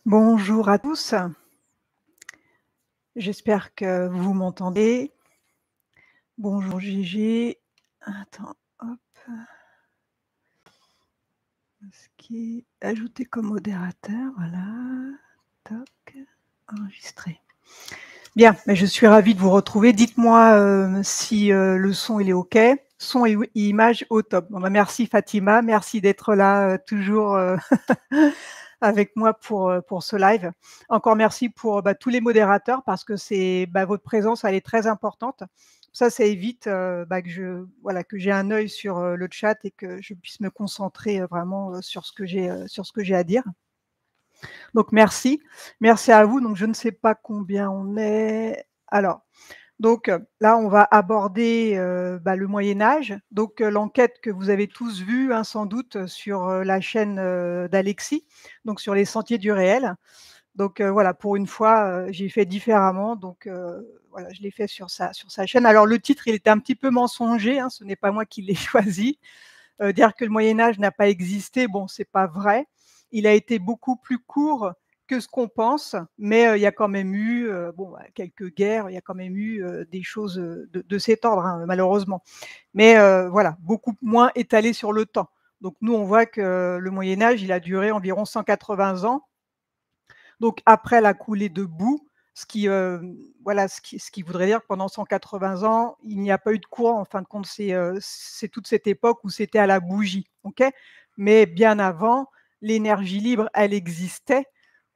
Bonjour à tous, j'espère que vous m'entendez. Bonjour Gégé. Attends, hop, ce qui est ajouté comme modérateur, voilà, toc, enregistrer. Bien, mais je suis ravie de vous retrouver. Dites-moi, si, le son il est OK. Son et image au top. Bon bah, merci Fatima, merci d'être là, toujours, avec moi pour ce live. Encore merci pour, bah, tous les modérateurs parce que c'est, bah, votre présence, elle est très importante. Ça évite, bah, que j'ai un œil sur, le chat et que je puisse me concentrer, vraiment, sur ce que j'ai à dire. Donc merci. Merci à vous. Donc je ne sais pas combien on est. Alors, donc, là, on va aborder, bah, le Moyen Âge. Donc, l'enquête que vous avez tous vue, hein, sans doute, sur, la chaîne, d'Alexis, donc sur les Sentiers du réel. Donc, voilà, pour une fois, j'ai fait différemment. Donc, voilà, je l'ai fait sur sa chaîne. Alors le titre, il était un petit peu mensonger, hein, ce n'est pas moi qui l'ai choisi. Dire que le Moyen Âge n'a pas existé, bon, c'est pas vrai. Il a été beaucoup plus court que ce qu'on pense, mais il y a quand même eu, bon, bah, quelques guerres, il y a quand même eu, des choses, de cet ordre, hein, malheureusement. Mais voilà, beaucoup moins étalé sur le temps. Donc nous, on voit que le Moyen Âge, il a duré environ 180 ans. Donc après la coulée de boue, ce qui, voilà, ce qui voudrait dire que pendant 180 ans, il n'y a pas eu de courant. En fin de compte, c'est toute cette époque où c'était à la bougie, OK? Mais bien avant, l'énergie libre, elle existait.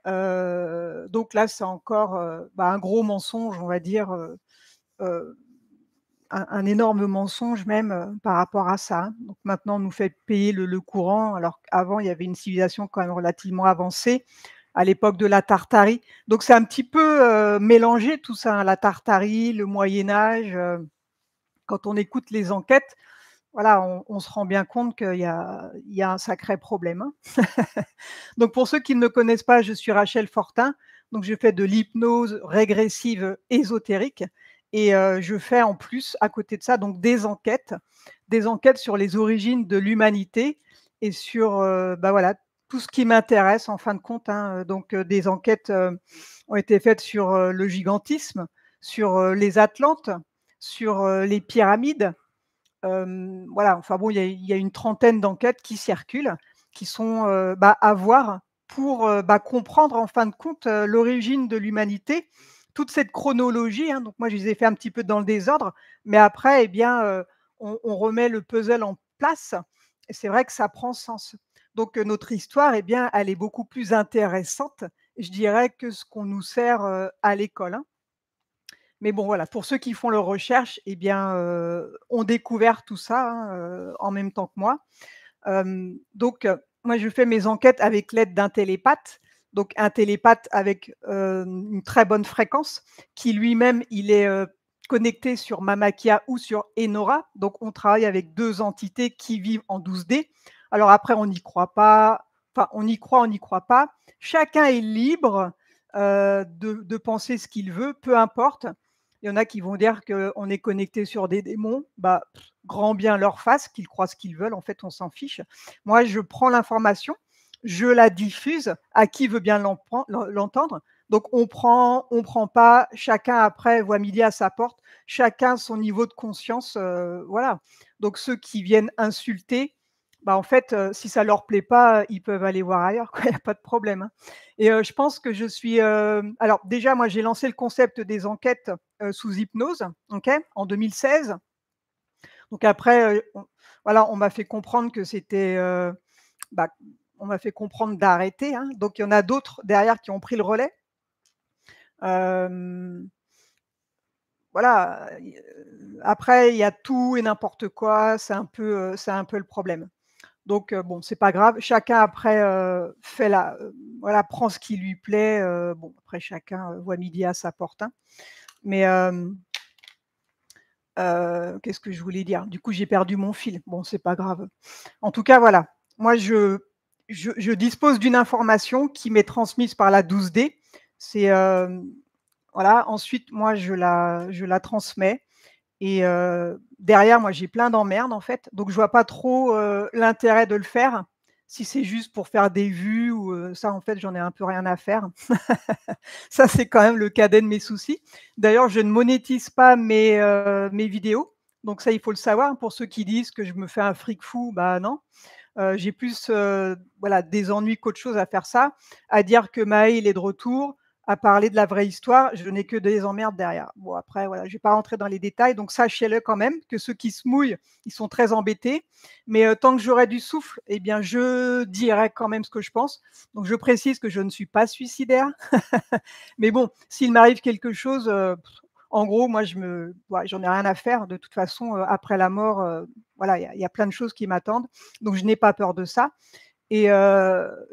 Donc là, c'est encore, bah, un gros mensonge, on va dire, heu, un énorme mensonge même, par rapport à ça, hein. Donc maintenant, on nous fait payer le courant, alors qu'avant, il y avait une civilisation quand même relativement avancée, à l'époque de la Tartarie. Donc c'est un petit peu, mélangé tout ça, hein, la Tartarie, le Moyen Âge, quand on écoute les enquêtes, voilà, on se rend bien compte qu'il y a un sacré problème, hein. Donc pour ceux qui ne me connaissent pas, je suis Rachel Fortin, donc je fais de l'hypnose régressive ésotérique et je fais en plus à côté de ça donc des enquêtes sur les origines de l'humanité et sur, bah, voilà, tout ce qui m'intéresse en fin de compte, hein, donc des enquêtes, ont été faites sur, le gigantisme, sur, les Atlantes, sur, les pyramides. Voilà, enfin bon, il y a une trentaine d'enquêtes qui circulent, qui sont, bah, à voir pour, bah, comprendre en fin de compte, l'origine de l'humanité, toute cette chronologie, hein. Donc moi, je les ai fait un petit peu dans le désordre, mais après, eh bien, on remet le puzzle en place et c'est vrai que ça prend sens. Donc, notre histoire, eh bien, elle est beaucoup plus intéressante, je dirais, que ce qu'on nous sert, à l'école, hein. Mais bon, voilà, pour ceux qui font leurs recherches, eh bien, ont découvert tout ça, hein, en même temps que moi. Donc, moi, je fais mes enquêtes avec l'aide d'un télépathe. Donc un télépathe avec, une très bonne fréquence, qui lui-même, il est, connecté sur Mamakia ou sur Enora. Donc on travaille avec 2 entités qui vivent en 12D. Alors après, on n'y croit pas, enfin, on n'y croit pas. Chacun est libre, de penser ce qu'il veut, peu importe. Il y en a qui vont dire qu'on est connecté sur des démons. Bah, grand bien leur fasse, qu'ils croient ce qu'ils veulent, en fait, on s'en fiche. Moi, je prends l'information, je la diffuse à qui veut bien l'entendre. Donc on prend pas, chacun après voit midi à sa porte, chacun son niveau de conscience, voilà. Donc ceux qui viennent insulter, bah, en fait, si ça leur plaît pas, ils peuvent aller voir ailleurs, quoi, il y a pas de problème, hein. Et je pense que je suis, alors déjà moi j'ai lancé le concept des enquêtes, sous hypnose, OK, en 2016. Donc après, voilà, on m'a fait comprendre que c'était, bah, on m'a fait comprendre d'arrêter, hein. Donc il y en a d'autres derrière qui ont pris le relais. Hem, voilà, après il y a tout et n'importe quoi, c'est un peu le problème. Donc bon, c'est pas grave, chacun après, fait voilà, prend ce qui lui plaît, bon après chacun, voit midi à sa porte, hein. Mais qu'est-ce que je voulais dire? Du coup, j'ai perdu mon fil. Bon, c'est pas grave. En tout cas, voilà. Moi, je dispose d'une information qui m'est transmise par la 12D. C'est, voilà. Ensuite, moi, je la transmets et derrière, moi, j'ai plein d'emmerdes, en fait. Donc je vois pas trop, l'intérêt de le faire. Si c'est juste pour faire des vues ou ça, en fait, j'en ai un peu rien à faire. Ça, c'est quand même le cadet de mes soucis. D'ailleurs, je ne monétise pas mes vidéos, donc ça, il faut le savoir. Pour ceux qui disent que je me fais un fric fou, bah non. J'ai plus, voilà, des ennuis qu'autre chose à faire ça, à dire que Maël est de retour, à parler de la vraie histoire, je n'ai que des emmerdes derrière. Bon après voilà, je vais pas rentrer dans les détails, donc sachez-le quand même que ceux qui se mouillent, ils sont très embêtés, mais tant que j'aurai du souffle, eh bien je dirai quand même ce que je pense. Donc je précise que je ne suis pas suicidaire, mais bon, s'il m'arrive quelque chose, en gros, moi ouais, j'en ai rien à faire. De toute façon, après la mort, voilà, il y a plein de choses qui m'attendent, donc je n'ai pas peur de ça et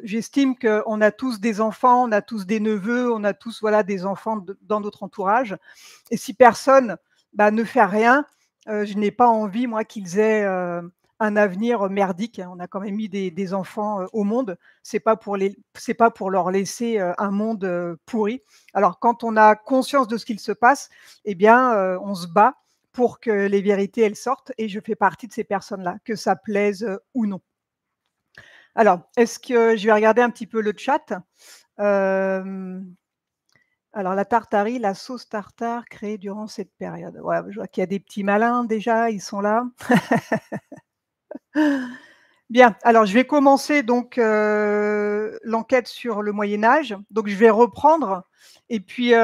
j'estime qu'on a tous des enfants, on a tous des neveux, on a tous, voilà, des enfants dans notre entourage et si personne, bah, ne fait rien, je n'ai pas envie, moi, qu'ils aient, un avenir merdique, hein. On a quand même mis des enfants, au monde. C'est pas pour leur laisser, un monde, pourri. Alors quand on a conscience de ce qu'il se passe, eh bien, on se bat pour que les vérités, elles sortent et je fais partie de ces personnes-là, que ça plaise, ou non. Alors, est-ce que je vais regarder un petit peu le chat? Hem, alors la tartarie, la sauce tartare créée durant cette période. Ouais, je vois qu'il y a des petits malins déjà, ils sont là. Bien, alors je vais commencer donc l'enquête sur le Moyen Âge. Donc je vais reprendre et puis,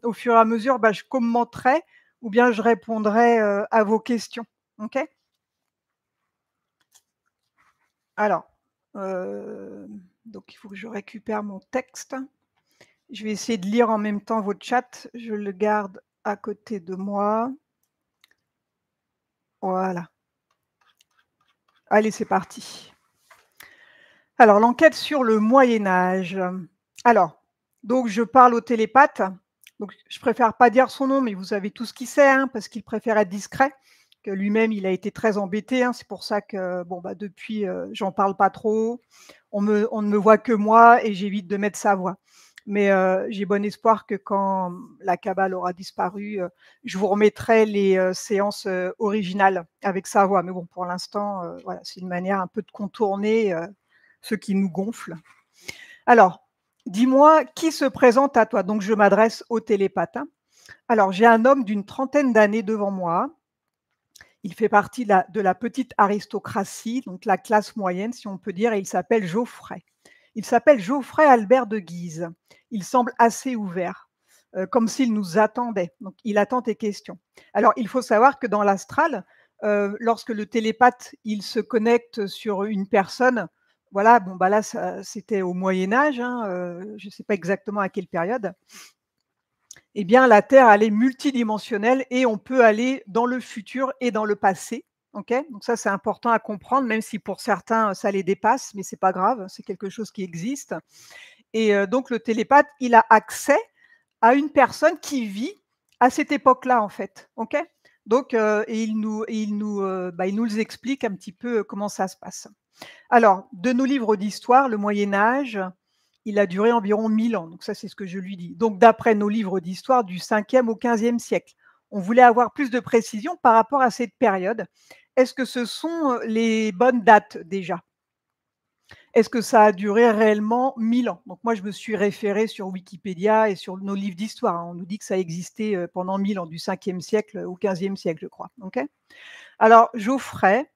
au fur et à mesure, bah, je commenterai ou bien je répondrai, à vos questions. OK? Alors, donc il faut que je récupère mon texte. Je vais essayer de lire en même temps votre chat. Je le garde à côté de moi. Voilà. Allez, c'est parti. Alors, l'enquête sur le Moyen Âge. Alors, donc je parle au télépathe. Donc je préfère pas dire son nom, mais vous savez tous qui c'est, hein, parce qu'il préfère être discret, que lui-même il a été très embêté, hein. C'est pour ça que bon, bah, depuis, j'en parle pas trop. On ne me voit que moi et j'évite de mettre sa voix. Mais j'ai bon espoir que quand la cabale aura disparu, je vous remettrai les, séances, originales avec sa voix. Mais bon, pour l'instant, voilà, c'est une manière un peu de contourner, ce qui nous gonfle. Alors, dis-moi qui se présente à toi? Donc je m'adresse au télépathe, hein. Alors j'ai un homme d'une trentaine d'années devant moi. Il fait partie de la petite aristocratie, donc la classe moyenne si on peut dire et il s'appelle Geoffrey. Il s'appelle Geoffrey Albert de Guise. Il semble assez ouvert, comme s'il nous attendait. Donc il attend tes questions. Alors il faut savoir que dans l'astral, lorsque le télépathe, il se connecte sur une personne, voilà, bon, bah, là ça c'était au Moyen Âge, hein, je ne sais pas exactement à quelle période. Eh bien, la Terre, elle est multidimensionnelle et on peut aller dans le futur et dans le passé. OK? Donc ça, c'est important à comprendre, même si pour certains, ça les dépasse, mais c'est pas grave, c'est quelque chose qui existe et donc le télépathe, il a accès à une personne qui vit à cette époque-là, en fait. OK? Donc et bah, il nous explique un petit peu, comment ça se passe. Alors, de nos livres d'histoire, le Moyen Âge, il a duré environ 1000 ans, donc ça, c'est ce que je lui dis. Donc d'après nos livres d'histoire du 5e au 15e siècle. On voulait avoir plus de précision par rapport à cette période. Est-ce que ce sont, les bonnes dates déjà? Est-ce que ça a duré réellement 1000 ans? Donc moi, je me suis référée sur Wikipédia et sur nos livres d'histoire, hein. On nous dit que ça existait, pendant 1000 ans, du 5e siècle au 15e siècle, je crois. OK? Alors Geoffrey,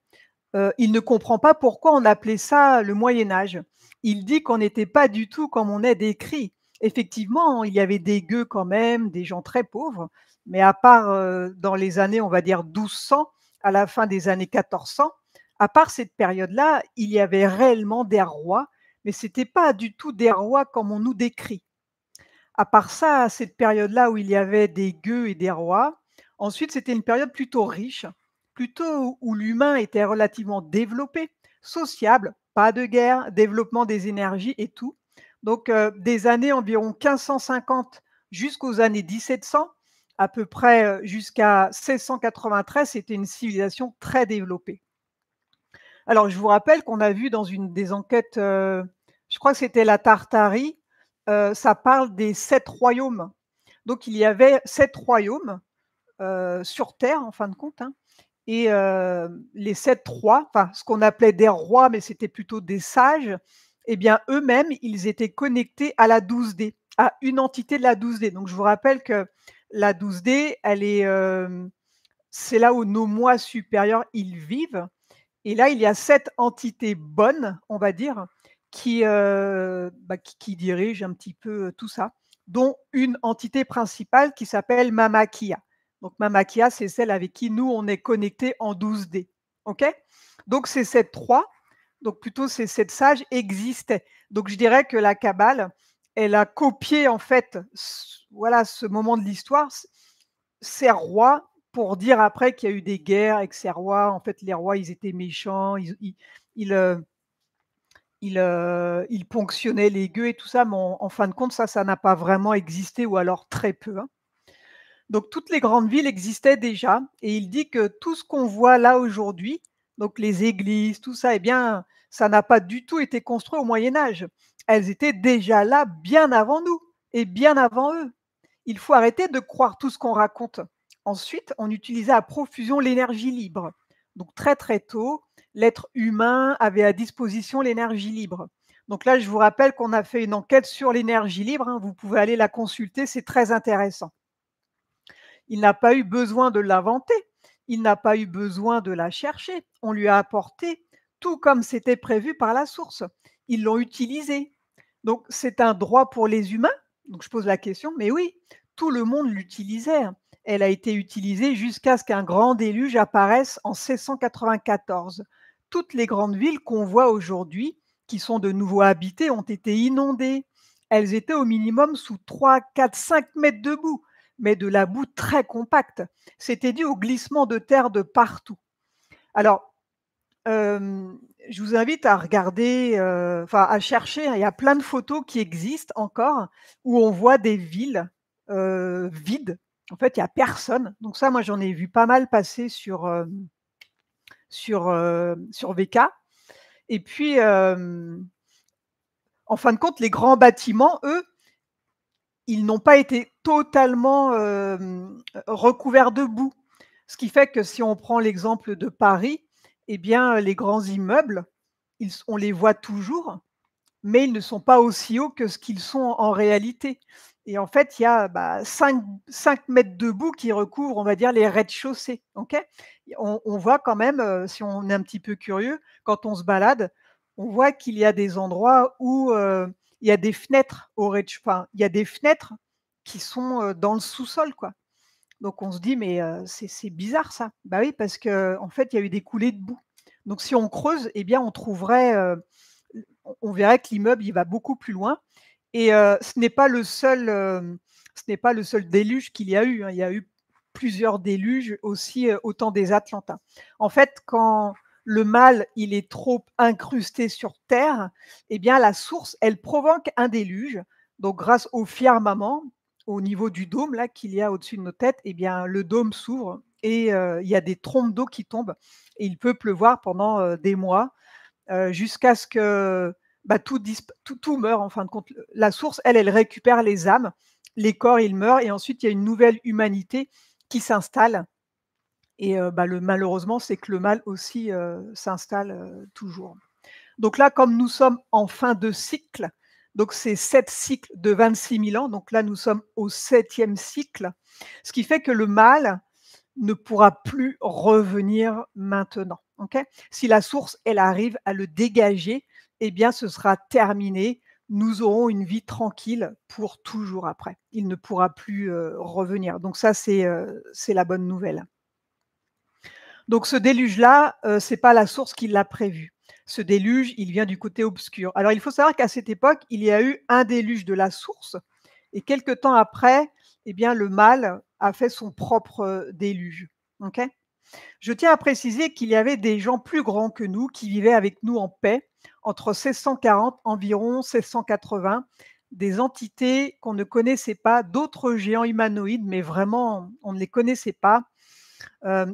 il ne comprend pas pourquoi on appelait ça le Moyen Âge. Il dit qu'on n'était pas du tout comme on est décrit. Effectivement, il y avait des gueux quand même, des gens très pauvres, mais à part, dans les années, on va dire 1200, à la fin des années 1400, à part cette période-là, il y avait réellement des rois, mais c'était pas du tout des rois comme on nous décrit. À part ça, à cette période-là où il y avait des gueux et des rois, ensuite c'était une période plutôt riche, plutôt où l'humain était relativement développé, sociable, pas de guerre, développement des énergies et tout. Donc des années environ 1550 jusqu'aux années 1700, à peu près jusqu'à 1693, c'était une civilisation très développée. Alors je vous rappelle qu'on a vu dans une des enquêtes, je crois que c'était la Tartarie, ça parle des 7 royaumes. Donc il y avait 7 royaumes, sur terre en fin de compte, hein et les 7 rois, enfin ce qu'on appelait des rois, mais c'était plutôt des sages, eh bien eux-mêmes, ils étaient connectés à la 12D, à une entité de la 12D. Donc je vous rappelle que la 12D, elle est, c'est là où nos moi supérieurs, ils vivent, et là, il y a 7 entités bonnes, on va dire, qui dirigent un petit peu, tout ça, dont une entité principale qui s'appelle Mama Kia. Donc Mama Kia, c'est celle avec qui nous, on est connectés en 12D. OK? Donc ces 7 3, donc plutôt ces 7 sages existaient. Donc je dirais que la Kabbale, elle a copié en fait voilà, ce moment de l'histoire, ces rois, pour dire après qu'il y a eu des guerres avec ces rois. En fait, les rois, ils étaient méchants, ils, ils ponctionnaient les gueux et tout ça, mais en fin de compte, ça n'a pas vraiment existé, ou alors très peu, hein. Donc toutes les grandes villes existaient déjà, et il dit que tout ce qu'on voit là aujourd'hui, donc les églises, tout ça, eh bien, ça n'a pas du tout été construit au Moyen Âge. Elles étaient déjà là bien avant nous et bien avant eux. Il faut arrêter de croire tout ce qu'on raconte. Ensuite, on utilisait à profusion l'énergie libre. Donc très très tôt, l'être humain avait à disposition l'énergie libre. Donc là, je vous rappelle qu'on a fait une enquête sur l'énergie libre, hein. Vous pouvez aller la consulter, c'est très intéressant. Il n'a pas eu besoin de l'inventer, il n'a pas eu besoin de la chercher. On lui a apporté tout comme c'était prévu par la source. Ils l'ont utilisé. Donc c'est un droit pour les humains? Donc je pose la question, mais oui, tout le monde l'utilisait, hein. Elle a été utilisée jusqu'à ce qu'un grand déluge apparaisse en 1694. Toutes les grandes villes qu'on voit aujourd'hui, qui sont de nouveau habitées, ont été inondées. Elles étaient au minimum sous 3, 4, 5 mètres de boue, mais de la boue très compacte. C'était dû au glissement de terre de partout. Alors, je vous invite à regarder, enfin à chercher, hein. Il y a plein de photos qui existent encore, où on voit des villes, vides. En fait, il y a personne. Donc ça, moi, j'en ai vu pas mal passer sur VK, et puis, en fin de compte, les grands bâtiments, eux, ils n'ont pas été totalement, recouverts de boue. Ce qui fait que si on prend l'exemple de Paris, eh bien, les grands immeubles, on les voit toujours, mais ils ne sont pas aussi hauts que ce qu'ils sont en réalité. Et en fait, il y a 5 mètres de boue qui recouvrent, on va dire, les rez-de-chaussée. OK? On voit quand même, si on est un petit peu curieux, quand on se balade, on voit qu'il y a des endroits où il y a des fenêtres au rez-de-chaussée, enfin, il y a des fenêtres qui sont dans le sous-sol, quoi. Donc on se dit: «Mais c'est bizarre ça». Bah oui, parce qu'en fait, il y a eu des coulées de boue. Donc si on creuse, eh bien, on trouverait, on verrait que l'immeuble, il va beaucoup plus loin, et ce n'est pas le seul, ce n'est pas le seul déluge qu'il y a eu, hein. Il y a eu plusieurs déluges aussi, au temps des Atlantats. En fait, quand le mal, il est trop incrusté sur terre, eh bien la source, elle provoque un déluge. Donc grâce au firmament, au niveau du dôme là qu'il y a au-dessus de nos têtes, eh bien le dôme s'ouvre, et il y a des trompes d'eau qui tombent, et il peut pleuvoir pendant, des mois, jusqu'à ce que tout meure en fin de compte. La source, elle récupère les âmes, les corps, ils meurent, et ensuite il y a une nouvelle humanité qui s'installe, et le malheureusement, c'est que le mal aussi, s'installe, toujours. Donc là, comme nous sommes en fin de cycle, donc c'est 7 cycles de 26 000 ans, donc là nous sommes au 7e cycle, ce qui fait que le mal ne pourra plus revenir maintenant. OK? Si la source, elle arrive à le dégager, eh bien, ce sera terminé. Nous aurons une vie tranquille pour toujours après. Il ne pourra plus, revenir. Donc ça, c'est la bonne nouvelle. Donc ce déluge-là, c'est pas la source qui l'a prévu. Ce déluge, il vient du côté obscur. Alors il faut savoir qu'à cette époque, il y a eu un déluge de la source, et quelque temps après, eh bien, le mal a fait son propre, déluge. OK? Je tiens à préciser qu'il y avait des gens plus grands que nous qui vivaient avec nous en paix entre 1640 environ 1680, des entités qu'on ne connaissait pas, d'autres géants humanoïdes, mais vraiment on ne les connaissait pas.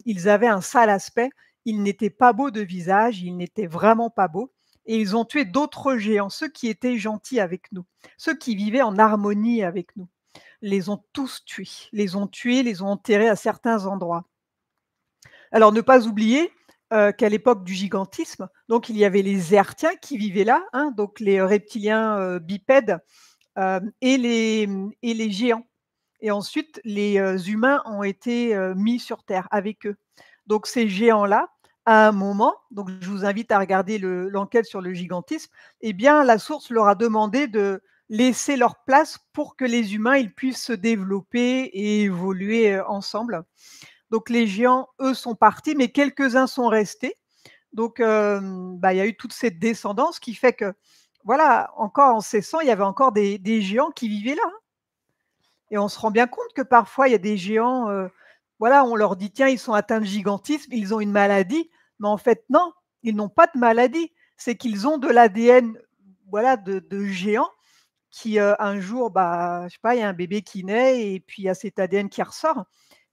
Ils avaient un sale aspect, ils n'étaient pas beaux de visage, ils n'étaient vraiment pas beaux, et ils ont tué d'autres géants, ceux qui étaient gentils avec nous, ceux qui vivaient en harmonie avec nous. Les ont tous tués, les ont enterrés à certains endroits. Alors ne pas oublier, qu'à l'époque du gigantisme, donc il y avait les Éartiens qui vivaient là, hein, donc les reptiliens, bipèdes, et les géants. Et ensuite, les, humains ont été, mis sur terre avec eux. Donc ces géants-là, à un moment, donc je vous invite à regarder l'enquête sur le gigantisme, eh bien la source leur a demandé de laisser leur place pour que les humains, ils puissent se développer et évoluer, ensemble. Donc les géants, eux, sont partis, mais quelques-uns sont restés. Donc bah, il y a eu toute cette descendance qui fait que, voilà, encore en 1600, il y avait encore des géants qui vivaient là, hein. Et on se rend bien compte que parfois il y a des géants, voilà, on leur dit: «Tiens, ils sont atteints de gigantisme, ils ont une maladie», mais en fait non, ils n'ont pas de maladie. C'est qu'ils ont de l'ADN, voilà, de géants qui, un jour, bah, je sais pas, il y a un bébé qui naît et puis il y a cet ADN qui ressort,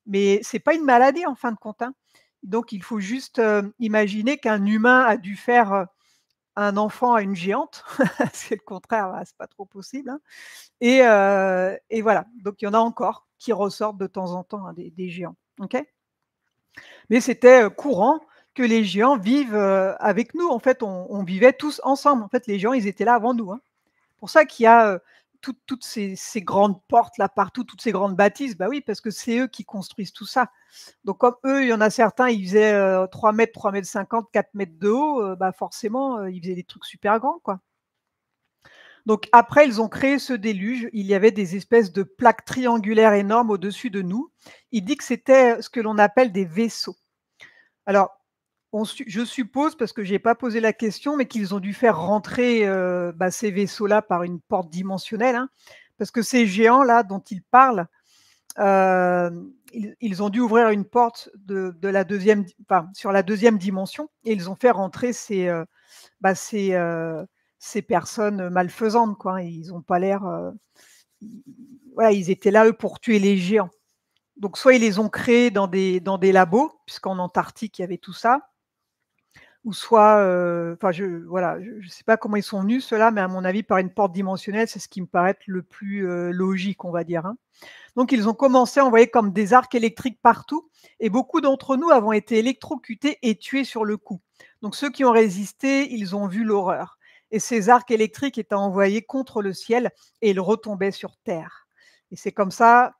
mais c'est pas une maladie en fin de compte, hein. Donc il faut juste, imaginer qu'un humain a dû faire, un enfant à une géante, c'est le contraire, bah, c'est pas trop possible, hein. Et voilà, donc il y en a encore qui ressortent de temps en temps, hein, des géants, OK? Mais c'était, courant que les géants vivent, avec nous. En fait, on vivait tous ensemble. En fait, les géants, ils étaient là avant nous, hein. Pour ça qu'il y a, toutes ces grandes portes là partout, toutes ces grandes bâtisses, bah oui, parce que c'est eux qui construisent tout ça. Donc comme eux, il y en a certains, ils faisaient, 3 m, 3,50 m, 4 mètres de haut, bah forcément, ils faisaient des trucs super grands, quoi. Donc après, ils ont créé ce déluge. Il y avait des espèces de plaques triangulaires énormes au-dessus de nous. Il dit que c'était ce que l'on appelle des vaisseaux. Alors, je suppose, parce que j'ai pas posé la question, mais qu'ils ont dû faire rentrer, bah, ces vaisseaux-là par une porte dimensionnelle, hein, parce que ces géants-là dont ils parlent, ils ont dû ouvrir une porte de la deuxième, enfin, sur la deuxième dimension, et ils ont fait rentrer bah, ces personnes malfaisantes, quoi, hein. Ils ont pas l'air, i voilà, ils étaient là, eux, pour tuer les géants. Donc soit ils les ont créés dans des labos, puisqu'en Antarctique, il y avait tout ça, ou soit, enfin voilà, je sais pas comment ils sont venus ceux-là, mais à mon avis par une porte dimensionnelle, c'est ce qui me paraît être le plus, logique, on va dire, hein. Donc ils ont commencé à envoyer comme des arcs électriques partout, et beaucoup d'entre nous avons été électrocutés et tués sur le coup. Donc ceux qui ont résisté, ils ont vu l'horreur, et ces arcs électriques étaient envoyés contre le ciel et ils retombaient sur terre, et c'est comme ça,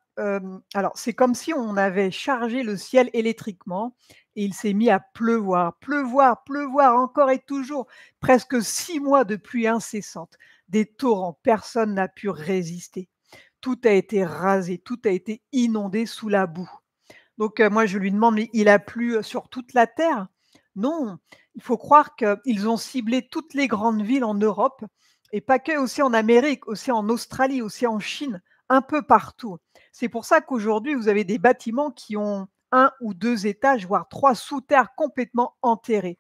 alors c'est comme si on avait chargé le ciel électriquement et il s'est mis à pleuvoir, pleuvoir, pleuvoir encore et toujours, presque 6 mois de pluie incessante, des torrents, personne n'a pu résister. Tout a été rasé, tout a été inondé sous la boue. Donc moi je lui demande: «Mais il a plu, sur toute la terre?» Non, il faut croire qu'ils ont ciblé toutes les grandes villes en Europe, et pas que, aussi en Amérique, aussi en Australie, aussi en Chine, un peu partout. C'est pour ça qu'aujourd'hui vous avez des bâtiments qui ont un ou 2 étages, voire 3 sous terre complètement enterrés.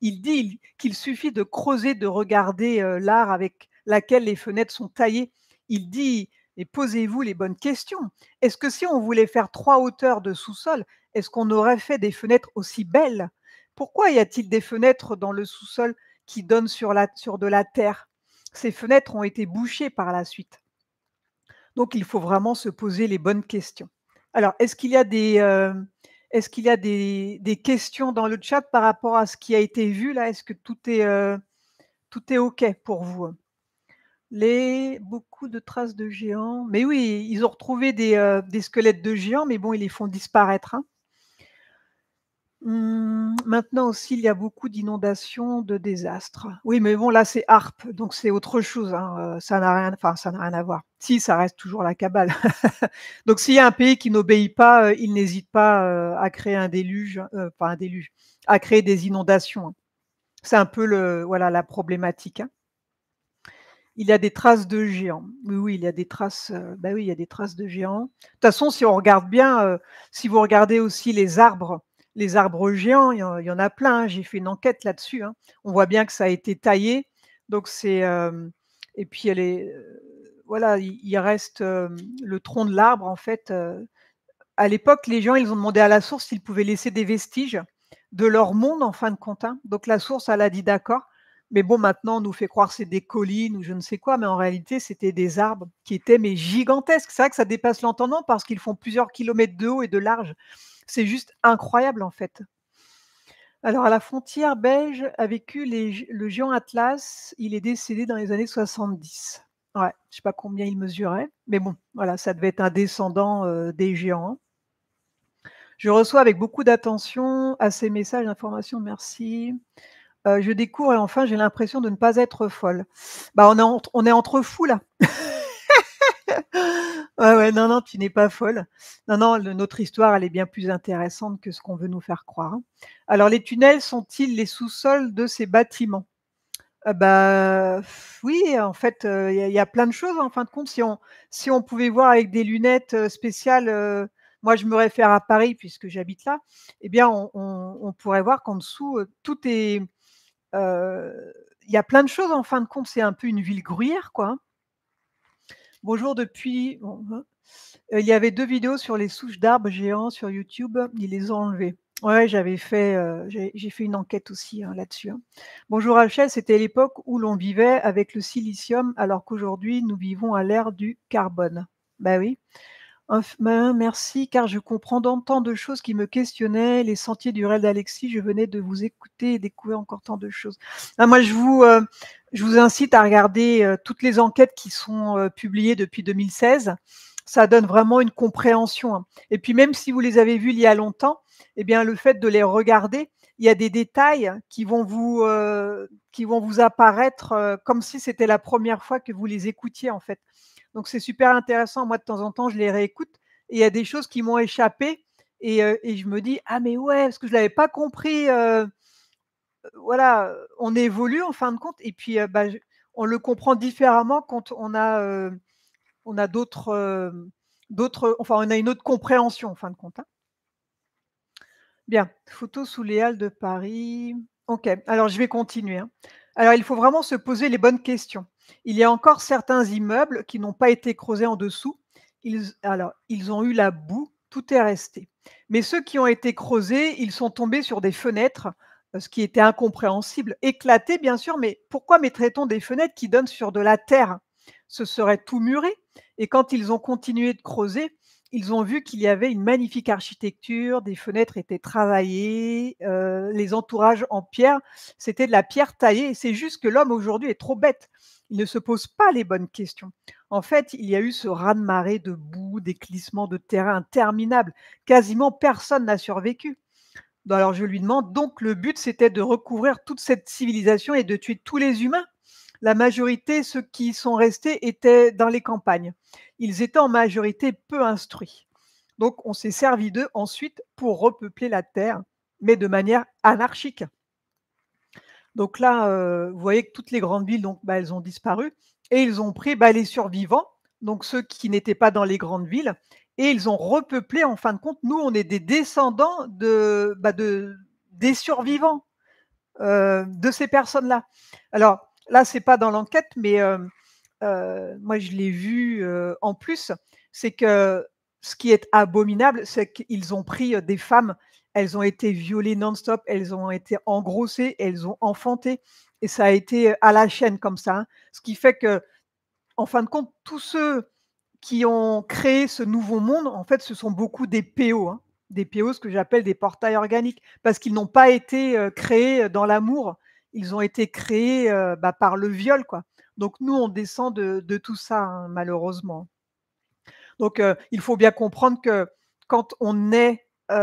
Il dit qu'il suffit de creuser, de regarder, l'art avec laquelle les fenêtres sont taillées. Il dit: «Mais posez-vous les bonnes questions. Est-ce que si on voulait faire 3 hauteurs de sous-sol, est-ce qu'on aurait fait des fenêtres aussi belles? Pourquoi y a-t-il des fenêtres dans le sous-sol qui donnent sur de la terre? Ces fenêtres ont été bouchées par la suite». Donc il faut vraiment se poser les bonnes questions. Alors, est-ce qu'il y a des questions dans le chat par rapport à ce qui a été vu là? Est-ce que tout est OK pour vous? Beaucoup de traces de géants, mais oui, ils ont retrouvé des squelettes de géants, mais bon, ils les font disparaître, hein. Maintenant aussi, il y a beaucoup d'inondations, de désastres. Oui, mais bon, là, c'est HARP, donc c'est autre chose, hein, ça n'a rien à voir. Si, ça reste toujours la cabale. Donc s'il y a un pays qui n'obéit pas, il n'hésite pas, à créer un déluge, pas un déluge, à créer des inondations, hein. C'est un peu voilà, la problématique, hein. Il y a des traces de géants. Oui, oui, il y a des traces, bah, oui, il y a des traces de géants. De toute façon, si on regarde bien, si vous regardez aussi les arbres géants, il y en a plein, hein. J'ai fait une enquête là-dessus, hein. On voit bien que ça a été taillé, donc et puis voilà, il reste, le tronc de l'arbre en fait, à l'époque, les gens, ils ont demandé à la source s'ils pouvaient laisser des vestiges de leur monde en fin de compte, hein. Donc la source, elle a dit: «D'accord». Mais bon, maintenant, on nous fait croire que c'est des collines ou je ne sais quoi, mais en réalité, c'était des arbres qui étaient mais gigantesques. C'est vrai que ça dépasse l'entendement parce qu'ils font plusieurs kilomètres de haut et de large. C'est juste incroyable, en fait. Alors à la frontière belge a vécu le géant Atlas, il est décédé dans les années 70. Ouais, je sais pas combien il mesurait, mais bon, voilà, ça devait être un descendant, des géants, hein. Je reçois avec beaucoup d'attention à ces messages d'information, merci. Je découvre et enfin j'ai l'impression de ne pas être folle. Bah, on est entre fous là. Ouais, ouais, non, non, tu n'es pas folle. Non, non, notre histoire, elle est bien plus intéressante que ce qu'on veut nous faire croire, hein. Alors, les tunnels sont-ils les sous-sols de ces bâtiments? Bah, oui, en fait, il y a plein de choses, en fin de compte. Si on pouvait voir avec des lunettes, spéciales, moi je me réfère à Paris puisque j'habite là, eh bien on pourrait voir qu'en dessous, tout est, il y a plein de choses, en fin de compte. C'est un peu une ville gruyère, quoi, hein. Bonjour depuis bon, hein. Il y avait 2 vidéos sur les souches d'arbres géants sur YouTube, ils les ont enlevées. Ouais, j'ai fait une enquête aussi, hein, là-dessus, hein. Bonjour Rachel, c'était l'époque où l'on vivait avec le silicium, alors qu'aujourd'hui nous vivons à l'ère du carbone. Bah oui. Merci, car je comprends dans tant de choses qui me questionnaient. Les sentiers du rêve d'Alexis, je venais de vous écouter et découvrir encore tant de choses. Ah, moi, je vous incite à regarder toutes les enquêtes qui sont publiées depuis 2016. Ça donne vraiment une compréhension, hein. Et puis, même si vous les avez vues il y a longtemps, eh bien, le fait de les regarder, il y a des détails qui vont vous apparaître comme si c'était la première fois que vous les écoutiez, en fait. Donc c'est super intéressant. Moi, de temps en temps, je les réécoute et il y a des choses qui m'ont échappé et je me dis: «Ah mais ouais, parce que je l'avais pas compris», voilà, on évolue en fin de compte et puis, bah, on le comprend différemment quand on a enfin, on a une autre compréhension en fin de compte, hein. Bien, photo sous les halles de Paris. OK, alors je vais continuer, hein. Alors il faut vraiment se poser les bonnes questions. Il y a encore certains immeubles qui n'ont pas été creusés en dessous. Ils ont eu la boue, tout est resté. Mais ceux qui ont été creusés, ils sont tombés sur des fenêtres, ce qui était incompréhensible, éclatées bien sûr, mais pourquoi mettrait-on des fenêtres qui donnent sur de la terre? Ce serait tout muré et quand ils ont continué de creuser, ils ont vu qu'il y avait une magnifique architecture, des fenêtres étaient travaillées, les entourages en pierre, c'était de la pierre taillée et c'est juste que l'homme aujourd'hui est trop bête. Il ne se pose pas les bonnes questions. En fait, il y a eu ce raz-de-marée de boue, des glissements de terrain interminables. Quasiment personne n'a survécu. Alors je lui demande: «Donc le but, c'était de recouvrir toute cette civilisation et de tuer tous les humains?» La majorité, ceux qui sont restés, étaient dans les campagnes. Ils étaient en majorité peu instruits. Donc on s'est servi d'eux ensuite pour repeupler la terre, mais de manière anarchique. Donc là, vous voyez que toutes les grandes villes donc, bah, elles ont disparu et ils ont pris, bah, les survivants, donc ceux qui n'étaient pas dans les grandes villes et ils ont repeuplé en fin de compte. Nous, on est des descendants des survivants, de ces personnes-là. Alors là, c'est pas dans l'enquête, mais moi je l'ai vu, en plus, c'est que ce qui est abominable, c'est qu'ils ont pris, des femmes, elles ont été violées non-stop, elles ont été engrossées, elles ont enfanté et ça a été, à la chaîne comme ça, hein. Ce qui fait qu'en fin de compte, tous ceux qui ont créé ce nouveau monde, en fait, ce sont beaucoup des PO, hein. Des PO, ce que j'appelle des portails organiques, parce qu'ils n'ont pas été, créés, dans l'amour. Ils ont été créés, bah, par le viol, quoi. Donc nous, on descend de tout ça, hein, malheureusement. Donc il faut bien comprendre que quand on est, quand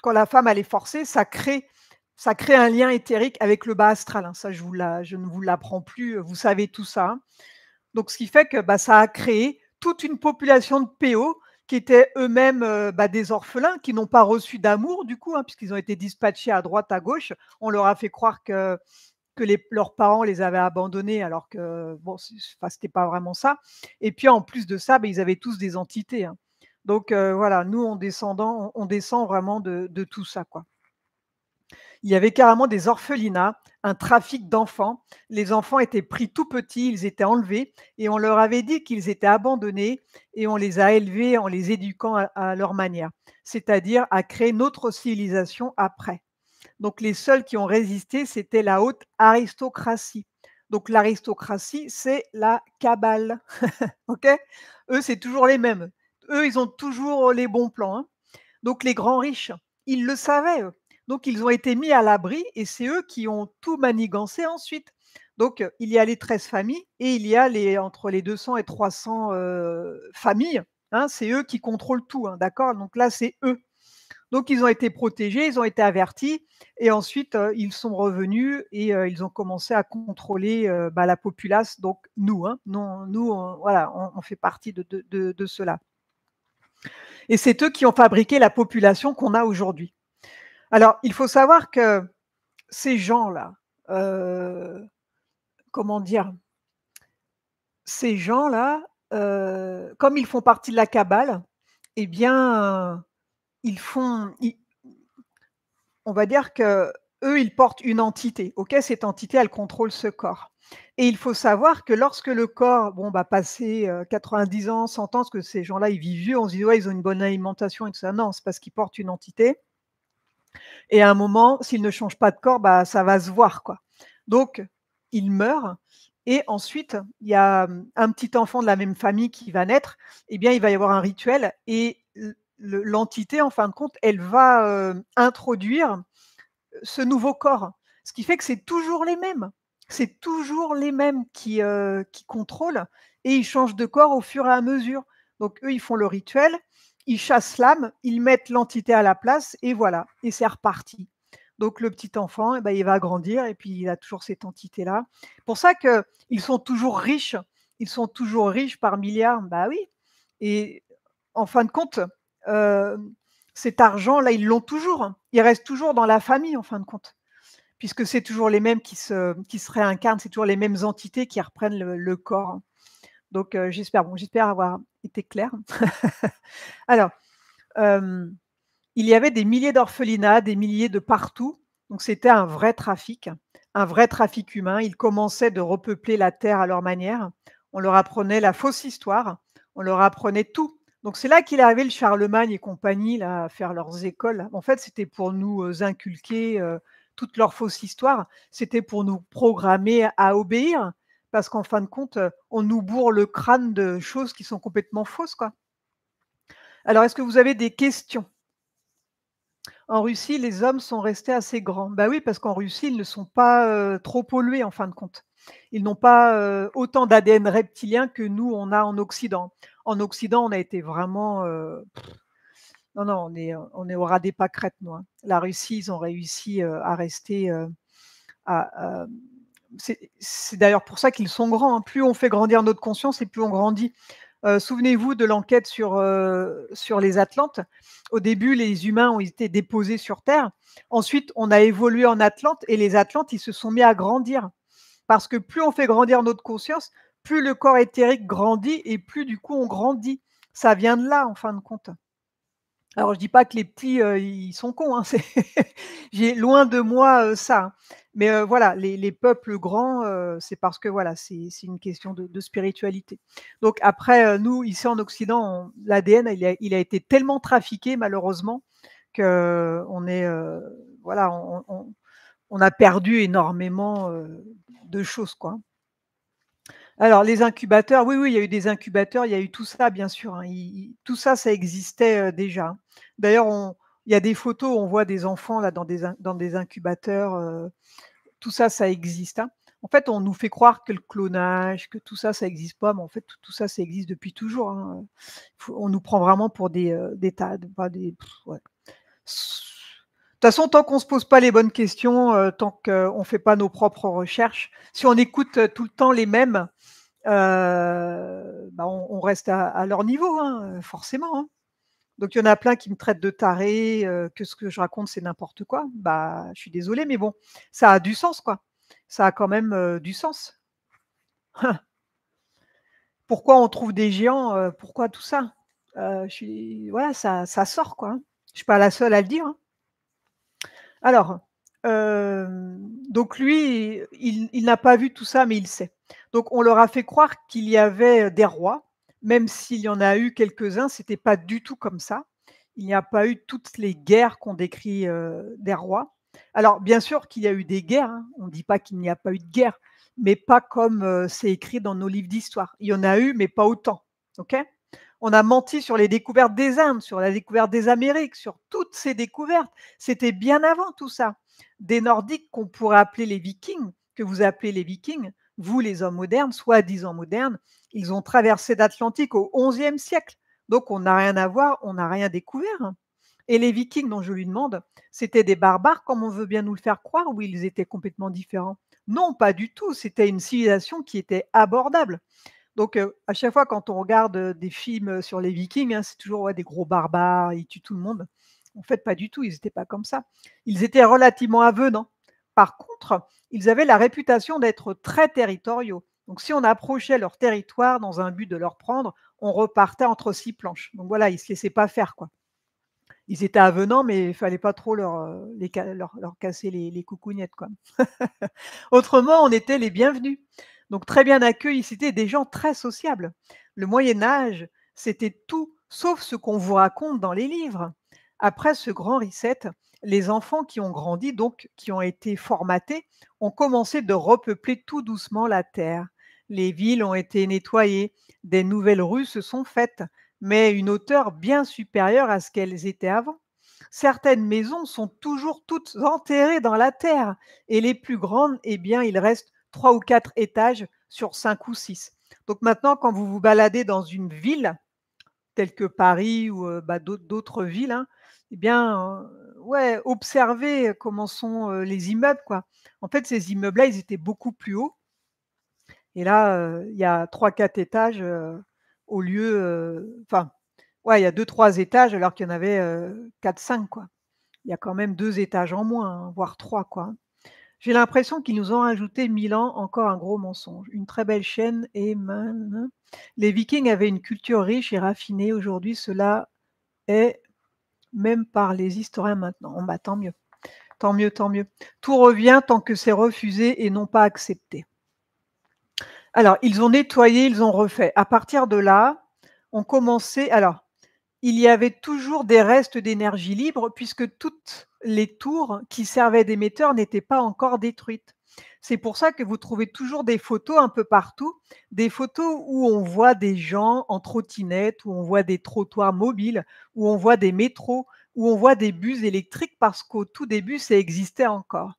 la femme elle est forcée, ça crée un lien éthérique avec le bas astral, hein. Ça je ne vous l'apprends plus, vous savez tout ça, hein. Donc ce qui fait que, bah, ça a créé toute une population de PO qui étaient eux-mêmes, bah, des orphelins qui n'ont pas reçu d'amour du coup, hein, puisqu'ils ont été dispatchés à droite, à gauche. On leur a fait croire que leurs parents les avaient abandonnés alors que bon, enfin, c'était pas vraiment ça et puis en plus de ça, beh, ils avaient tous des entités, hein. Donc voilà, nous on descend vraiment de tout ça, quoi. Il y avait carrément des orphelinats, un trafic d'enfants. Les enfants étaient pris tout petits, ils étaient enlevés et on leur avait dit qu'ils étaient abandonnés et on les a élevés en les éduquant à leur manière, c'est-à-dire à créer notre civilisation après. Donc les seuls qui ont résisté, c'était la haute aristocratie. Donc l'aristocratie, c'est la cabale, OK? Eux, c'est toujours les mêmes. Eux, ils ont toujours les bons plans, hein. Donc les grands riches, ils le savaient, eux. Donc ils ont été mis à l'abri et c'est eux qui ont tout manigancé ensuite. Donc il y a les 13 familles et il y a les entre les 200 et 300, familles, hein, c'est eux qui contrôlent tout, hein, d'accord? Donc là, c'est eux. Donc ils ont été protégés, ils ont été avertis et ensuite, ils sont revenus et ils ont commencé à contrôler, bah, la populace, donc nous, hein. Nous, voilà, on fait partie de ceux-là et c'est eux qui ont fabriqué la population qu'on a aujourd'hui. Alors, il faut savoir que ces gens-là, heu, comment dire? Ces gens-là, comme ils font partie de la cabale, eh bien, ils font ils on va dire qu'eux, ils portent une entité, OK? Cette entité, elle contrôle ce corps et il faut savoir que lorsque le corps, bon, bah, passé, 90 ans, 100 ans, parce que ces gens-là, ils vivent vieux, on se dit: «Ouais, ils ont une bonne alimentation et tout ça». Non, c'est parce qu'ils portent une entité et à un moment, s'ils ne changent pas de corps, bah, ça va se voir, quoi. Donc ils meurent et ensuite, il y a, un petit enfant de la même famille qui va naître, eh bien, il va y avoir un rituel et l'entité, en fin de compte, elle va, introduire ce nouveau corps. Ce qui fait que c'est toujours les mêmes. C'est toujours les mêmes qui contrôlent et ils changent de corps au fur et à mesure. Donc eux, ils font le rituel, ils chassent l'âme, ils mettent l'entité à la place et voilà et c'est reparti. Donc le petit enfant et bah, il va grandir et puis il a toujours cette entité-là. Pour ça qu'ils sont toujours riches, ils sont toujours riches par milliards, bah oui et en fin de compte, hem, cet argent-là, ils l'ont toujours, hein. Il reste toujours dans la famille en fin de compte, puisque c'est toujours les mêmes qui se réincarnent, c'est toujours les mêmes entités qui reprennent le corps, hein. Donc j'espère avoir été claire. Alors, hem, il y avait des milliers d'orphelinats, des milliers de partout, donc c'était un vrai trafic humain. Ils commençaient de repeupler la terre à leur manière. On leur apprenait la fausse histoire, on leur apprenait tout. Donc c'est là qu'il est arrivé le Charlemagne et compagnie là, à faire leurs écoles. En fait, c'était pour nous, inculquer, toute leur fausse histoire. C'était pour nous programmer à obéir, parce qu'en fin de compte, on nous bourre le crâne de choses qui sont complètement fausses, quoi. Alors est-ce que vous avez des questions? En Russie, les hommes sont restés assez grands. Bah oui, parce qu'en Russie, ils ne sont pas, trop pollués en fin de compte. Ils n'ont pas, autant d'ADN reptilien que nous, on a en Occident. En Occident, on a été vraiment, non, non, on est au ras des pâquerettes, nous, hein. La Russie, ils ont réussi, à rester, à, c'est d'ailleurs pour ça qu'ils sont grands, hein. Plus on fait grandir notre conscience et plus on grandit. Souvenez-vous de l'enquête sur les Atlantes. Au début, les humains ont été déposés sur Terre. Ensuite, on a évolué en Atlante et les Atlantes, ils se sont mis à grandir. Parce que plus on fait grandir notre conscience, plus le corps éthérique grandit et plus du coup on grandit. Ça vient de là en fin de compte. Alors je dis pas que les petits, ils sont cons, hein, c'est j'ai loin de moi, ça, hein. Mais, voilà, les peuples grands, c'est parce que voilà, c'est une question de spiritualité. Donc après, nous ici en Occident, l'ADN il a été tellement trafiqué malheureusement qu'on est, voilà, on a perdu énormément, de choses, quoi. Alors les incubateurs, oui, oui, il y a eu des incubateurs, il y a eu tout ça bien sûr, hein. Il tout ça, ça existait, déjà, hein. D'ailleurs, on il y a des photos, on voit des enfants là dans des incubateurs, tout ça, ça existe, hein. En fait, on nous fait croire que le clonage, que tout ça, ça existe pas, mais en fait, tout ça, ça existe depuis toujours, hein, faut on nous prend vraiment pour des tas de pas des ouais. De toute façon, tant qu'on se pose pas les bonnes questions, tant qu'on fait pas nos propres recherches, si on écoute, tout le temps les mêmes, bah, on reste à leur niveau, hein, forcément, hein. Donc il y en a plein qui me traitent de tarée, que ce que je raconte, c'est n'importe quoi. Bah, je suis désolée, mais bon, ça a du sens, quoi. Ça a quand même, du sens. Pourquoi on trouve des géants, pourquoi tout ça? Je suis voilà, ça sort, quoi, hein. Je suis pas la seule à le dire, hein. Alors, donc lui, il n'a pas vu tout ça, mais il sait. Donc on leur a fait croire qu'il y avait, des rois, même s'il y en a eu quelques-uns, c'était pas du tout comme ça. Il n'y a pas eu toutes les guerres qu'on décrit, des rois. Alors bien sûr qu'il y a eu des guerres, hein, on ne dit pas qu'il n'y a pas eu de guerre, mais pas comme, c'est écrit dans nos livres d'histoire. Il y en a eu, mais pas autant, OK? On a menti sur les découvertes des Indes, sur la découverte des Amériques, sur toutes ces découvertes. C'était bien avant tout ça. Des Nordiques qu'on pourrait appeler les Vikings, que vous appelez les Vikings, vous les hommes modernes, soi-disant modernes, ils ont traversé l'Atlantique au XIe siècle. Donc on n'a rien à voir, on n'a rien découvert. Et les Vikings dont je lui demande, c'était des barbares comme on veut bien nous le faire croire, ou ils étaient complètement différents? Non, pas du tout. C'était une civilisation qui était abordable. Donc, à chaque fois quand on regarde, des films, sur les Vikings, hein, c'est toujours, ouais, des gros barbares, ils tuent tout le monde. En fait, pas du tout, ils étaient pas comme ça. Ils étaient relativement avenants. Par contre, ils avaient la réputation d'être très territoriaux. Donc si on approchait leur territoire dans un but de leur prendre, on repartait entre 6 planches. Donc voilà, ils se laissaient pas faire, quoi. Ils étaient avenants, mais il fallait pas trop leur casser les coucougnettes, quoi. Autrement, on était les bienvenus. Donc très bien accueillis, c'était des gens très sociables. Le Moyen Âge, c'était tout sauf ce qu'on vous raconte dans les livres. Après ce grand reset, les enfants qui ont grandi, donc qui ont été formatés, ont commencé de repeupler tout doucement la terre. Les villes ont été nettoyées, des nouvelles rues se sont faites, mais une hauteur bien supérieure à ce qu'elles étaient avant. Certaines maisons sont toujours toutes enterrées dans la terre et les plus grandes, eh bien, il reste 3 ou 4 étages sur 5 ou 6. Donc maintenant, quand vous vous baladez dans une ville, telle que Paris ou d'autres villes, hein, eh bien, ouais, observez comment sont les immeubles, quoi. En fait, ces immeubles-là, ils étaient beaucoup plus hauts. Et là, il y a 3-4 étages au lieu, enfin, ouais, il y a 2-3 étages alors qu'il y en avait 4-5, quoi. Il y a quand même 2 étages en moins, hein, voire 3, quoi, hein. J'ai l'impression qu'ils nous ont rajouté 1000 ans, encore un gros mensonge. Une très belle chaîne et les Vikings avaient une culture riche et raffinée. Aujourd'hui, cela est même par les historiens maintenant. Oh bah, tant mieux, tant mieux, tant mieux. Tout revient tant que c'est refusé et non pas accepté. Alors, ils ont nettoyé, ils ont refait. À partir de là, on commençait alors, il y avait toujours des restes d'énergie libre puisque toutes les tours qui servaient d'émetteurs n'étaient pas encore détruites. C'est pour ça que vous trouvez toujours des photos un peu partout, des photos où on voit des gens en trottinette, où on voit des trottoirs mobiles, où on voit des métros, où on voit des bus électriques parce qu'au tout début, ça existait encore.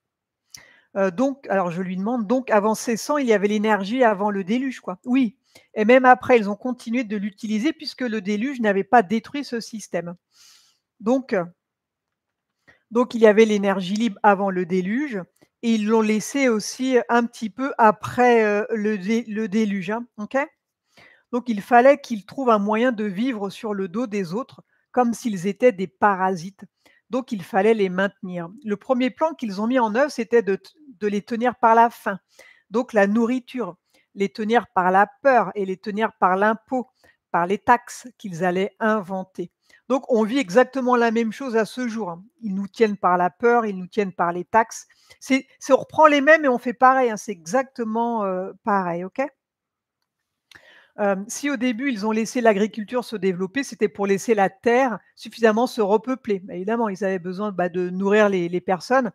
Donc alors je lui demande: «Donc avant 1600, il y avait l'énergie avant le déluge, quoi?» «Oui, et même après, ils ont continué de l'utiliser puisque le déluge n'avait pas détruit ce système. Donc donc il y avait l'énergie libre avant le déluge et ils l'ont laissé aussi un petit peu après, le déluge, hein, OK? Donc il fallait qu'ils trouvent un moyen de vivre sur le dos des autres comme s'ils étaient des parasites. Donc il fallait les maintenir. Le premier plan qu'ils ont mis en œuvre, c'était de les tenir par la faim, donc la nourriture, les tenir par la peur et les tenir par l'impôt, par les taxes qu'ils allaient inventer. Donc on vit exactement la même chose à ce jour, hein. Ils nous tiennent par la peur, ils nous tiennent par les taxes. On reprend les mêmes et on fait pareil, hein, c'est exactement, pareil, OK? Si au début, ils ont laissé l'agriculture se développer, c'était pour laisser la terre suffisamment se repeupler. Bah, évidemment, ils avaient besoin, de nourrir les personnes,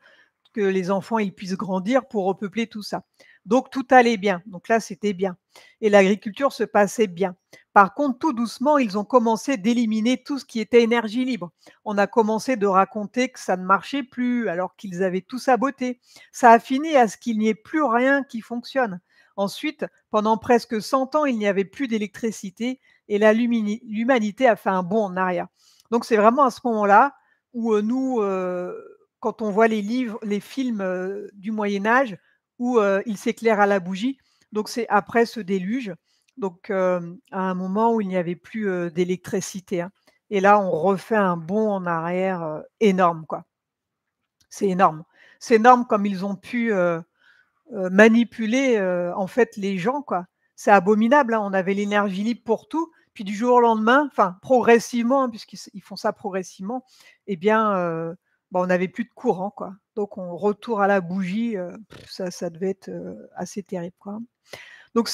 que les enfants, ils puissent grandir pour repeupler tout ça. Donc tout allait bien, donc là, c'était bien et l'agriculture se passait bien. Par contre, tout doucement, ils ont commencé d'éliminer tout ce qui était énergie libre. On a commencé de raconter que ça ne marchait plus alors qu'ils avaient tout saboté. Ça a fini à ce qu'il n'y ait plus rien qui fonctionne. Ensuite, pendant presque 100 ans, il n'y avait plus d'électricité et l'humanité a fait un bond en arrière. Donc c'est vraiment à ce moment-là où, nous, quand on voit les livres, les films, du Moyen Âge où, il s'éclaire à la bougie, donc c'est après ce déluge, donc à un moment où il n'y avait plus, d'électricité, hein, et là on refait un bond en arrière, énorme, quoi. C'est énorme. C'est énorme comme ils ont pu, manipuler, en fait, les gens, quoi. C'est abominable, hein. On avait l'énergie libre pour tout, puis du jour au lendemain, enfin progressivement, hein, ils font ça progressivement, eh bien, on n'avait plus de courant, quoi. Donc on retour à la bougie, ça devait être, assez terrible, quoi, hein. Donc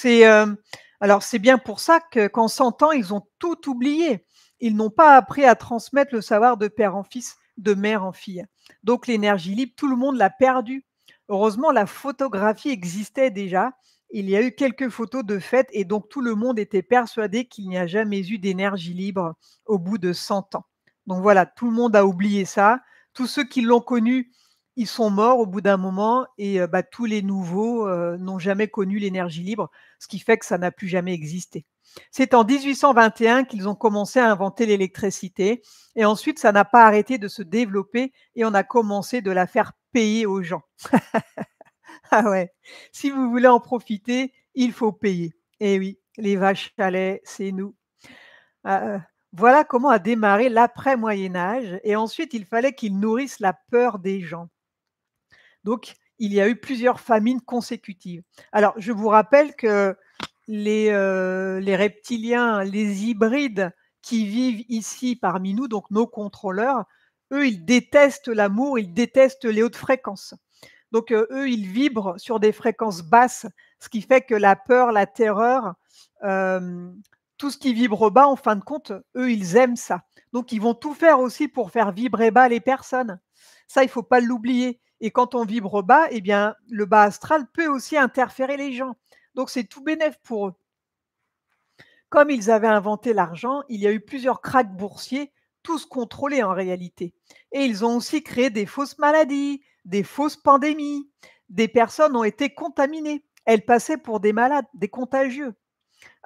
alors c'est bien pour ça que qu'en 100 ans, ils ont tout oublié. Ils n'ont pas appris à transmettre le savoir de père en fils, de mère en fille. Donc l'énergie libre, tout le monde l'a perdue. Heureusement, la photographie existait déjà il y a eu quelques photos de fêtes et donc tout le monde était persuadé qu'il n'y a jamais eu d'énergie libre au bout de 100 ans. Donc voilà, tout le monde a oublié ça. Tous ceux qui l'ont connu, ils sont morts au bout d'un moment et bah, tous les nouveaux, n'ont jamais connu l'énergie libre, ce qui fait que ça n'a plus jamais existé. C'est en 1821 qu'ils ont commencé à inventer l'électricité et ensuite ça n'a pas arrêté de se développer et on a commencé de la faire payer aux gens. Ah ouais, si vous voulez en profiter, il faut payer. Eh oui, les vaches à lait, c'est nous. Ah, voilà comment a démarré l'après Moyen Âge et ensuite il fallait qu'ils nourrissent la peur des gens. Donc il y a eu plusieurs famines consécutives. Alors je vous rappelle que les reptiliens, les hybrides qui vivent ici parmi nous, donc nos contrôleurs, eux, ils détestent l'amour, ils détestent les hautes fréquences. Donc, eux, ils vibrent sur des fréquences basses, ce qui fait que la peur, la terreur, tout ce qui vibre bas, en fin de compte, eux, ils aiment ça. Donc, ils vont tout faire aussi pour faire vibrer bas les personnes. Ça, il faut pas l'oublier. Et quand on vibre bas, eh bien, le bas astral peut aussi interférer les gens. Donc, c'est tout bénef pour eux. Comme ils avaient inventé l'argent, il y a eu plusieurs cracks boursiers, tous contrôlés en réalité. Et ils ont aussi créé des fausses maladies, des fausses pandémies. Des personnes ont été contaminées. Elles passaient pour des malades, des contagieux.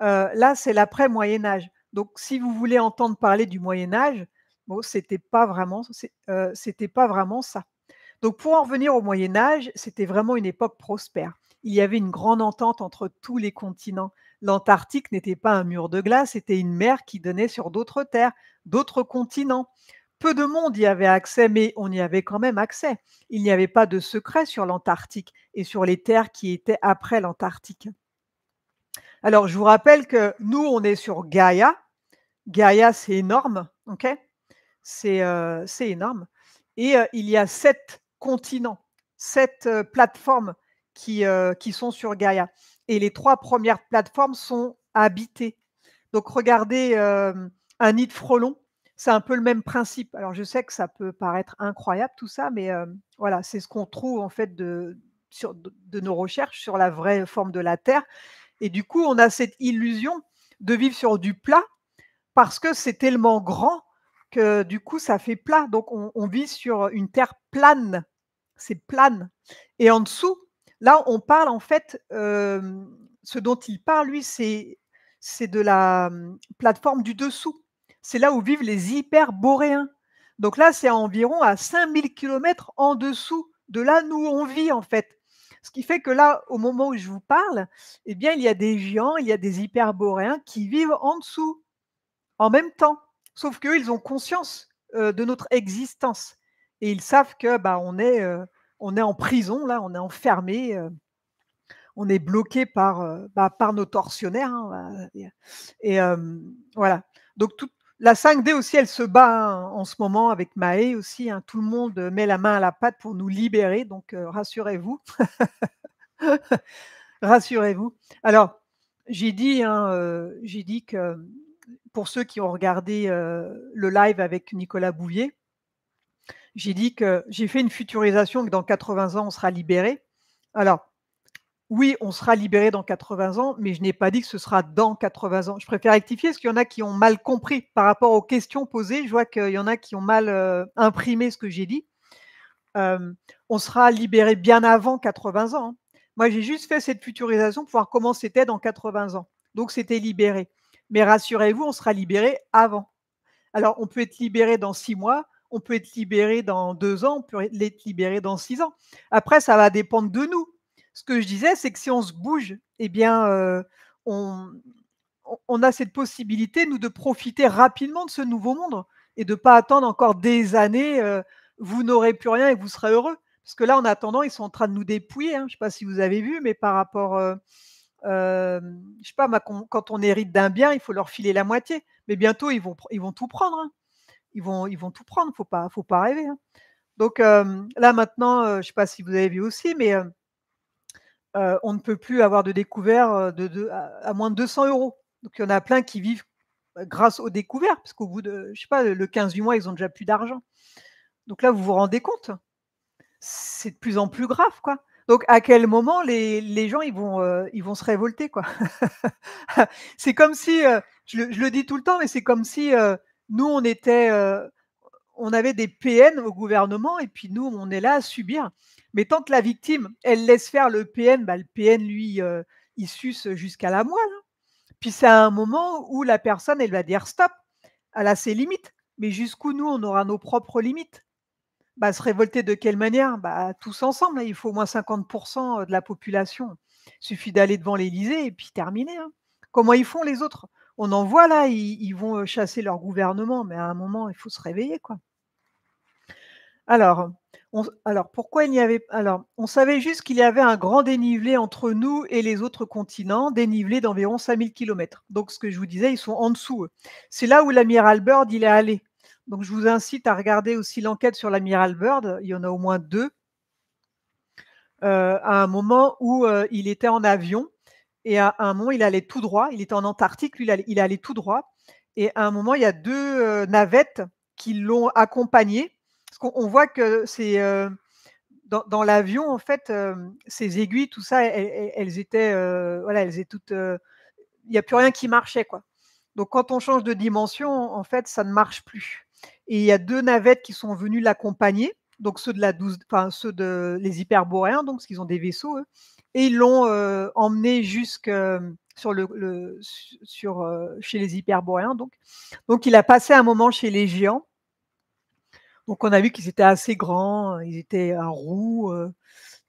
Là, c'est l'après-Moyen Âge. Donc, si vous voulez entendre parler du Moyen Âge, bon, c'était pas vraiment ça. Donc, pour en revenir au Moyen Âge, c'était vraiment une époque prospère. Il y avait une grande entente entre tous les continents. L'Antarctique n'était pas un mur de glace, c'était une mer qui donnait sur d'autres terres, d'autres continents. Peu de monde y avait accès, mais on y avait quand même accès. Il n'y avait pas de secret sur l'Antarctique et sur les terres qui étaient après l'Antarctique. Alors, je vous rappelle que nous, on est sur Gaïa. Gaïa, c'est énorme, ok? C'est énorme. Et il y a 7 continents, 7 plateformes qui sont sur Gaïa. Et les 3 premières plateformes sont habitées. Donc regardez, un nid de frelons, c'est un peu le même principe. Alors je sais que ça peut paraître incroyable tout ça, mais voilà, c'est ce qu'on trouve en fait de nos recherches sur la vraie forme de la Terre. Et du coup, on a cette illusion de vivre sur du plat parce que c'est tellement grand que du coup, ça fait plat. Donc on vit sur une terre plane, c'est plane. Et en dessous, là, on parle en fait, ce dont il parle lui, c'est de la, plateforme du dessous. C'est là où vivent les hyperboréens. Donc là, c'est environ à 5000 kilomètres en dessous de là où on vit en fait. Ce qui fait que là, au moment où je vous parle, eh bien, il y a des géants, il y a des hyperboréens qui vivent en dessous. En même temps, sauf qu'eux, ils ont conscience, de notre existence et ils savent que, bah, on est en prison là, on est enfermé, on est bloqué par, bah, par nos tortionnaires, hein, et voilà. Donc toute la 5D aussi, elle se bat, hein, en ce moment avec Maë aussi, hein. Tout le monde, met la main à la pâte pour nous libérer, donc rassurez-vous. Rassurez-vous. Alors, j'ai dit que pour ceux qui ont regardé, le live avec Nicolas Bouvier, j'ai dit que j'ai fait une futurisation que dans 80 ans, on sera libéré. Alors, oui, on sera libéré dans 80 ans, mais je n'ai pas dit que ce sera dans 80 ans. Je préfère rectifier parce qu'il y en a qui ont mal compris par rapport aux questions posées. Je vois qu'il y en a qui ont mal, imprimé ce que j'ai dit. On sera libéré bien avant 80 ans, hein. Moi, j'ai juste fait cette futurisation pour voir comment c'était dans 80 ans. Donc c'était libéré. Mais rassurez-vous, on sera libéré avant. Alors, on peut être libéré dans 6 mois, on peut être libéré dans 2 ans, on peut être libéré dans 6 ans. Après, ça va dépendre de nous. Ce que je disais, c'est que si on se bouge, eh bien, on on a cette possibilité, nous, de profiter rapidement de ce nouveau monde et de ne pas attendre encore des années, vous n'aurez plus rien et vous serez heureux. Parce que là, en attendant, ils sont en train de nous dépouiller, hein. Je ne sais pas si vous avez vu, mais par rapport, je sais pas moi, quand on hérite d'un bien, il faut leur filer la moitié. Mais bientôt, ils vont tout prendre, hein. Ils vont tout prendre, faut pas rêver, hein. Donc là maintenant, je ne sais pas si vous avez vu aussi, mais on ne peut plus avoir de découvert, de à moins de 200 €. Donc il y en a plein qui vivent, grâce aux découvertes, parce qu'au bout de, je sais pas, le 15 du mois, ils ont déjà plus d'argent. Donc là, vous vous rendez compte? C'est de plus en plus grave, quoi. Donc à quel moment les gens ils vont se révolter, quoi? C'est comme si, je le dis tout le temps, mais c'est comme si, nous on avait des PN au gouvernement et puis nous, on est là à subir. Mais tant que la victime, elle laisse faire le PN, bah, le PN lui, il suce jusqu'à la moelle, hein. Puis c'est à un moment où la personne, elle va dire: «Stop!» Elle a ses limites. Mais jusqu'où nous, on aura nos propres limites? Bah, se révolter de quelle manière? Bah, tous ensemble, hein, il faut au moins 50 de la population. Suffit d'aller devant l'Élysée et puis terminé, hein. Comment ils font les autres? On en voit là, ils vont, chasser leur gouvernement, mais à un moment, il faut se réveiller, quoi. Alors, pourquoi il n'y avait alors, on savait juste qu'il y avait un grand dénivelé entre nous et les autres continents, dénivelé d'environ 5 000 kilomètres. Donc ce que je vous disais, ils sont en dessous, eux. C'est là où l'amiral Byrd, il est allé. Donc je vous incite à regarder aussi l'enquête sur l'amiral Byrd, il y en a au moins 2, à un moment où, il était en avion et à un moment, il allait tout droit. Il était en Antarctique, lui, il allait tout droit et à un moment, il y a 2 navettes qui l'ont accompagné. Parce qu'on voit que c'est, dans l'avion, en fait, ces aiguilles, tout ça, elles étaient, voilà, elles étaient toutes, il y a plus rien qui marchait, quoi. Donc quand on change de dimension, en fait, ça ne marche plus et il y a 2 navettes qui sont venues l'accompagner, donc ceux de la 12, enfin ceux de les hyperboréens, donc parce qu'ils ont des vaisseaux, eux, et ils l'ont, emmené jusque, sur chez les hyperboréens, donc. Donc il a passé un moment chez les géants. Donc on a vu qu'ils étaient assez grands, ils étaient, roux,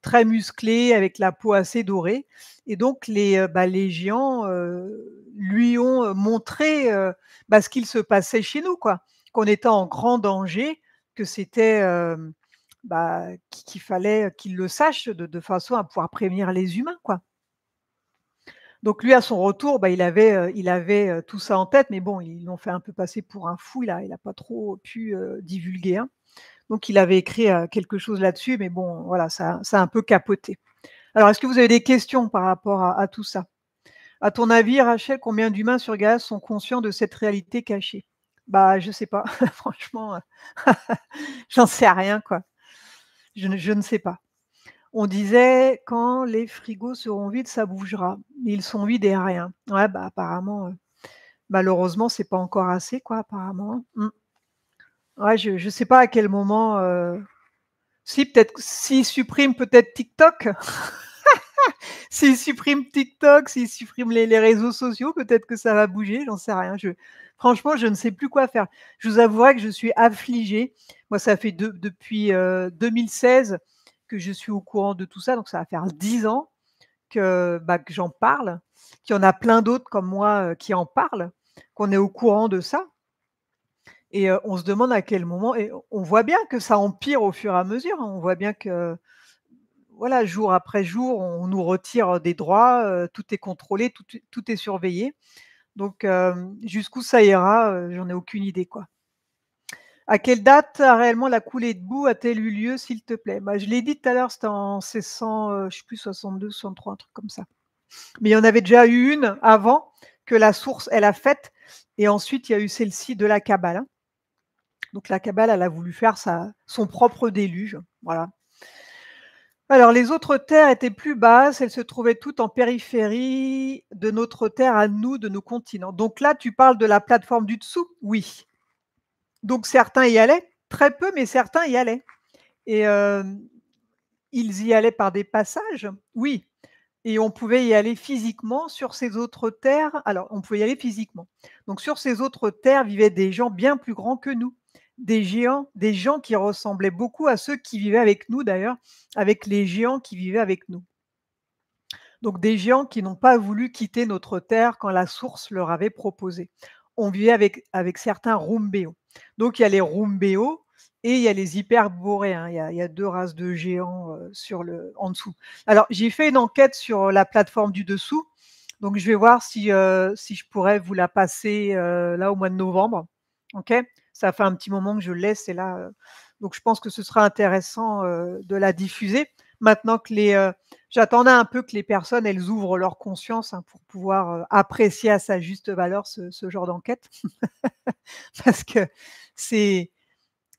très musclés avec la peau assez dorée et donc les géants, lui ont, montré, ce qu'il se passait chez nous, quoi. Qu'on était en grand danger, que c'était, qu'il fallait qu'il le sache de façon à pouvoir prévenir les humains, quoi. Donc lui, à son retour, il avait, tout ça en tête, mais bon, ils l'ont fait un peu passer pour un fou, il a pas trop pu, divulguer, hein. Donc il avait écrit, quelque chose là-dessus, mais bon, voilà, ça a un peu capoté. Alors, est-ce que vous avez des questions par rapport à tout ça? À ton avis, Rachel, combien d'humains sur Gaïa sont conscients de cette réalité cachée? Bah, je sais pas, franchement, j'en sais rien, quoi. Je ne sais pas. On disait: «Quand les frigos seront vides, ça bougera». Mais ils sont vides et rien. Ouais, bah, apparemment, malheureusement, c'est pas encore assez, quoi, apparemment, hein. Mmh. Ouais, je sais pas à quel moment, si peut-être s'ils suppriment peut-être TikTok? S'ils suppriment TikTok, s'ils suppriment les réseaux sociaux, peut-être que ça va bouger, j'en sais rien. Franchement, je ne sais plus quoi faire. Je vous avouerai que je suis affligée. Moi, ça fait depuis, 2016 que je suis au courant de tout ça, donc ça va faire 10 ans que j'en parle, qu'il y en a plein d'autres comme moi, qui en parlent, qu'on est au courant de ça et on se demande à quel moment et on voit bien que ça empire au fur et à mesure, hein. On voit bien que voilà, jour après jour, on nous retire, des droits, tout est contrôlé, tout est surveillé. Donc jusqu'où ça ira, j'en ai aucune idée, quoi. À quelle date réellement la coulée de boue a-t-elle eu lieu, s'il te plaît? Bah, je l'ai dit tout à l'heure, c'était en 1600, je sais plus 62, 63, un truc comme ça. Mais il y en avait déjà eu une avant que la source, elle a faite et ensuite il y a eu celle-ci de la Kabbale, hein. Donc la Kabbale, elle a voulu faire son propre déluge, voilà. Alors, les autres terres étaient plus basses, elles se trouvaient toutes en périphérie de notre terre à nous, de nos continents. Donc là, tu parles de la plateforme du dessous? Oui. Donc certains y allaient, très peu, mais certains y allaient et ils y allaient par des passages? Oui et on pouvait y aller physiquement sur ces autres terres. Alors, on pouvait y aller physiquement. Donc sur ces autres terres vivaient des gens bien plus grands que nous, des géants, des gens qui ressemblaient beaucoup à ceux qui vivaient avec nous d'ailleurs, avec les géants qui vivaient avec nous. Donc des géants qui n'ont pas voulu quitter notre terre quand la source leur avait proposé. On vivait avec certains Rumbéos. Donc il y a les Rumbéos et il y a les Hyperboréens. Il y a 2 races de géants, en dessous. Alors j'ai fait une enquête sur la plateforme du dessous, donc je vais voir si je pourrais vous la passer, là au mois de novembre. OK? Ça fait un petit moment que je l'ai, c'est là, donc je pense que ce sera intéressant, de la diffuser. Maintenant que j'attendais un peu que les personnes, elles ouvrent leur conscience, hein, pour pouvoir, apprécier à sa juste valeur ce genre d'enquête. Parce que c'est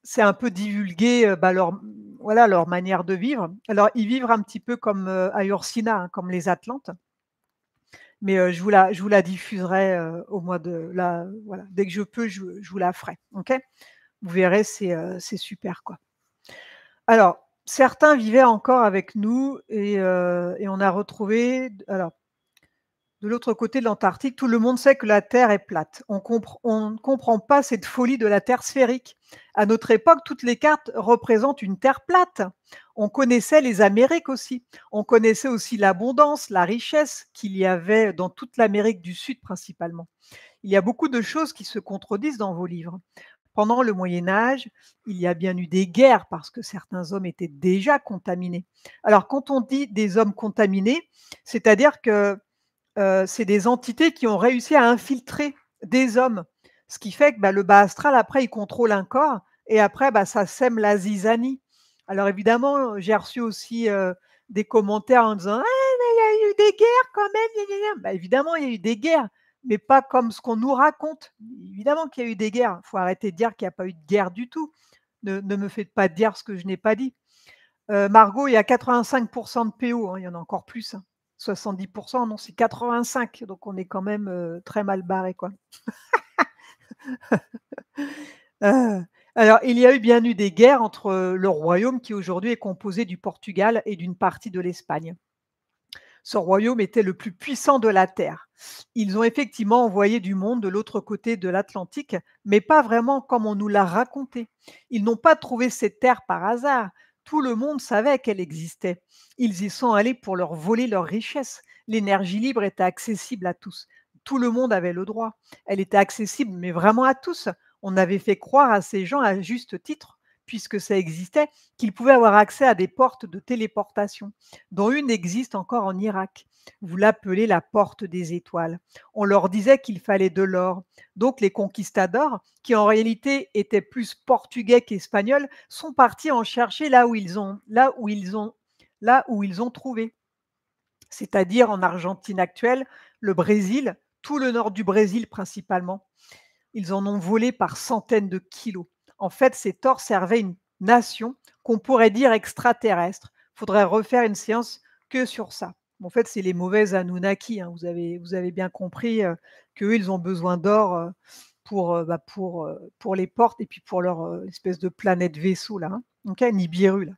c'est un peu divulguer, leur voilà leur manière de vivre. Alors ils vivent un petit peu comme, à Ursina, hein, comme les Atlantes, mais je vous la diffuserai, au mois de là, voilà, dès que je peux, je vous la ferai, OK? Vous verrez, c'est super, quoi. Alors, certains vivaient encore avec nous et on a retrouvé alors, de l'autre côté de l'Antarctique, tout le monde sait que la Terre est plate. On ne comprend pas cette folie de la Terre sphérique. À notre époque, toutes les cartes représentent une Terre plate. On connaissait les Amériques aussi. On connaissait aussi l'abondance, la richesse qu'il y avait dans toute l'Amérique du Sud principalement. Il y a beaucoup de choses qui se contredisent dans vos livres. Pendant le Moyen Âge, il y a bien eu des guerres parce que certains hommes étaient déjà contaminés. Alors quand on dit des hommes contaminés, c'est-à-dire que c'est des entités qui ont réussi à infiltrer des hommes. Ce qui fait que, bah, le bas astral après il contrôle un corps et après, bah, ça sème la zizanie. Alors évidemment, j'ai reçu aussi, des commentaires en disant: «Ah mais il y a eu des guerres quand même, gna gna gna». Bah, évidemment, il y a eu des guerres, mais pas comme ce qu'on nous raconte. Évidemment qu'il y a eu des guerres. Il faut arrêter de dire qu'il n'y a pas eu de guerre du tout. Ne me faites pas dire ce que je n'ai pas dit. Margot, il y a 85 de PO, hein, il y en a encore plus, hein. 70, non, c'est 85, donc on est quand même, très mal barré, quoi. Heu, alors il y a eu bien eu des guerres entre, le royaume qui aujourd'hui est composé du Portugal et d'une partie de l'Espagne. Ce royaume était le plus puissant de la terre. Ils ont effectivement envoyé du monde de l'autre côté de l'Atlantique, mais pas vraiment comme on nous l'a raconté. Ils n'ont pas trouvé cette terre par hasard. Tout le monde savait qu'elle existait. Ils y sont allés pour leur voler leurs richesses. L'énergie libre était accessible à tous. Tout le monde avait le droit. Elle était accessible, mais vraiment à tous. On avait fait croire à ces gens, à juste titre, puisque ça existait, qu'ils pouvaient avoir accès à des portes de téléportation dont une existe encore en Irak. Vous l'appelez la porte des étoiles. On leur disait qu'il fallait de l'or. Donc les conquistadors, qui en réalité étaient plus portugais qu'espagnols, sont partis en chercher là où ils ont trouvé, c'est-à-dire en Argentine actuelle, le Brésil, tout le nord du Brésil principalement. Ils en ont volé par centaines de kilos. En fait, cet or servait une nation qu'on pourrait dire extraterrestre. Il faudrait refaire une séance que sur ça. En fait, c'est les mauvaises Anunnaki, hein. Vous avez bien compris qu'eux, ils ont besoin d'or pour les portes et puis pour leur espèce de planète vaisseau, là, hein. Ok, Nibiru, là.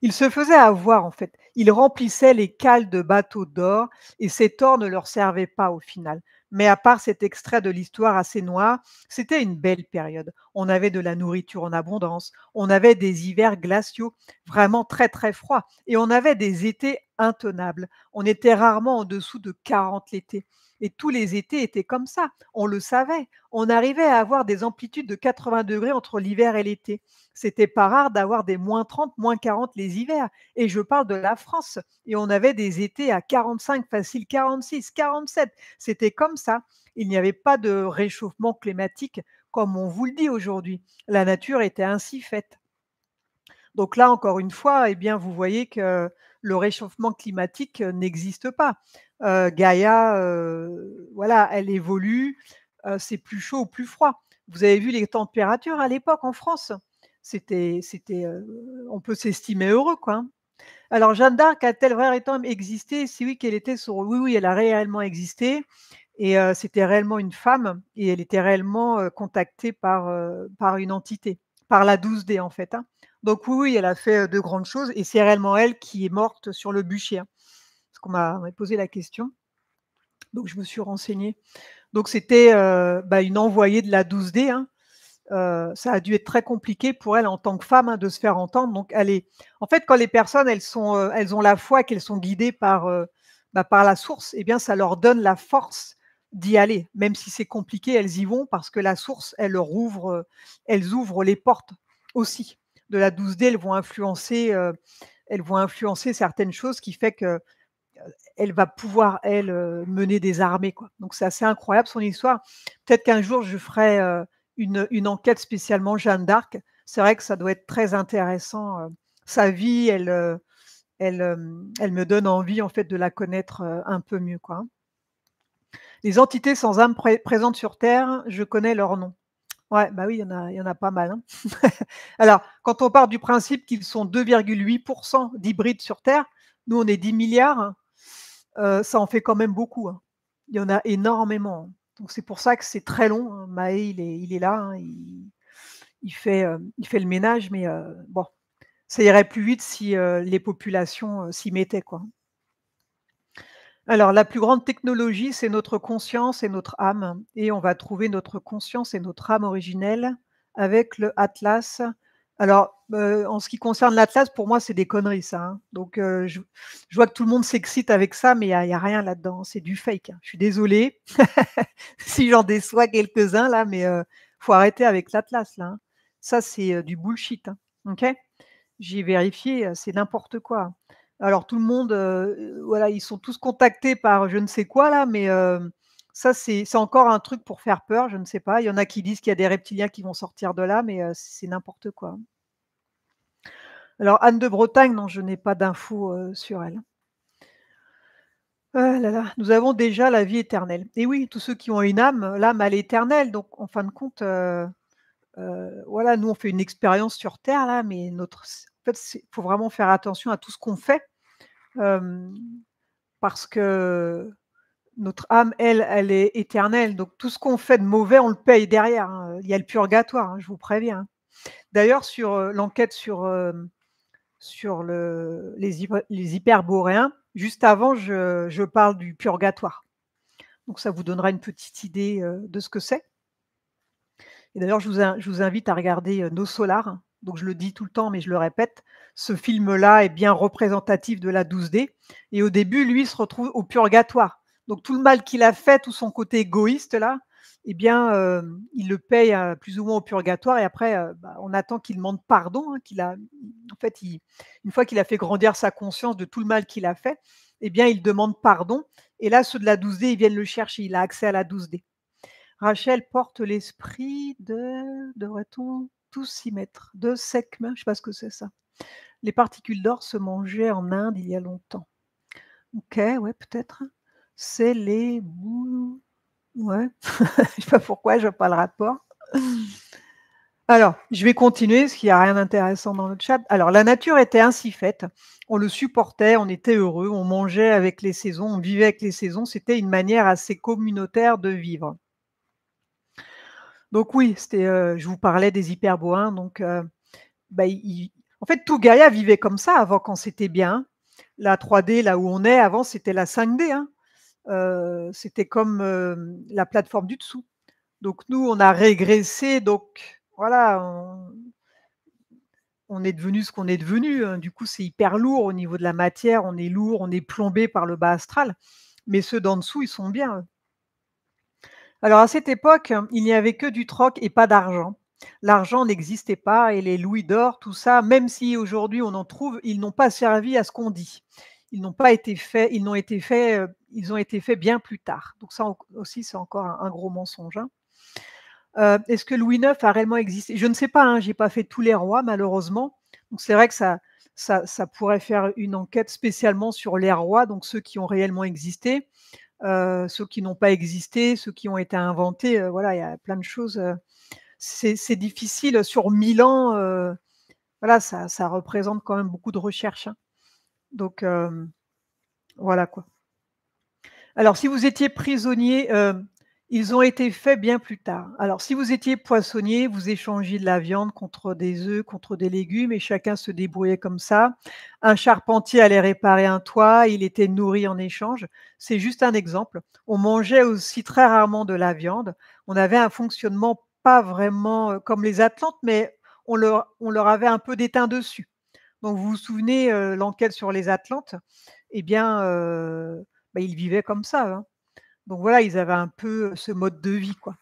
Ils se faisaient avoir en fait. Ils remplissaient les cales de bateaux d'or et cet or ne leur servait pas au final. Mais à part cet extrait de l'histoire assez noir, c'était une belle période. On avait de la nourriture en abondance, on avait des hivers glaciaux, vraiment très très froids, et on avait des étés intenables. On était rarement en dessous de 40 l'été. Et tous les étés étaient comme ça, on le savait. On arrivait à avoir des amplitudes de 80 degrés entre l'hiver et l'été. C'était pas rare d'avoir des -30, -40 les hivers, et je parle de la France, et on avait des étés à 45 facile, 46, 47. C'était comme ça. Il n'y avait pas de réchauffement climatique comme on vous le dit aujourd'hui. La nature était ainsi faite. Donc là, encore une fois, eh bien, vous voyez que le réchauffement climatique, n'existe pas. Gaïa, voilà, elle évolue, c'est plus chaud ou plus froid. Vous avez vu les températures à l'époque en France? On peut s'estimer heureux, quoi, hein. Alors Jeanne d'Arc a-t-elle véritablement existé? Si oui, quelle était son oui, oui, elle a réellement existé, et c'était réellement une femme et elle était réellement, contactée par une entité, par la 12D en fait, hein. Donc oui, oui, elle a fait, de grandes choses et c'est réellement elle qui est morte sur le bûcher, hein. Parce qu'on m'a posé la question, donc je me suis renseignée. Donc c'était, bah, une envoyée de la 12D, hein. Ça a dû être très compliqué pour elle en tant que femme, hein, de se faire entendre. Donc elle est en fait, quand les personnes, elles ont la foi, qu'elles sont guidées par la source, eh bien, ça leur donne la force d'y aller. Même si c'est compliqué, elles y vont parce que la source, elles ouvrent les portes aussi. De la 12D, elles vont influencer certaines choses qui fait qu'elle va pouvoir, elle, mener des armées, quoi. Donc c'est assez incroyable son histoire. Peut-être qu'un jour je ferai, une enquête spécialement Jeanne d'Arc. C'est vrai que ça doit être très intéressant, sa vie, elle me donne envie en fait de la connaître, un peu mieux, quoi, hein. Les entités sans âme présentes sur terre, je connais leurs noms. Ouais, bah oui, il y en a pas mal, hein. Alors, quand on part du principe qu'ils sont 2,8 d'hybrides sur Terre, nous on est 10 milliards, ça en fait quand même beaucoup, hein. Il y en a énormément, hein. Donc c'est pour ça que c'est très long, hein. Maë, il est là, hein, il fait le ménage, mais bon, ça irait plus vite si, les populations, s'y mettaient, quoi. Alors la plus grande technologie, c'est notre conscience et notre âme et on va trouver notre conscience et notre âme originelle avec le Atlas. Alors, en ce qui concerne l'Atlas, pour moi, c'est des conneries ça, hein. Donc, je vois que tout le monde s'excite avec ça, mais il y a rien là-dedans, c'est du fake, hein. Je suis désolée si j'en déçois quelques-uns là, mais, faut arrêter avec l'Atlas là, hein. Ça, c'est, du bullshit, hein, OK? J'ai vérifié, c'est n'importe quoi. Alors tout le monde, voilà, ils sont tous contactés par je ne sais quoi là, mais ça c'est encore un truc pour faire peur, je ne sais pas. Il y en a qui disent qu'il y a des reptiliens qui vont sortir de là, mais c'est n'importe quoi. Alors Anne de Bretagne, non, je n'ai pas d'infos, sur elle. Ah là là, nous avons déjà la vie éternelle. Et oui, tous ceux qui ont une âme, l'âme elle est éternelle, donc en fin de compte, voilà, nous on fait une expérience sur terre là, mais notre en fait, c'est faut vraiment faire attention à tout ce qu'on fait. Hem, Parce que notre âme, elle est éternelle, donc tout ce qu'on fait de mauvais, on le paye derrière, hein, il y a le purgatoire, hein, je vous préviens, hein. D'ailleurs sur, l'enquête sur les hyperboréens, juste avant je parle du purgatoire. Donc ça vous donnera une petite idée, de ce que c'est. Et d'ailleurs je vous invite à regarder, Nos Solars, donc je le dis tout le temps, mais je le répète, ce film-là est bien représentatif de la 12D et au début, lui, il se retrouve au purgatoire. Donc tout le mal qu'il a fait, tout son côté égoïste là, eh bien, il le paye, plus ou moins au purgatoire et après, bah, on attend qu'il demande pardon, hein, en fait, une fois qu'il a fait grandir sa conscience de tout le mal qu'il a fait, eh bien, il demande pardon et là, ceux de la 12D, ils viennent le chercher, il a accès à la 12D. Rachel porte l'esprit de devrait-on tous s'y mettre? De Sekhmet, je sais pas ce que c'est ça. Les particules d'or se mangeaient en Inde il y a longtemps. OK, ouais, peut-être. C'est les bou ouais, je sais pas pourquoi, je vois pas le rapport. Alors, je vais continuer parce qu'il y a rien d'intéressant dans le chat. Alors, la nature était ainsi faite, on le supportait, on était heureux, on mangeait avec les saisons, on vivait avec les saisons, c'était une manière assez communautaire de vivre. Donc oui, je vous parlais des hyperboréens, donc bah, ils en fait, tout Gaïa vivait comme ça avant quand c'était bien, hein. La 3D, là où on est, avant, c'était la 5D, hein. C'était comme, la plateforme du dessous. Donc nous, on a régressé, donc voilà, on est devenu ce qu'on est devenu, du coup, c'est hyper lourd au niveau de la matière, on est lourd, on est plombé par le bas astral, mais ceux d'en dessous, ils sont bien, eux. Alors à cette époque, il n'y avait que du troc et pas d'argent. L'argent n'existait pas et les louis d'or, tout ça, même si aujourd'hui on en trouve, ils n'ont pas servi à ce qu'on dit. Ils n'ont pas été faits, ils ont été faits bien plus tard. Donc ça aussi, c'est encore un gros mensonge, hein. Est-ce que Louis IX a réellement existé? Je ne sais pas, hein, j'ai pas fait tous les rois malheureusement. Donc c'est vrai que ça pourrait faire une enquête spécialement sur les rois, donc ceux qui ont réellement existé. Ceux qui n'ont pas existé, ceux qui ont été inventés, voilà, il y a plein de choses, c'est difficile sur 1000 ans, voilà, ça représente quand même beaucoup de recherche, hein. Donc voilà quoi. Alors si vous étiez prisonnier, ils ont été faits bien plus tard. Alors si vous étiez poissonnier, vous échangiez de la viande contre des œufs, contre des légumes et chacun se débrouillait comme ça. Un charpentier allait réparer un toit, il était nourri en échange. C'est juste un exemple. On mangeait aussi très rarement de la viande. On avait un fonctionnement pas vraiment, comme les Atlantes, mais on leur avait un peu déteint dessus. Donc vous vous souvenez, l'enquête sur les Atlantes? Eh bien, bah, ils vivaient comme ça, hein. Donc voilà, ils avaient un peu ce mode de vie, quoi.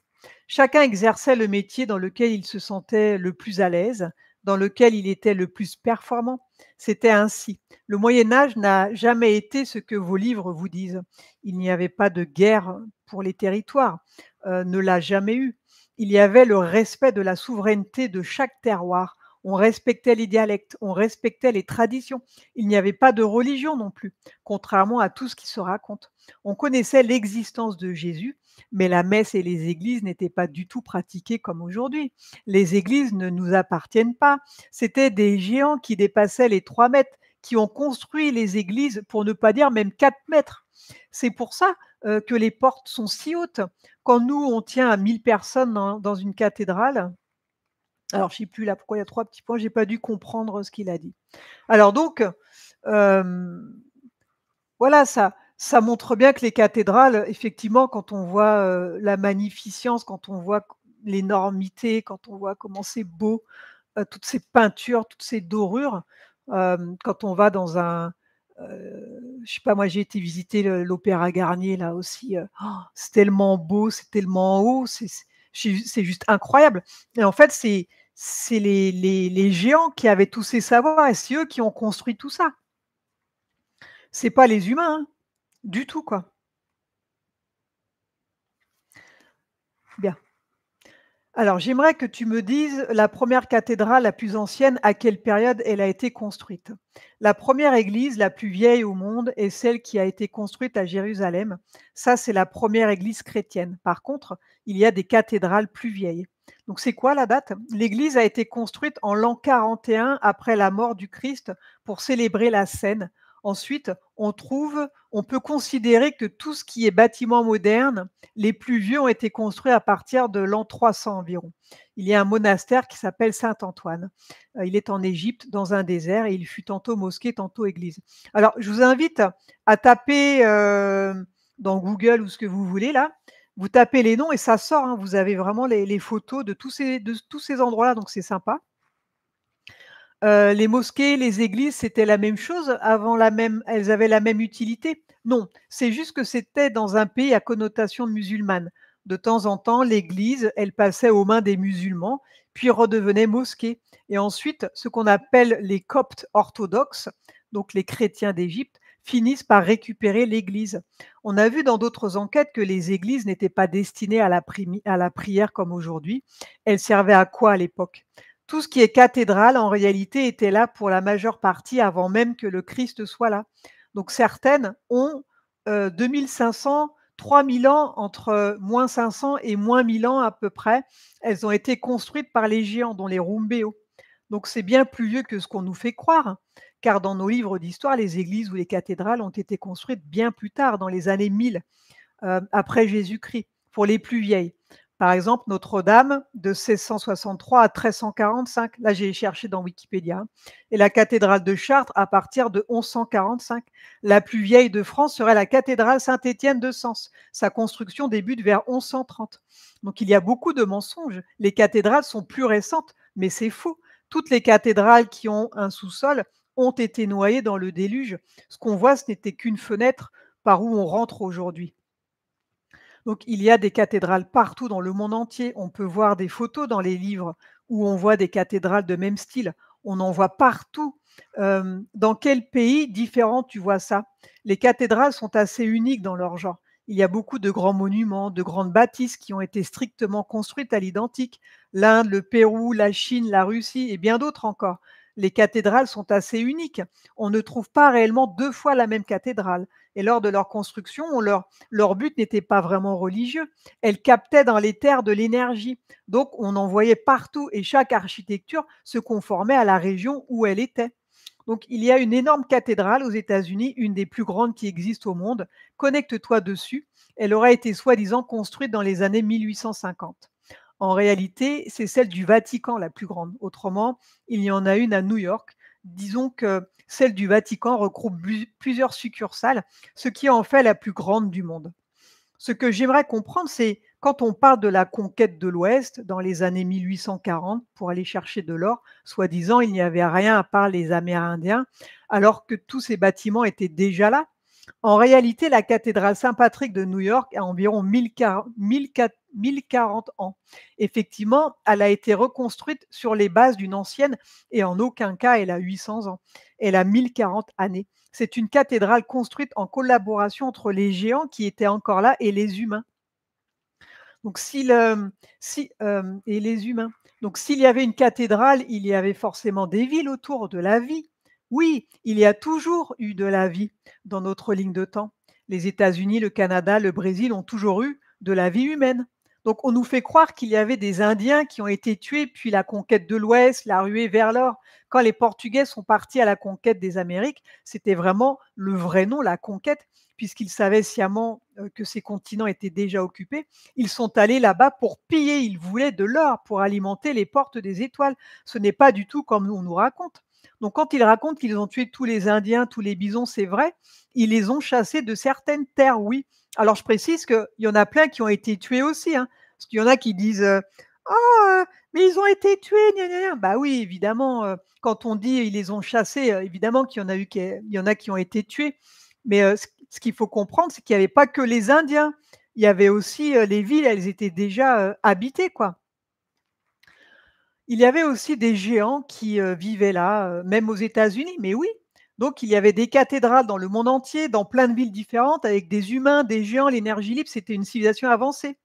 Chacun exerçait le métier dans lequel il se sentait le plus à l'aise, dans lequel il était le plus performant. C'était ainsi. Le Moyen Âge n'a jamais été ce que vos livres vous disent. Il n'y avait pas de guerre pour les territoires, ne l'a jamais eu. Il y avait le respect de la souveraineté de chaque terroir. on respectait les dialectes, on respectait les traditions. Il n'y avait pas de religion non plus, contrairement à tout ce qui se raconte. On connaissait l'existence de Jésus, mais la messe et les églises n'étaient pas du tout pratiquées comme aujourd'hui. Les églises ne nous appartiennent pas. C'étaient des géants qui dépassaient les 3 mètres, qui ont construit les églises, pour ne pas dire même 4 mètres. C'est pour ça que les portes sont si hautes. Quand nous, on tient à 1000 personnes dans une cathédrale, alors je ne sais plus là pourquoi il y a 3 petits points, j'ai pas dû comprendre ce qu'il a dit. Alors donc, voilà, ça montre bien que les cathédrales, effectivement, quand on voit, la magnificence, quand on voit l'énormité, quand on voit comment c'est beau, toutes ces peintures, toutes ces dorures, quand on va dans un, je sais pas, moi j'ai été visiter l'Opéra Garnier là aussi, c'est tellement beau, c'est tellement haut, c'est juste incroyable et en fait, c'est les géants qui avaient tous ces savoirs et c'est eux qui ont construit tout ça. C'est pas les humains, hein, du tout, quoi. Bien. Alors, j'aimerais que tu me dises la première cathédrale la plus ancienne, à quelle période elle a été construite? La première église la plus vieille au monde est celle qui a été construite à Jérusalem. Ça, c'est la première église chrétienne. Par contre, il y a des cathédrales plus vieilles. Donc, c'est quoi la date? L'église a été construite en l'an 41 après la mort du Christ pour célébrer la Cène. Ensuite, on peut considérer que tout ce qui est bâtiment moderne, les plus vieux ont été construits à partir de l'an 300 environ. Il y a un monastère qui s'appelle Saint-Antoine. Il est en Égypte, dans un désert, et il fut tantôt mosquée, tantôt église. Alors, je vous invite à taper dans Google ou ce que vous voulez là. Vous tapez les noms et ça sort, hein. Vous avez vraiment les photos de tous ces endroits-là, donc c'est sympa. Les mosquées, les églises, c'était la même chose elles avaient la même utilité? Non, c'est juste que c'était dans un pays à connotation musulmane. De temps en temps, l'église, elle passait aux mains des musulmans, puis redevenait mosquée et ensuite, ce qu'on appelle les Coptes orthodoxes, donc les chrétiens d'Égypte, finissent par récupérer l'église. On a vu dans d'autres enquêtes que les églises n'étaient pas destinées à la prière comme aujourd'hui. Elles servaient à quoi à l'époque? Tout ce qui est cathédrale, en réalité, était là pour la majeure partie avant même que le Christ soit là. Donc certaines ont 2500, 3000 ans, entre moins 500 et moins 1000 ans à peu près. Elles ont été construites par les géants, dont les Rumbéos. Donc c'est bien plus vieux que ce qu'on nous fait croire, car dans nos livres d'histoire, les églises ou les cathédrales ont été construites bien plus tard, dans les années 1000 après Jésus-Christ, pour les plus vieilles. Par exemple, Notre-Dame de 1663 à 1345. Là, j'ai cherché dans Wikipédia. Et la cathédrale de Chartres à partir de 1145. La plus vieille de France serait la cathédrale Saint-Étienne de Sens. Sa construction débute vers 1130. Donc, il y a beaucoup de mensonges. Les cathédrales sont plus récentes, mais c'est faux. Toutes les cathédrales qui ont un sous-sol ont été noyées dans le déluge. Ce qu'on voit, ce n'était qu'une fenêtre par où on rentre aujourd'hui. Donc, il y a des cathédrales partout dans le monde entier. On peut voir des photos dans les livres où on voit des cathédrales de même style. On en voit partout. Dans quel pays différent tu vois ça? Les cathédrales sont assez uniques dans leur genre. Il y a beaucoup de grands monuments, de grandes bâtisses qui ont été strictement construites à l'identique. L'Inde, le Pérou, la Chine, la Russie et bien d'autres encore. Les cathédrales sont assez uniques. On ne trouve pas réellement 2 fois la même cathédrale. Et lors de leur construction, leur but n'était pas vraiment religieux. Elles captaient dans les terres de l'énergie. Donc, on en voyait partout et chaque architecture se conformait à la région où elle était. Donc, il y a une énorme cathédrale aux États-Unis, une des plus grandes qui existent au monde. Connecte-toi dessus. Elle aurait été soi-disant construite dans les années 1850. En réalité, c'est celle du Vatican la plus grande. Autrement, il y en a une à New York. Disons que celle du Vatican regroupe plusieurs succursales, ce qui en fait la plus grande du monde. Ce que j'aimerais comprendre, c'est quand on parle de la conquête de l'Ouest dans les années 1840 pour aller chercher de l'or, soi-disant il n'y avait rien à part les Amérindiens, alors que tous ces bâtiments étaient déjà là. En réalité, la cathédrale Saint-Patrick de New York a environ 1040 ans. Effectivement, elle a été reconstruite sur les bases d'une ancienne et en aucun cas elle a 800 ans. Elle a 1040 années. C'est une cathédrale construite en collaboration entre les géants qui étaient encore là et les humains. Donc et les humains. Donc s'il y avait une cathédrale, il y avait forcément des villes autour, de la vie. Oui, il y a toujours eu de la vie dans notre ligne de temps. Les États-Unis, le Canada, le Brésil ont toujours eu de la vie humaine. Donc on nous fait croire qu'il y avait des Indiens qui ont été tués, puis la conquête de l'Ouest, la ruée vers l'or. Quand les Portugais sont partis à la conquête des Amériques, c'était vraiment le vrai nom, la conquête, puisqu'ils savaient sciemment que ces continents étaient déjà occupés. Ils sont allés là-bas pour piller, ils voulaient de l'or pour alimenter les portes des étoiles. Ce n'est pas du tout comme on nous raconte. Donc quand ils racontent qu'ils ont tué tous les Indiens, tous les bisons, c'est vrai, ils les ont chassés de certaines terres, oui. Alors je précise qu'il y en a plein qui ont été tués aussi, hein, parce qu'il y en a qui disent «Oh, mais ils ont été tués, gna gna gna». Bah oui, évidemment, quand on dit ils les ont chassés, évidemment qu'il y en a eu il y en a qui ont été tués. Mais ce qu'il faut comprendre, c'est qu'il n'y avait pas que les Indiens. Il y avait aussi les villes, elles étaient déjà habitées, quoi. Il y avait aussi des géants qui vivaient là, même aux États-Unis, mais oui. Donc il y avait des cathédrales dans le monde entier, dans plein de villes différentes, avec des humains, des géants, l'énergie libre, c'était une civilisation avancée.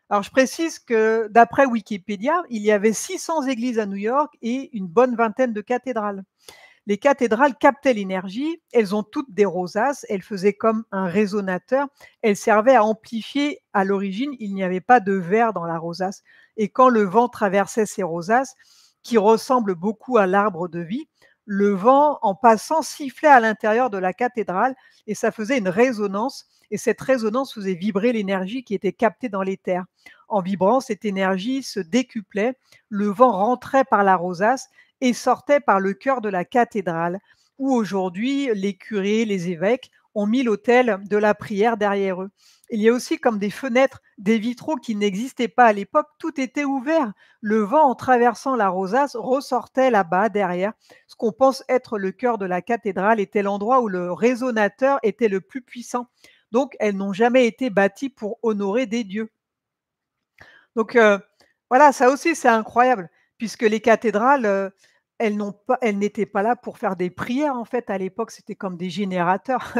Alors je précise que d'après Wikipédia, il y avait 600 églises à New York et une bonne vingtaine de cathédrales. Les cathédrales captaient l'énergie, elles ont toutes des rosaces, elles faisaient comme un résonateur, elles servaient à amplifier. À l'origine, il n'y avait pas de verre dans la rosace. Et quand le vent traversait ces rosaces, qui ressemblent beaucoup à l'arbre de vie, le vent, en passant, sifflait à l'intérieur de la cathédrale et ça faisait une résonance. Et cette résonance faisait vibrer l'énergie qui était captée dans l'éther. En vibrant, cette énergie se décuplait, le vent rentrait par la rosace et sortait par le chœur de la cathédrale, où aujourd'hui les curés, les évêques ont mis l'autel de la prière derrière eux. Il y a aussi comme des fenêtres, des vitraux qui n'existaient pas à l'époque, tout était ouvert. Le vent, en traversant la rosace, ressortait là-bas derrière. Ce qu'on pense être le chœur de la cathédrale était l'endroit où le résonateur était le plus puissant. Donc, elles n'ont jamais été bâties pour honorer des dieux. Donc, voilà, ça aussi, c'est incroyable, puisque les cathédrales, elles n'étaient pas là pour faire des prières, en fait, à l'époque, c'était comme des générateurs.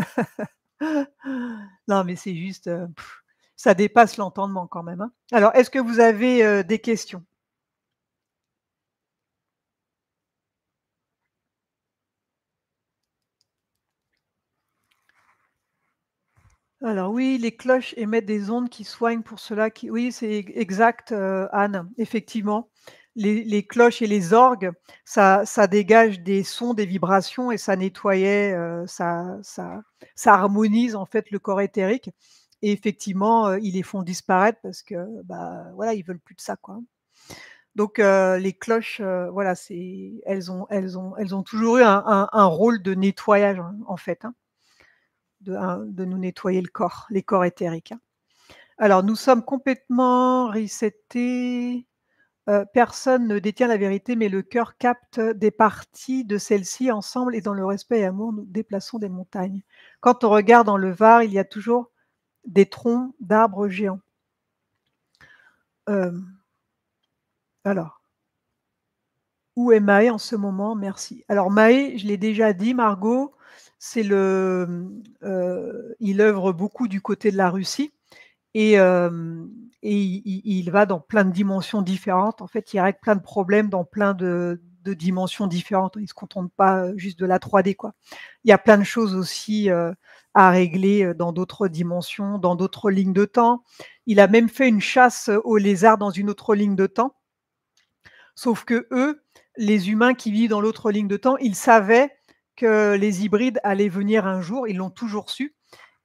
Non, mais c'est juste, ça dépasse l'entendement quand même, hein. Alors, est-ce que vous avez, des questions? Alors oui, les cloches émettent des ondes qui soignent pour cela qui oui, c'est exact, Anne, effectivement. Les cloches et les orgues, ça dégage des sons, des vibrations et ça nettoyait, ça harmonise en fait le corps éthérique et effectivement, ils les font disparaître parce que, bah, voilà, ils veulent plus de ça, quoi. Donc les cloches, voilà, elles ont toujours eu un rôle de nettoyage, hein, en fait, hein, de nous nettoyer le corps, les corps éthériques, hein. Alors nous sommes complètement resetés, personne ne détient la vérité, mais le cœur capte des parties de celle-ci ensemble et dans le respect et amour, nous déplaçons des montagnes. Quand on regarde dans le Var, il y a toujours des troncs d'arbres géants. Hem, alors, où est Mahé en ce moment? Merci. Alors Mahé, je l'ai déjà dit, Margot, c'est il œuvre beaucoup du côté de la Russie. Et il va dans plein de dimensions différentes. En fait, il règle plein de problèmes dans plein de dimensions différentes. Il ne se contente pas, juste de la 3D, quoi. Il y a plein de choses aussi, à régler, dans d'autres dimensions, dans d'autres lignes de temps. Il a même fait une chasse, aux lézards dans une autre ligne de temps. Sauf que eux, les humains qui vivent dans l'autre ligne de temps, ils savaient que les hybrides allaient venir un jour, ils l'ont toujours su.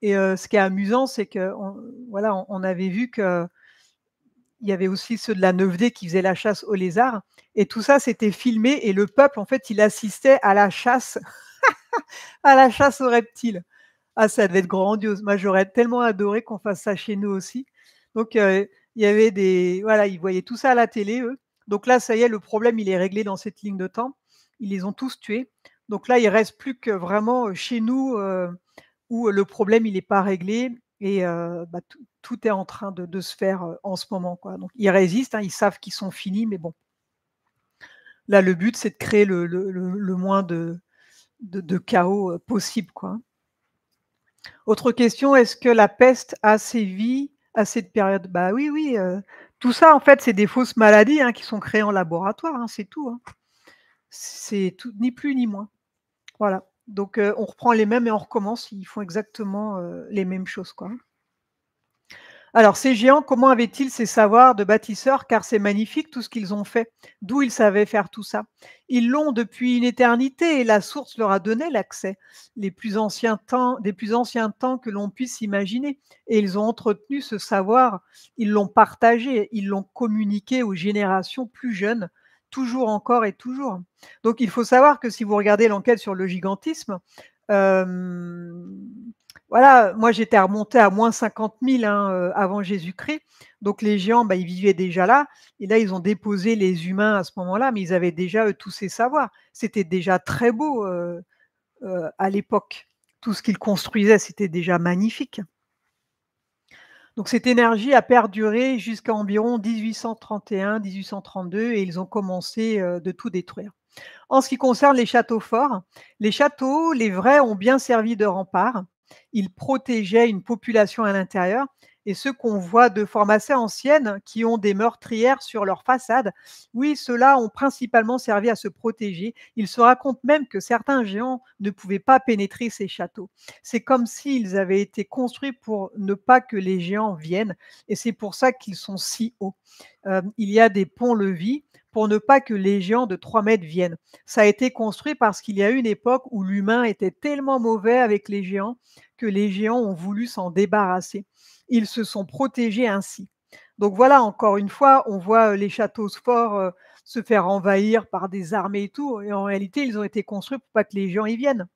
Et ce qui est amusant, c'est qu'on voilà, on avait vu qu'il y avait aussi ceux de la 9D qui faisaient la chasse aux lézards et tout ça, c'était filmé et le peuple, en fait, il assistait à la chasse à la chasse aux reptiles. Ah, ça devait être grandiose. Moi, j'aurais tellement adoré qu'on fasse ça chez nous aussi. Donc il y avait des voilà, ils voyaient tout ça à la télé, eux. Donc là, ça y est, le problème, il est réglé dans cette ligne de temps. Ils les ont tous tués. Donc là, il reste plus que vraiment, chez nous, où le problème il est pas réglé et bah, tout est en train de se faire, en ce moment, quoi. Donc ils résistent, hein, ils savent qu'ils sont finis, mais bon. Là, le but, c'est de créer le moins de chaos, possible, quoi, hein. Autre question, est-ce que la peste a sévi à cette période. Bah, oui, oui, tout ça, en fait, c'est des fausses maladies, hein, qui sont créées en laboratoire, hein, c'est tout, hein. C'est tout, ni plus ni moins. Voilà. Donc on reprend les mêmes et on recommence, ils font exactement, les mêmes choses, quoi, hein. Alors ces géants, comment avaient-ils ces savoirs de bâtisseurs? Car c'est magnifique tout ce qu'ils ont fait. D'où ils savaient faire tout ça? Ils l'ont depuis une éternité et la source leur a donné l'accès, les plus anciens temps des plus anciens temps que l'on puisse imaginer, et ils ont entretenu ce savoir, ils l'ont partagé, ils l'ont communiqué aux générations plus jeunes, toujours encore et toujours. Donc il faut savoir que si vous regardez l'enquête sur le gigantisme, hem voilà, moi j'étais remontée à moins 50 000, hein, avant Jésus-Christ. Donc les géants, bah, ils vivaient déjà là et là, ils ont déposé les humains à ce moment-là, mais ils avaient déjà, eux, tous ces savoirs. C'était déjà très beau, à l'époque. Tout ce qu'ils construisaient, c'était déjà magnifique. Donc cette énergie a perduré jusqu'à environ 1831-1832 et ils ont commencé, de tout détruire. En ce qui concerne les châteaux forts, les châteaux, les vrais, ont bien servi de rempart. Ils protégeaient une population à l'intérieur et ceux qu'on voit de forme assez ancienne, qui ont des meurtrières sur leur façade, oui, ceux-là ont principalement servi à se protéger. Il se raconte même que certains géants ne pouvaient pas pénétrer ces châteaux. C'est comme s'ils avaient été construits pour ne pas que les géants viennent et c'est pour ça qu'ils sont si hauts. Il y a des ponts-levis pour ne pas que les géants de 3 mètres viennent. Ça a été construit parce qu'il y a eu une époque où l'humain était tellement mauvais avec les géants que les géants ont voulu s'en débarrasser. Ils se sont protégés ainsi. Donc voilà, encore une fois, on voit les châteaux forts se faire envahir par des armées et tout, et en réalité, ils ont été construits pour pas que les géants y viennent.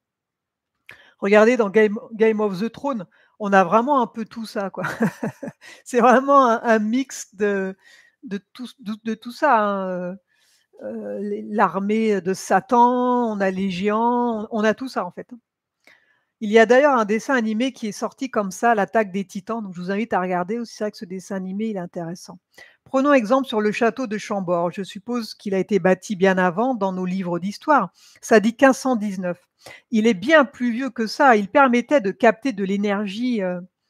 Regardez dans Game of the Thrones, on a vraiment un peu tout ça, quoi. C'est vraiment un mix de tout ça, hein, l'armée de Satan, on a les géants, on a tout ça, en fait, hein. Il y a d'ailleurs un dessin animé qui est sorti comme ça, L'attaque des Titans, donc je vous invite à regarder aussi, c'est vrai que ce dessin animé, il est intéressant. Prenons exemple sur le château de Chambord. Je suppose qu'il a été bâti bien avant dans nos livres d'histoire. Ça dit 1519. Il est bien plus vieux que ça. Il permettait de capter de l'énergie,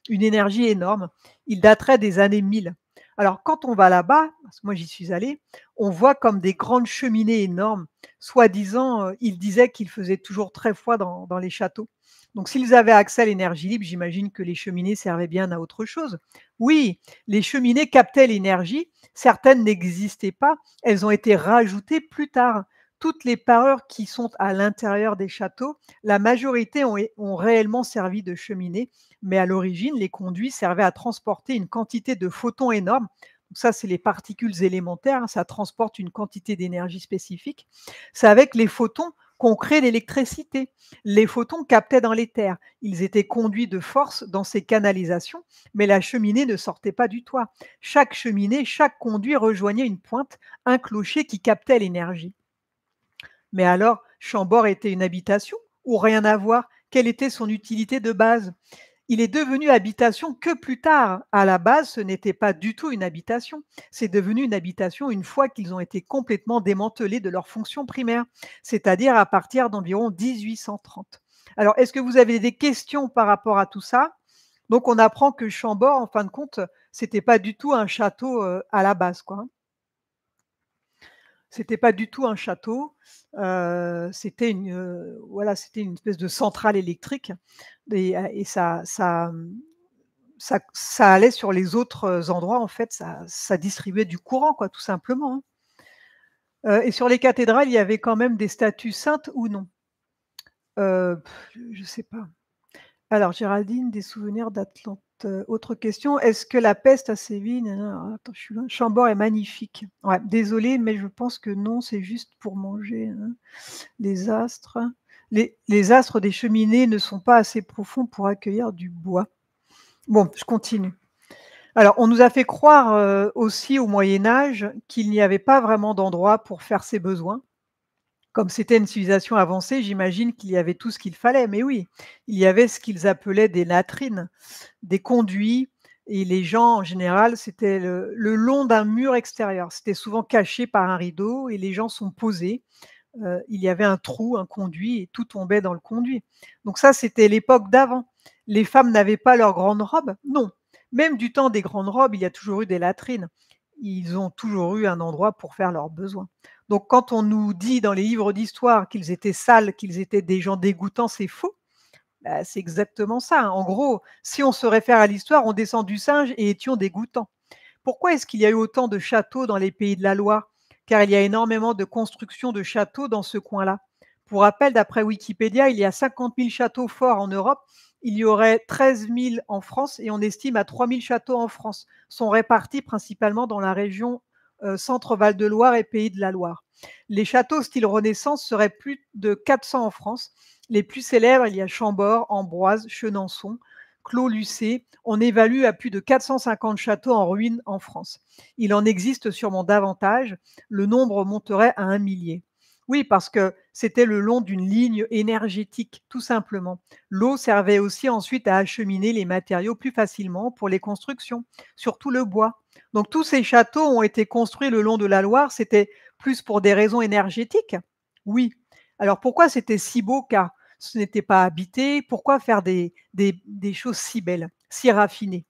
une énergie énorme. Il daterait des années 1000. Alors quand on va là-bas, parce que moi j'y suis allée, on voit comme des grandes cheminées énormes. Soi-disant, ils disaient qu'il faisait toujours très froid dans les châteaux. Donc s'ils avaient accès à l'énergie libre, j'imagine que les cheminées servaient bien à autre chose. Oui, les cheminées captaient l'énergie, certaines n'existaient pas, elles ont été rajoutées plus tard. Toutes les parures qui sont à l'intérieur des châteaux, la majorité ont réellement servi de cheminées, mais à l'origine, les conduits servaient à transporter une quantité de photons énorme. Donc ça, c'est les particules élémentaires, hein, ça transporte une quantité d'énergie spécifique. C'est avec les photons qu'on crée l'électricité. Les photons captaient dans l'éther. Ils étaient conduits de force dans ces canalisations, mais la cheminée ne sortait pas du toit. Chaque cheminée, chaque conduit rejoignait une pointe, un clocher qui captait l'énergie. Mais alors, Chambord était une habitation ou rien à voir? Quelle était son utilité de base? Il est devenu habitation que plus tard. À la base, ce n'était pas du tout une habitation. C'est devenu une habitation une fois qu'ils ont été complètement démantelés de leur fonction primaire, c'est-à-dire à partir d'environ 1830. Alors, est-ce que vous avez des questions par rapport à tout ça? Donc, on apprend que Chambord, en fin de compte, c'était pas du tout un château à la base, quoi, hein. C'était pas du tout un château, c'était voilà, c'était une espèce de centrale électrique et ça allait sur les autres endroits, en fait, ça distribuait du courant, quoi, tout simplement, hein. Et sur les cathédrales, il y avait quand même des statues saintes ou non? Je sais pas. Alors Géraldine, des souvenirs d'Atlante. Autre question, est-ce que la peste a sévi? Attends, je suis loin. Chambord est magnifique. Ouais, désolée, mais je pense que non, c'est juste pour manger, les astres. Les astres des cheminées ne sont pas assez profonds pour accueillir du bois. Bon, je continue. Alors, on nous a fait croire, aussi au Moyen Âge qu'il n'y avait pas vraiment d'endroit pour faire ses besoins. Comme c'était une civilisation avancée, j'imagine qu'il y avait tout ce qu'il fallait. Mais oui, il y avait ce qu'ils appelaient des latrines, des conduits et les gens, en général, c'était le long d'un mur extérieur. C'était souvent caché par un rideau et les gens sont posés. Il y avait un trou, un conduit et tout tombait dans le conduit. Donc ça, c'était l'époque d'avant. Les femmes n'avaient pas leur grande robe? Non, Même du temps des grandes robes, il y a toujours eu des latrines. Ils ont toujours eu un endroit pour faire leurs besoins. Donc quand on nous dit dans les livres d'histoire qu'ils étaient sales, qu'ils étaient des gens dégoûtants, c'est faux. Bah, c'est exactement ça, hein. En gros, si on se réfère à l'histoire, on descend du singe et étions dégoûtants. Pourquoi est-ce qu'il y a eu autant de châteaux dans les pays de la Loire? Car il y a énormément de constructions de châteaux dans ce coin-là. Pour rappel, d'après Wikipédia, il y a 50 000 châteaux forts en Europe. Il y aurait 13 000 en France et on estime à 3 000 châteaux en France. Ils sont répartis principalement dans la région Centre-Val de Loire et Pays de la Loire. Les châteaux style Renaissance seraient plus de 400 en France. Les plus célèbres, il y a Chambord, Ambroise, Chenonceau, Clos-Lucé. On évalue à plus de 450 châteaux en ruine en France. Il en existe sûrement davantage. Le nombre monterait à 1 millier. Oui, parce que c'était le long d'une ligne énergétique, tout simplement. L'eau servait aussi ensuite à acheminer les matériaux plus facilement pour les constructions, surtout le bois. Donc tous ces châteaux ont été construits le long de la Loire. C'était plus pour des raisons énergétiques? Oui. Alors pourquoi c'était si beau? Car ce n'était pas habité. Pourquoi faire des choses si belles, si raffinées?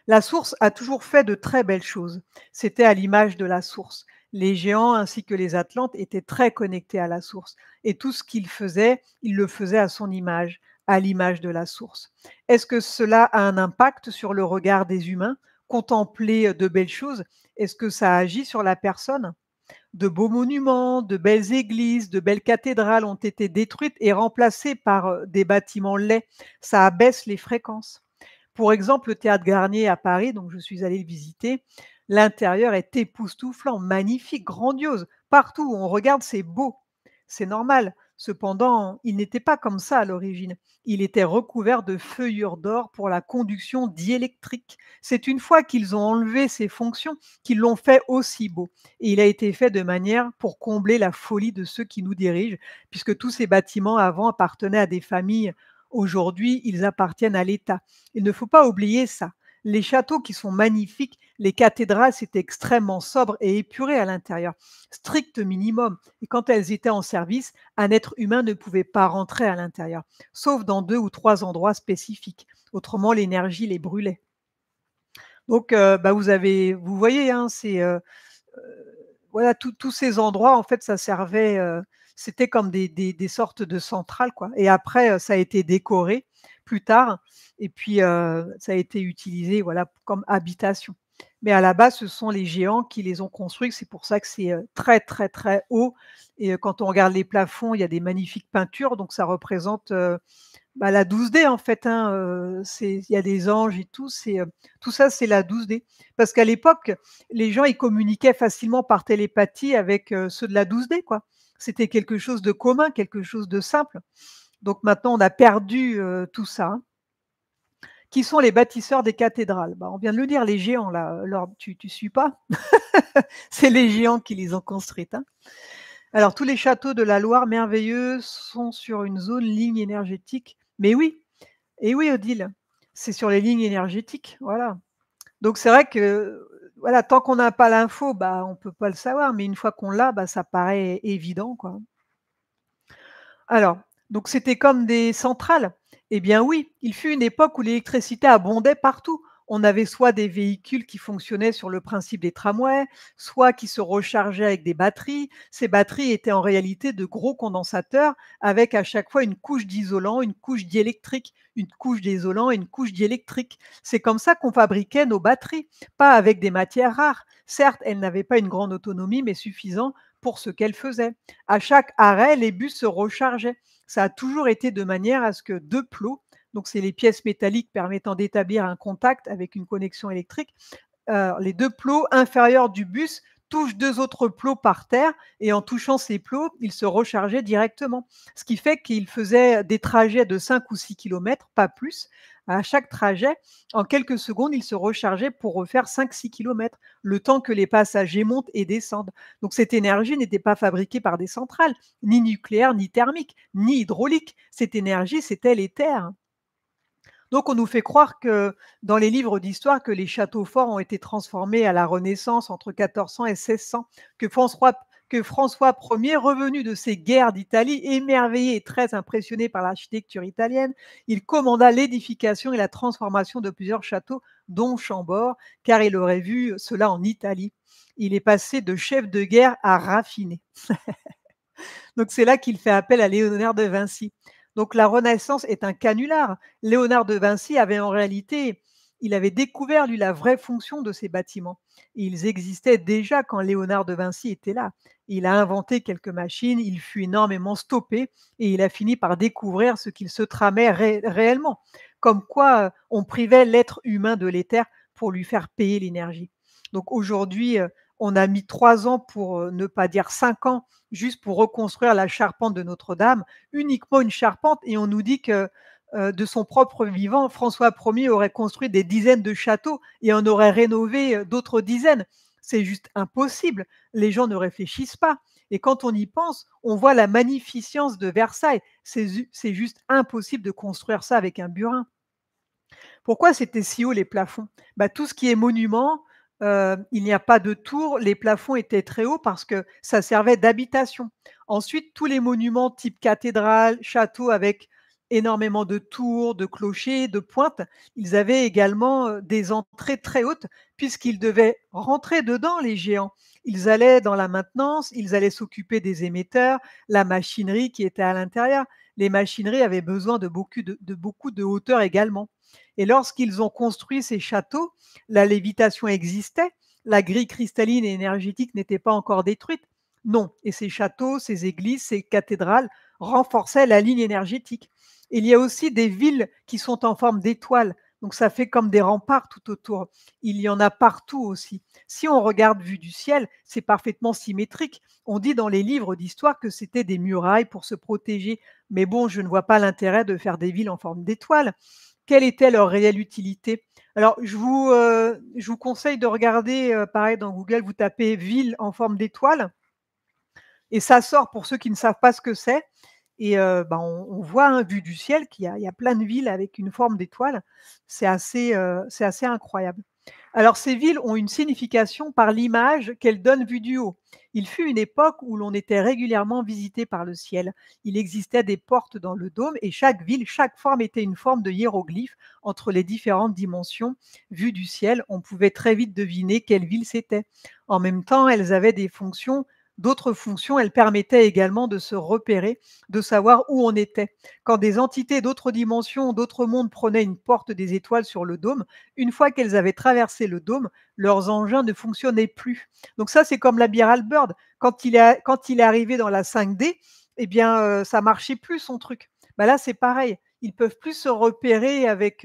La source a toujours fait de très belles choses. C'était à l'image de la source. Les géants ainsi que les Atlantes étaient très connectés à la source. Et tout ce qu'ils faisaient, ils le faisaient à son image, à l'image de la source. Est-ce que cela a un impact sur le regard des humains? Contempler de belles choses, est-ce que ça agit sur la personne? De beaux monuments, de belles églises, de belles cathédrales ont été détruites et remplacées par des bâtiments laids. Ça abaisse les fréquences. Pour exemple, le théâtre Garnier à Paris, donc je suis allée le visiter, l'intérieur est époustouflant, magnifique, grandiose. Partout où on regarde, c'est beau. C'est normal. Cependant, il n'était pas comme ça à l'origine. Il était recouvert de feuillures d'or pour la conduction diélectrique. C'est une fois qu'ils ont enlevé ces fonctions qu'ils l'ont fait aussi beau. Et il a été fait de manière pour combler la folie de ceux qui nous dirigent, puisque tous ces bâtiments avant appartenaient à des familles. Aujourd'hui, ils appartiennent à l'État. Il ne faut pas oublier ça. Les châteaux qui sont magnifiques, les cathédrales, c'était extrêmement sobre et épuré à l'intérieur. Strict minimum. Et quand elles étaient en service, un être humain ne pouvait pas rentrer à l'intérieur, sauf dans 2 ou 3 endroits spécifiques. Autrement, l'énergie les brûlait. Donc, bah, vous voyez, hein, voilà, tous ces endroits, en fait, ça servait, c'était comme des sortes de centrales, quoi. Et après, ça a été décoré plus tard et puis, ça a été utilisé, voilà, comme habitation. Mais à la base, ce sont les géants qui les ont construits. C'est pour ça que c'est, très, très, très haut et quand on regarde les plafonds, il y a des magnifiques peintures, donc ça représente, bah, la 12D en fait, hein, il y a des anges et tout, tout ça, c'est la 12D. Parce qu'à l'époque, les gens, ils communiquaient facilement par télépathie avec, ceux de la 12D, quoi. C'était quelque chose de commun, quelque chose de simple. Donc maintenant, on a perdu, tout ça, hein. Qui sont les bâtisseurs des cathédrales? Bah, on vient de le dire, les géants là, alors tu suis pas? C'est les géants qui les ont construites, hein. Alors, tous les châteaux de la Loire merveilleux sont sur une zone ligne énergétique. Mais oui, et oui, Odile, c'est sur les lignes énergétiques, voilà. Donc c'est vrai que, voilà, tant qu'on n'a pas l'info, bah, on peut pas le savoir, mais une fois qu'on l'a, bah, ça paraît évident, quoi. Alors, donc c'était comme des centrales? Eh bien oui, il fut une époque où l'électricité abondait partout. On avait soit des véhicules qui fonctionnaient sur le principe des tramways, soit qui se rechargeaient avec des batteries. Ces batteries étaient en réalité de gros condensateurs avec à chaque fois une couche d'isolant, une couche diélectrique, une couche d'isolant et une couche diélectrique. C'est comme ça qu'on fabriquait nos batteries, pas avec des matières rares. Certes, elles n'avaient pas une grande autonomie, mais suffisant pour ce qu'elles faisaient. À chaque arrêt, les bus se rechargeaient. Ça a toujours été de manière à ce que 2 plots, donc c'est les pièces métalliques permettant d'établir un contact avec une connexion électrique, les 2 plots inférieurs du bus touchent 2 autres plots par terre et en touchant ces plots, ils se rechargeaient directement. Ce qui fait qu'ils faisaient des trajets de 5 ou 6 kilomètres, pas plus. À chaque trajet, en quelques secondes, ils se rechargeaient pour refaire 5-6 kilomètres, le temps que les passagers montent et descendent. Donc cette énergie n'était pas fabriquée par des centrales, ni nucléaires, ni thermiques, ni hydrauliques. Cette énergie, c'était l'éther. Donc on nous fait croire que dans les livres d'histoire que les châteaux forts ont été transformés à la Renaissance entre 1400 et 1600, que que François Ier, revenu de ses guerres d'Italie, émerveillé et très impressionné par l'architecture italienne, il commanda l'édification et la transformation de plusieurs châteaux, dont Chambord, car il aurait vu cela en Italie. Il est passé de chef de guerre à raffiné. Donc c'est là qu'il fait appel à Léonard de Vinci. Donc la Renaissance est un canular. Léonard de Vinci avait en réalité, il avait découvert lui la vraie fonction de ces bâtiments. Ils existaient déjà quand Léonard de Vinci était là. Il a inventé quelques machines, il fut énormément stoppé et il a fini par découvrir ce qu'il se tramait réellement. Comme quoi on privait l'être humain de l'éther pour lui faire payer l'énergie. Donc aujourd'hui, on a mis 3 ans pour ne pas dire 5 ans juste pour reconstruire la charpente de Notre-Dame, uniquement une charpente, et on nous dit que de son propre vivant, François Ier aurait construit des dizaines de châteaux et en aurait rénové d'autres dizaines. C'est juste impossible. Les gens ne réfléchissent pas. Et quand on y pense, on voit la magnificence de Versailles. C'est juste impossible de construire ça avec un burin. Pourquoi c'était si haut les plafonds? Tout ce qui est monument, il n'y a pas de tour, les plafonds étaient très hauts parce que ça servait d'habitation. Ensuite, tous les monuments type cathédrale, château avec énormément de tours, de clochers, de pointes, ils avaient également, des entrées très hautes puisqu'ils devaient rentrer dedans les géants. Ils allaient dans la maintenance, ils allaient s'occuper des émetteurs, la machinerie qui était à l'intérieur. Les machineries avaient besoin de beaucoup de hauteur également. Et lorsqu'ils ont construit ces châteaux, la lévitation existait, la grille cristalline et énergétique n'était pas encore détruite. Non, et ces châteaux, ces églises, ces cathédrales renforçaient la ligne énergétique. Il y a aussi des villes qui sont en forme d'étoiles, donc ça fait comme des remparts tout autour. Il y en a partout aussi. Si on regarde vue du ciel, c'est parfaitement symétrique. On dit dans les livres d'histoire que c'était des murailles pour se protéger. Mais bon, je ne vois pas l'intérêt de faire des villes en forme d'étoiles. Quelle était leur réelle utilité? Alors, je vous conseille de regarder, pareil dans Google, vous tapez ville en forme d'étoile et ça sort pour ceux qui ne savent pas ce que c'est. Et on voit, hein, vue du ciel il y a plein de villes avec une forme d'étoile. C'est assez incroyable. Alors ces villes ont une signification par l'image qu'elles donnent vue du haut. Il fut une époque où l'on était régulièrement visité par le ciel. Il existait des portes dans le dôme et chaque ville, chaque forme était une forme de hiéroglyphe entre les différentes dimensions. Vues du ciel, on pouvait très vite deviner quelle ville c'était. En même temps, elles avaient d'autres fonctions, elles permettaient également de se repérer, de savoir où on était. Quand des entités d'autres dimensions, d'autres mondes prenaient une porte des étoiles sur le dôme, une fois qu'elles avaient traversé le dôme, leurs engins ne fonctionnaient plus. Donc ça, c'est comme l'Admiral Byrd. Quand il est arrivé dans la 5D, eh bien, ça marchait plus son truc. Là, c'est pareil. Ils peuvent plus se repérer avec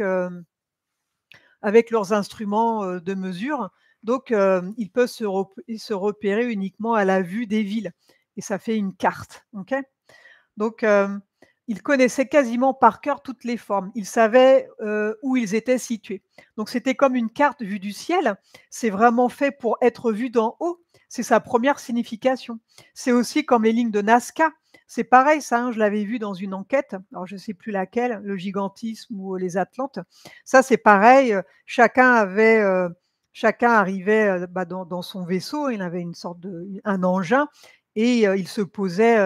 leurs instruments de mesure. Donc, ils peuvent se repérer uniquement à la vue des villes. Et ça fait une carte. Okay, donc, ils connaissaient quasiment par cœur toutes les formes. Ils savaient où ils étaient situés. Donc, c'était comme une carte vue du ciel. C'est vraiment fait pour être vu d'en haut. C'est sa première signification. C'est aussi comme les lignes de Nazca. C'est pareil, ça, hein, je l'avais vu dans une enquête. Alors, je ne sais plus laquelle, le gigantisme ou les Atlantes. Ça, c'est pareil. Chacun arrivait dans son vaisseau. Il avait un engin et ils se posaient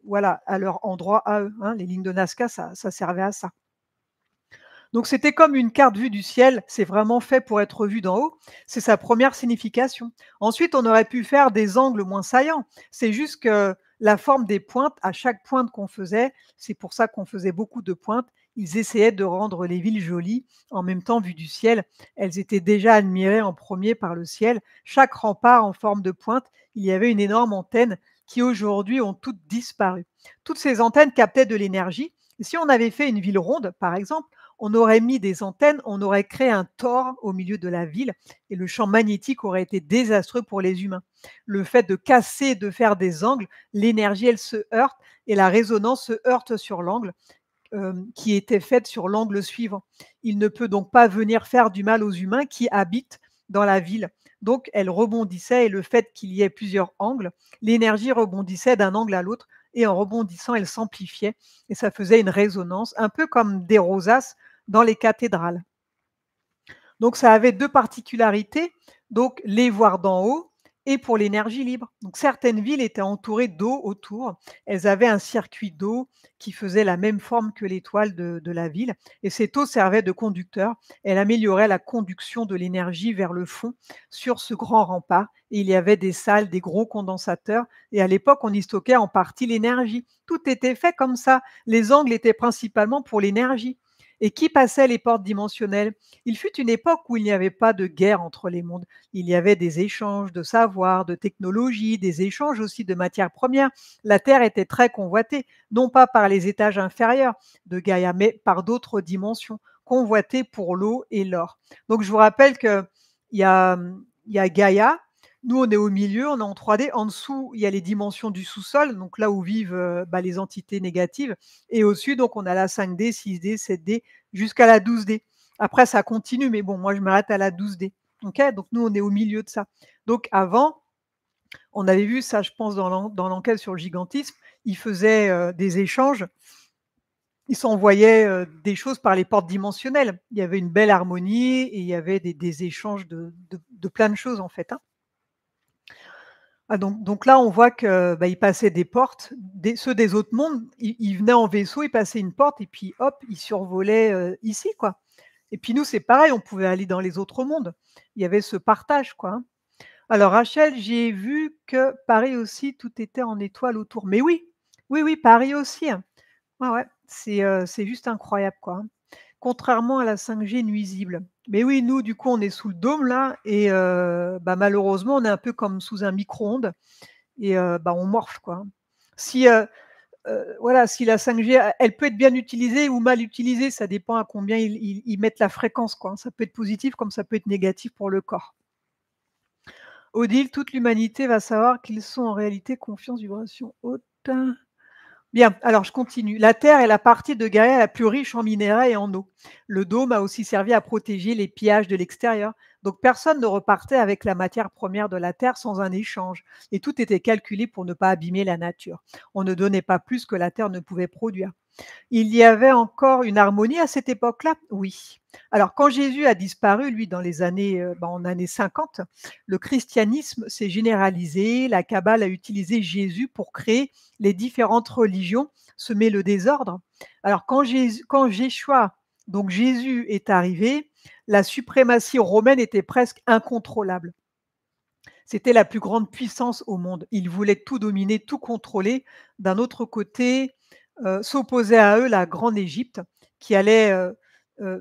voilà, à leur endroit à eux. Hein. Les lignes de Nazca, ça servait à ça. Donc c'était comme une carte vue du ciel, c'est vraiment fait pour être vu d'en haut, c'est sa première signification. Ensuite, on aurait pu faire des angles moins saillants, c'est juste que la forme des pointes, à chaque pointe qu'on faisait, c'est pour ça qu'on faisait beaucoup de pointes, ils essayaient de rendre les villes jolies, en même temps, vues du ciel, elles étaient déjà admirées en premier par le ciel. Chaque rempart en forme de pointe, il y avait une énorme antenne qui aujourd'hui ont toutes disparu. Toutes ces antennes captaient de l'énergie. Si on avait fait une ville ronde, par exemple, on aurait mis des antennes, on aurait créé un tore au milieu de la ville et le champ magnétique aurait été désastreux pour les humains. Le fait de casser, de faire des angles, l'énergie, elle se heurte et la résonance se heurte sur l'angle qui était faite sur l'angle suivant. Il ne peut donc pas venir faire du mal aux humains qui habitent dans la ville. Donc, elle rebondissait et le fait qu'il y ait plusieurs angles, l'énergie rebondissait d'un angle à l'autre et en rebondissant, elle s'amplifiait et ça faisait une résonance, un peu comme des rosaces dans les cathédrales. Donc, ça avait deux particularités, donc les voir d'en haut et pour l'énergie libre. Donc certaines villes étaient entourées d'eau autour. Elles avaient un circuit d'eau qui faisait la même forme que l'étoile de la ville et cette eau servait de conducteur. Elle améliorait la conduction de l'énergie vers le fond sur ce grand rempart et il y avait des salles, des gros condensateurs et à l'époque, on y stockait en partie l'énergie. Tout était fait comme ça. Les angles étaient principalement pour l'énergie. Et qui passait les portes dimensionnelles? Il fut une époque où il n'y avait pas de guerre entre les mondes. Il y avait des échanges de savoir, de technologie, des échanges aussi de matières premières. La Terre était très convoitée, non pas par les étages inférieurs de Gaïa, mais par d'autres dimensions, convoitée pour l'eau et l'or. Donc je vous rappelle qu'il y a, il y a Gaïa, nous on est au milieu, on est en 3D, en dessous il y a les dimensions du sous-sol, donc là où vivent les entités négatives, et au-dessus donc on a la 5D, 6D, 7D, jusqu'à la 12D. Après ça continue, mais bon, moi je m'arrête à la 12D. Okay, donc nous, on est au milieu de ça. Donc avant, on avait vu ça, je pense, dans l'enquête sur le gigantisme, ils faisaient des échanges, ils s'envoyaient des choses par les portes dimensionnelles. Il y avait une belle harmonie et il y avait des échanges de plein de choses, en fait. Hein. Ah, donc là, on voit que ils passaient des portes, ceux des autres mondes, ils venaient en vaisseau, ils passaient une porte et puis hop, ils survolaient ici, quoi. Et puis nous, c'est pareil, on pouvait aller dans les autres mondes. Il y avait ce partage, quoi. Hein. Alors Rachel, j'ai vu que Paris aussi, tout était en étoiles autour. Mais oui, oui, oui, Paris aussi. Hein. Ouais, ouais, c'est juste incroyable, quoi. Hein. Contrairement à la 5G nuisible. Mais oui, nous, du coup, on est sous le dôme là, et malheureusement, on est un peu comme sous un micro-ondes, et on morphe, quoi. Hein. Si, voilà, si la 5G, elle peut être bien utilisée ou mal utilisée, ça dépend à combien ils mettent la fréquence, quoi. Hein. Ça peut être positif comme ça peut être négatif pour le corps. Odile, toute l'humanité va savoir qu'ils sont en réalité confiance, vibration haute. Bien, alors je continue. La Terre est la partie de Gaïa la plus riche en minerais et en eau. Le dôme a aussi servi à protéger les pillages de l'extérieur. Donc personne ne repartait avec la matière première de la Terre sans un échange. Et tout était calculé pour ne pas abîmer la nature. On ne donnait pas plus que la Terre ne pouvait produire. Il y avait encore une harmonie à cette époque-là? Oui. Alors quand Jésus a disparu, lui, dans les années, en années 50, le christianisme s'est généralisé, la Kabbale a utilisé Jésus pour créer les différentes religions, semer le désordre. Alors quand Jéshua, donc Jésus est arrivé, la suprématie romaine était presque incontrôlable. C'était la plus grande puissance au monde. Il voulait tout dominer, tout contrôler. D'un autre côté, s'opposait à eux la grande Égypte, qui allait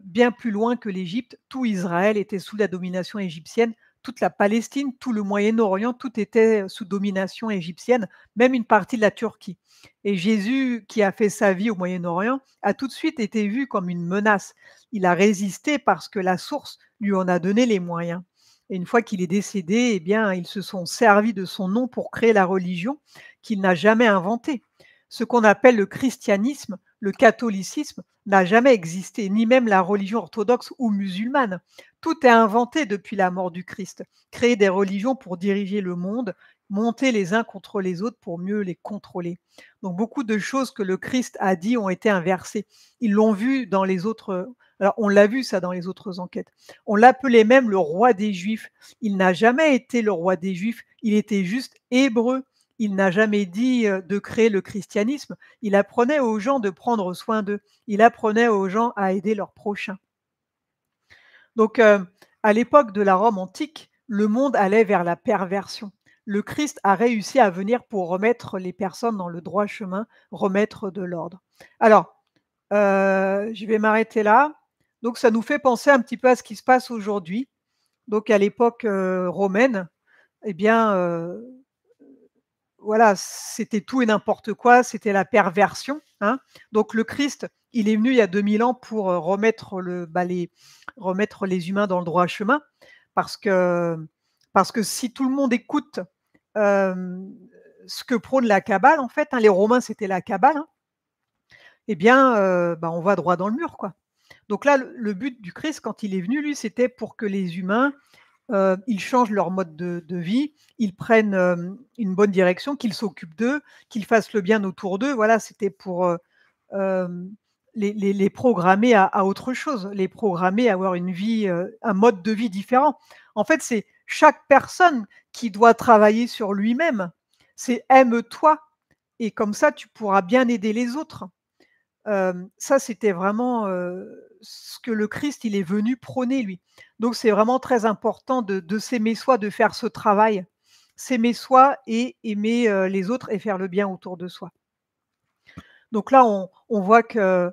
bien plus loin que l'Égypte. Tout Israël était sous la domination égyptienne, toute la Palestine, tout le Moyen-Orient, tout était sous domination égyptienne, même une partie de la Turquie. Et Jésus, qui a fait sa vie au Moyen-Orient, a tout de suite été vu comme une menace. Il a résisté parce que la source lui en a donné les moyens. Et une fois qu'il est décédé, eh bien, ils se sont servis de son nom pour créer la religion qu'il n'a jamais inventée. Ce qu'on appelle le christianisme, le catholicisme, n'a jamais existé, ni même la religion orthodoxe ou musulmane. Tout est inventé depuis la mort du Christ. Créer des religions pour diriger le monde, monter les uns contre les autres pour mieux les contrôler. Donc beaucoup de choses que le Christ a dit ont été inversées. Ils l'ont vu dans les autres. Alors on l'a vu ça dans les autres enquêtes. On l'appelait même le roi des Juifs. Il n'a jamais été le roi des Juifs, il était juste hébreu. Il n'a jamais dit de créer le christianisme. Il apprenait aux gens de prendre soin d'eux. Il apprenait aux gens à aider leurs prochains. Donc, à l'époque de la Rome antique, le monde allait vers la perversion. Le Christ a réussi à venir pour remettre les personnes dans le droit chemin, remettre de l'ordre. Alors, je vais m'arrêter là. Donc, ça nous fait penser un petit peu à ce qui se passe aujourd'hui. Donc, à l'époque romaine, eh bien, voilà, c'était tout et n'importe quoi, c'était la perversion. Hein. Donc le Christ, il est venu il y a 2000 ans pour remettre les humains dans le droit chemin, parce que, parce que si tout le monde écoute ce que prône la Kabbale, en fait, hein, les Romains c'était la Kabbale, hein, eh bien, on va droit dans le mur, quoi. Donc là, le but du Christ, quand il est venu, lui, c'était pour que les humains ils changent leur mode de vie, ils prennent une bonne direction, qu'ils s'occupent d'eux, qu'ils fassent le bien autour d'eux. Voilà, c'était pour les programmer à autre chose, les programmer à avoir une vie, un mode de vie différent. En fait, c'est chaque personne qui doit travailler sur lui-même. C'est aime-toi et comme ça tu pourras bien aider les autres. Ça c'était vraiment, ce que le Christ il est venu prôner lui. Donc c'est vraiment très important de s'aimer soi, de faire ce travail. S'aimer soi et aimer, les autres et faire le bien autour de soi. Donc là on voit que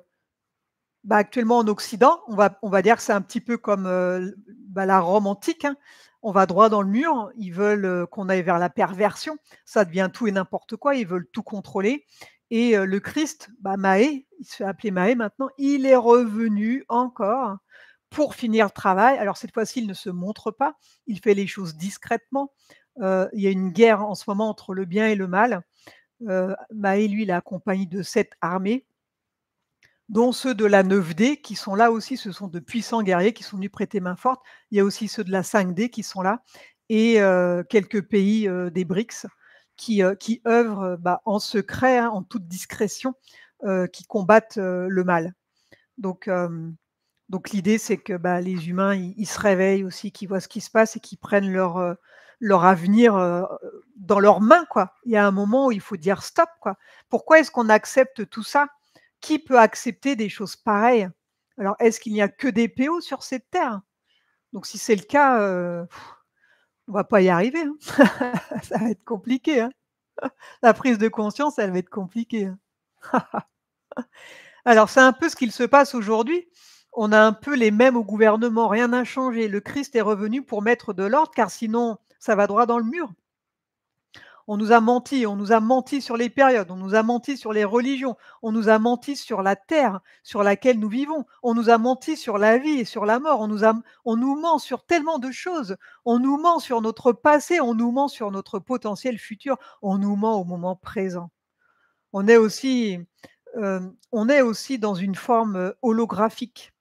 bah, actuellement en Occident, on va dire que c'est un petit peu comme, la Rome antique, hein. On va droit dans le mur, ils veulent, qu'on aille vers la perversion, ça devient tout et n'importe quoi, ils veulent tout contrôler et le Christ, Maé, il se fait appeler Maé maintenant, il est revenu encore pour finir le travail. Alors cette fois-ci, il ne se montre pas, il fait les choses discrètement. Il y a une guerre en ce moment entre le bien et le mal. Maé, lui, il est accompagné de 7 armées dont ceux de la 9D qui sont là aussi, ce sont de puissants guerriers qui sont venus prêter main forte. Il y a aussi ceux de la 5D qui sont là et quelques pays, des BRICS qui œuvrent, en secret, hein, en toute discrétion, qui combattent, le mal. Donc l'idée c'est que, les humains, ils se réveillent aussi, qu'ils voient ce qui se passe et qu'ils prennent leur avenir, dans leurs mains, quoi. Il y a un moment où il faut dire: «Stop», quoi. Pourquoi est-ce qu'on accepte tout ça? Qui peut accepter des choses pareilles? Alors, est-ce qu'il n'y a que des péos sur cette terre? Donc si c'est le cas, on va pas y arriver, hein. Ça va être compliqué, hein. La prise de conscience, elle va être compliquée, hein. Alors c'est un peu ce qu'il se passe aujourd'hui. On a un peu les mêmes au gouvernement, rien n'a changé. Le Christ est revenu pour mettre de l'ordre, car sinon ça va droit dans le mur. On nous a menti sur les périodes, on nous a menti sur les religions, on nous a menti sur la terre sur laquelle nous vivons, on nous a menti sur la vie et sur la mort, on nous ment sur tellement de choses, on nous ment sur notre passé, on nous ment sur notre potentiel futur, on nous ment au moment présent. On est aussi, on est aussi dans une forme, holographique.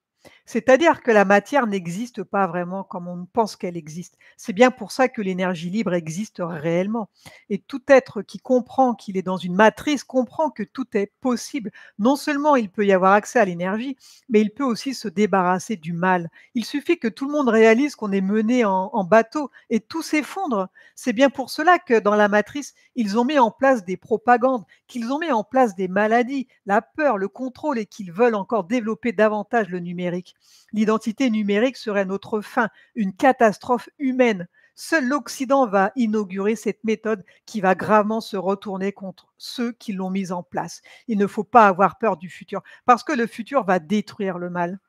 C'est-à-dire que la matière n'existe pas vraiment comme on pense qu'elle existe. C'est bien pour ça que l'énergie libre existe réellement. Et tout être qui comprend qu'il est dans une matrice comprend que tout est possible. Non seulement il peut y avoir accès à l'énergie, mais il peut aussi se débarrasser du mal. Il suffit que tout le monde réalise qu'on est mené en bateau et tout s'effondre. C'est bien pour cela que dans la matrice, ils ont mis en place des propagandes, qu'ils ont mis en place des maladies, la peur, le contrôle et qu'ils veulent encore développer davantage le numérique. L'identité numérique serait notre fin, une catastrophe humaine. Seul l'Occident va inaugurer cette méthode qui va gravement se retourner contre ceux qui l'ont mise en place. Il ne faut pas avoir peur du futur, parce que le futur va détruire le mal.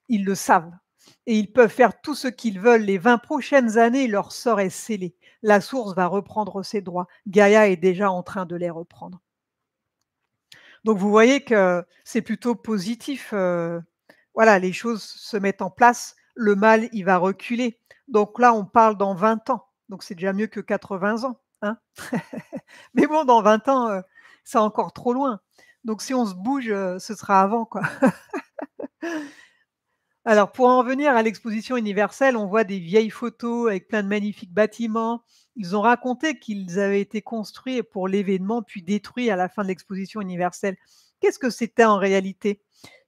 Ils le savent. Et ils peuvent faire tout ce qu'ils veulent. Les 20 prochaines années, leur sort est scellé. La source va reprendre ses droits. Gaïa est déjà en train de les reprendre. Donc vous voyez que c'est plutôt positif, voilà, les choses se mettent en place, le mal, il va reculer. Donc là, on parle dans 20 ans, donc c'est déjà mieux que 80 ans, hein. Mais bon, dans 20 ans, c'est encore trop loin. Donc si on se bouge, ce sera avant, quoi. Alors pour en venir à l'exposition universelle, on voit des vieilles photos avec plein de magnifiques bâtiments. Ils ont raconté qu'ils avaient été construits pour l'événement, puis détruits à la fin de l'exposition universelle. Qu'est-ce que c'était en réalité?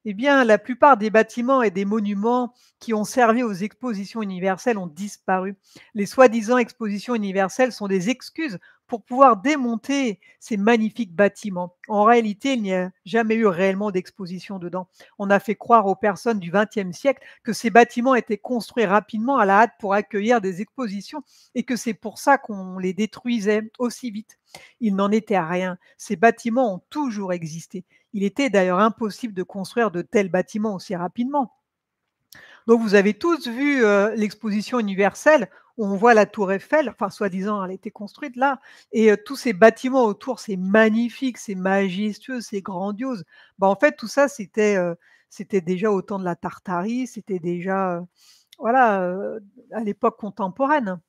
Eh bien, la plupart des bâtiments et des monuments qui ont servi aux expositions universelles ont disparu. Les soi-disant expositions universelles sont des excuses pour pouvoir démonter ces magnifiques bâtiments. En réalité, il n'y a jamais eu réellement d'exposition dedans. On a fait croire aux personnes du XXe siècle que ces bâtiments étaient construits rapidement à la hâte pour accueillir des expositions et que c'est pour ça qu'on les détruisait aussi vite. Il n'en était rien. Ces bâtiments ont toujours existé. Il était d'ailleurs impossible de construire de tels bâtiments aussi rapidement. Donc vous avez tous vu, l'exposition universelle où on voit la tour Eiffel, enfin soi-disant elle a été construite là et tous ces bâtiments autour, c'est magnifique, c'est majestueux, c'est grandiose. En fait tout ça c'était déjà au temps de la Tartarie, c'était déjà, voilà, à l'époque contemporaine.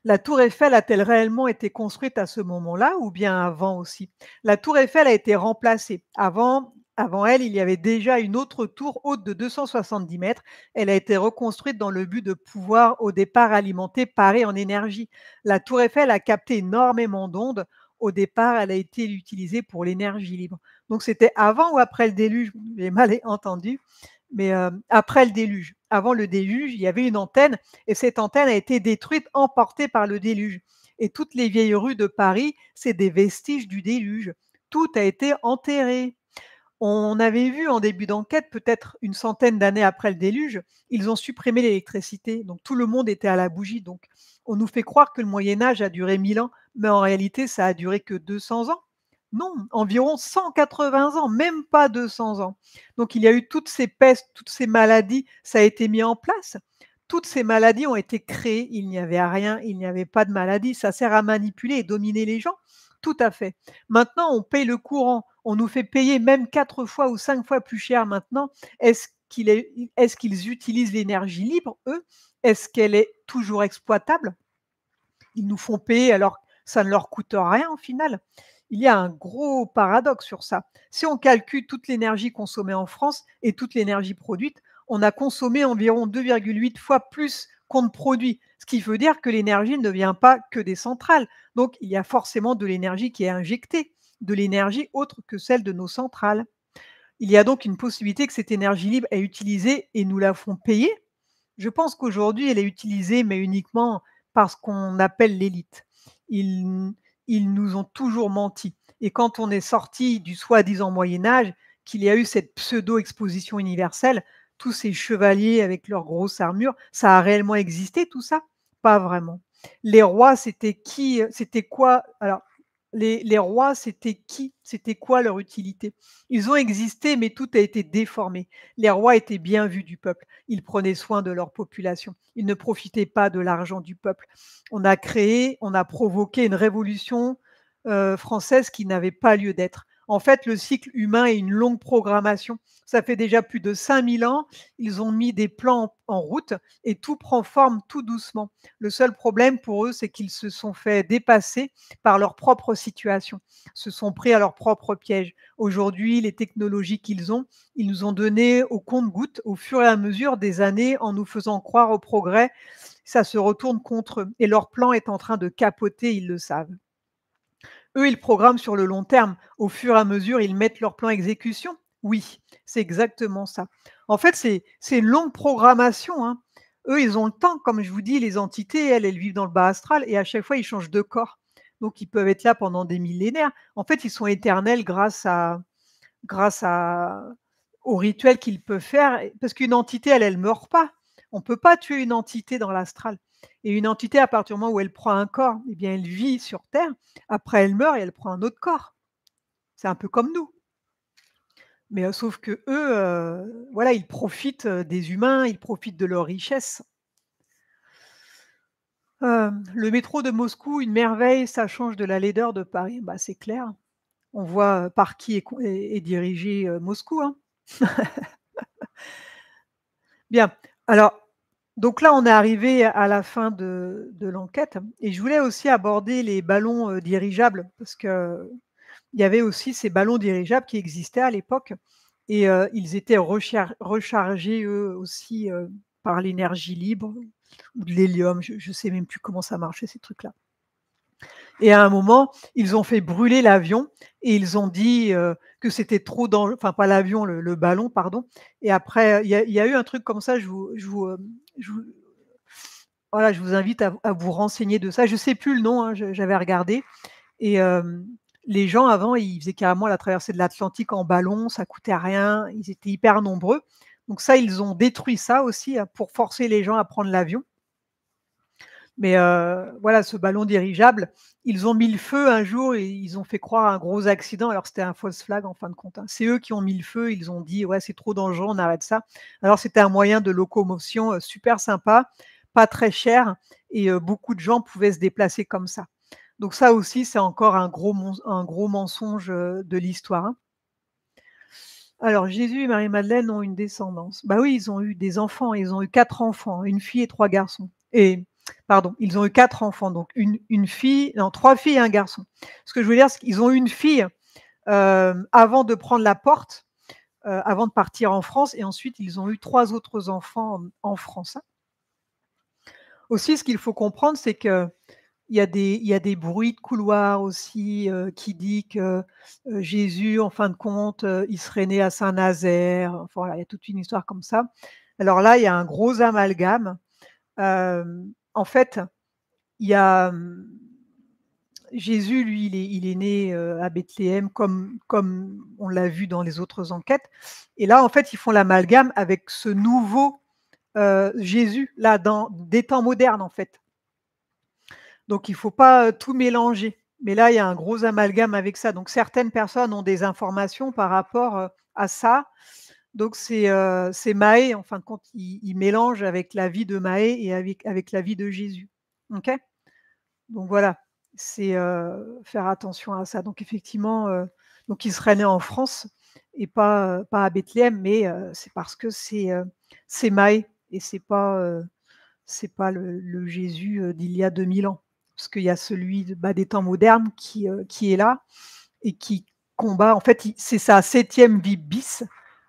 La tour Eiffel a-t-elle réellement été construite à ce moment-là ou bien avant aussi? La tour Eiffel a été remplacée. Avant elle, il y avait déjà une autre tour haute de 270 mètres. Elle a été reconstruite dans le but de pouvoir au départ alimenter Paris en énergie. La tour Eiffel a capté énormément d'ondes. Au départ, elle a été utilisée pour l'énergie libre. Donc c'était avant ou après le déluge? J'ai mal entendu. mais après le déluge. Avant le déluge, il y avait une antenne et cette antenne a été détruite, emportée par le déluge. Et toutes les vieilles rues de Paris, c'est des vestiges du déluge. Tout a été enterré. On avait vu en début d'enquête, peut-être une centaine d'années après le déluge, ils ont supprimé l'électricité. Donc tout le monde était à la bougie. Donc on nous fait croire que le Moyen Âge a duré 1000 ans, mais en réalité, ça a duré que 200 ans. Non, environ 180 ans, même pas 200 ans. Donc il y a eu toutes ces pestes, toutes ces maladies, ça a été mis en place. Toutes ces maladies ont été créées, il n'y avait rien, il n'y avait pas de maladie, ça sert à manipuler et dominer les gens. Tout à fait. Maintenant, on paye le courant, on nous fait payer même 4 fois ou 5 fois plus cher maintenant. Est-ce qu'ils utilisent l'énergie libre, eux? Est-ce qu'elle est toujours exploitable? Ils nous font payer alors que ça ne leur coûte rien au final. Il y a un gros paradoxe sur ça. Si on calcule toute l'énergie consommée en France et toute l'énergie produite, on a consommé environ 2,8 fois plus qu'on ne produit, ce qui veut dire que l'énergie ne vient pas que des centrales. Donc il y a forcément de l'énergie qui est injectée, de l'énergie autre que celle de nos centrales. Il y a donc une possibilité que cette énergie libre est utilisée et nous la font payer. Je pense qu'aujourd'hui, elle est utilisée, mais uniquement par ce qu'on appelle l'élite. Ils, ils nous ont toujours menti. Et quand on est sorti du soi-disant Moyen Âge, qu'il y a eu cette pseudo-exposition universelle, tous ces chevaliers avec leurs grosses armures, ça a réellement existé tout ça? Pas vraiment. Les rois, c'était qui? C'était quoi? Alors, les rois, c'était qui? C'était quoi leur utilité? Ils ont existé, mais tout a été déformé. Les rois étaient bien vus du peuple. Ils prenaient soin de leur population. Ils ne profitaient pas de l'argent du peuple. On a provoqué une révolution française qui n'avait pas lieu d'être. En fait, le cycle humain est une longue programmation. Ça fait déjà plus de 5000 ans. Ils ont mis des plans en route et tout prend forme tout doucement. Le seul problème pour eux, c'est qu'ils se sont fait dépasser par leur propre situation, se sont pris à leur propre piège. Aujourd'hui, les technologies qu'ils ont, ils nous ont donné au compte-gouttes, au fur et à mesure des années, en nous faisant croire au progrès. Ça se retourne contre eux et leur plan est en train de capoter, ils le savent. Eux, ils programment sur le long terme. Au fur et à mesure, ils mettent leur plan à exécution. Oui, c'est exactement ça. En fait, c'est une longue programmation, hein. Eux, ils ont le temps. Comme je vous dis, les entités, elles vivent dans le bas astral et à chaque fois, ils changent de corps. Donc, ils peuvent être là pendant des millénaires. En fait, ils sont éternels grâce au rituel qu'ils peuvent faire. Parce qu'une entité, elle ne meurt pas. On ne peut pas tuer une entité dans l'astral. Et une entité, à partir du moment où elle prend un corps, eh bien, elle vit sur Terre. Après, elle meurt et elle prend un autre corps. C'est un peu comme nous. Mais sauf que eux, voilà, ils profitent des humains, ils profitent de leur richesse. Le métro de Moscou, une merveille, ça change de la laideur de Paris. Bah, c'est clair. On voit par qui est dirigé Moscou, hein. Bien. Alors, donc là, on est arrivé à la fin de l'enquête et je voulais aussi aborder les ballons dirigeables parce qu'il y avait aussi ces ballons dirigeables qui existaient à l'époque et ils étaient rechargés eux aussi par l'énergie libre ou de l'hélium. Je ne sais même plus comment ça marchait ces trucs-là. Et à un moment, ils ont fait brûler l'avion et ils ont dit que c'était trop dangereux, enfin pas l'avion, le ballon, pardon. Et après, il y a eu un truc comme ça, je vous voilà, je vous invite à vous renseigner de ça. Je ne sais plus le nom, hein, j'avais regardé et les gens avant, ils faisaient carrément la traversée de l'Atlantique en ballon, ça coûtait rien, ils étaient hyper nombreux. Donc ça, ils ont détruit ça aussi, pour forcer les gens à prendre l'avion. Mais voilà, ce ballon dirigeable, ils ont mis le feu un jour et ils ont fait croire à un gros accident, alors c'était un false flag en fin de compte, hein. C'est eux qui ont mis le feu, ils ont dit: «Ouais, c'est trop dangereux, on arrête ça». Alors c'était un moyen de locomotion, super sympa, pas très cher et beaucoup de gens pouvaient se déplacer comme ça. Donc ça aussi, c'est encore un gros mensonge, de l'histoire, hein. Alors Jésus et Marie-Madeleine ont une descendance. Bah oui, ils ont eu des enfants, ils ont eu 4 enfants, une fille et 3 garçons et pardon, ils ont eu 4 enfants, donc une fille non 3 filles et un garçon. Ce que je veux dire, c'est qu'ils ont eu une fille, avant de prendre la porte, avant de partir en France et ensuite ils ont eu 3 autres enfants, en France, hein. Aussi, ce qu'il faut comprendre, c'est qu'ils il y a des bruits de couloir aussi, qui dit que, Jésus, en fin de compte, il serait né à Saint-Nazaire. Enfin voilà, il y a toute une histoire comme ça. Alors là, il y a un gros amalgame. En fait, il y a, Jésus, lui, il est né, à Bethléem comme on l'a vu dans les autres enquêtes et là, en fait, ils font l'amalgame avec ce nouveau, Jésus, là, dans des temps modernes, en fait. Donc il ne faut pas, tout mélanger. Mais là, il y a un gros amalgame avec ça. Donc certaines personnes ont des informations par rapport, à ça. Donc c'est Maé, en fin de compte, il mélange avec la vie de Maé et avec la vie de Jésus. OK? Donc voilà, c'est, faire attention à ça. Donc effectivement, donc il serait né en France et pas à Bethléem, mais c'est parce que c'est Maé et c'est pas le Jésus, d'il y a 2000 ans. Parce qu'il y a celui des temps modernes qui est là et qui combat en fait, il c'est sa 7e vie bis,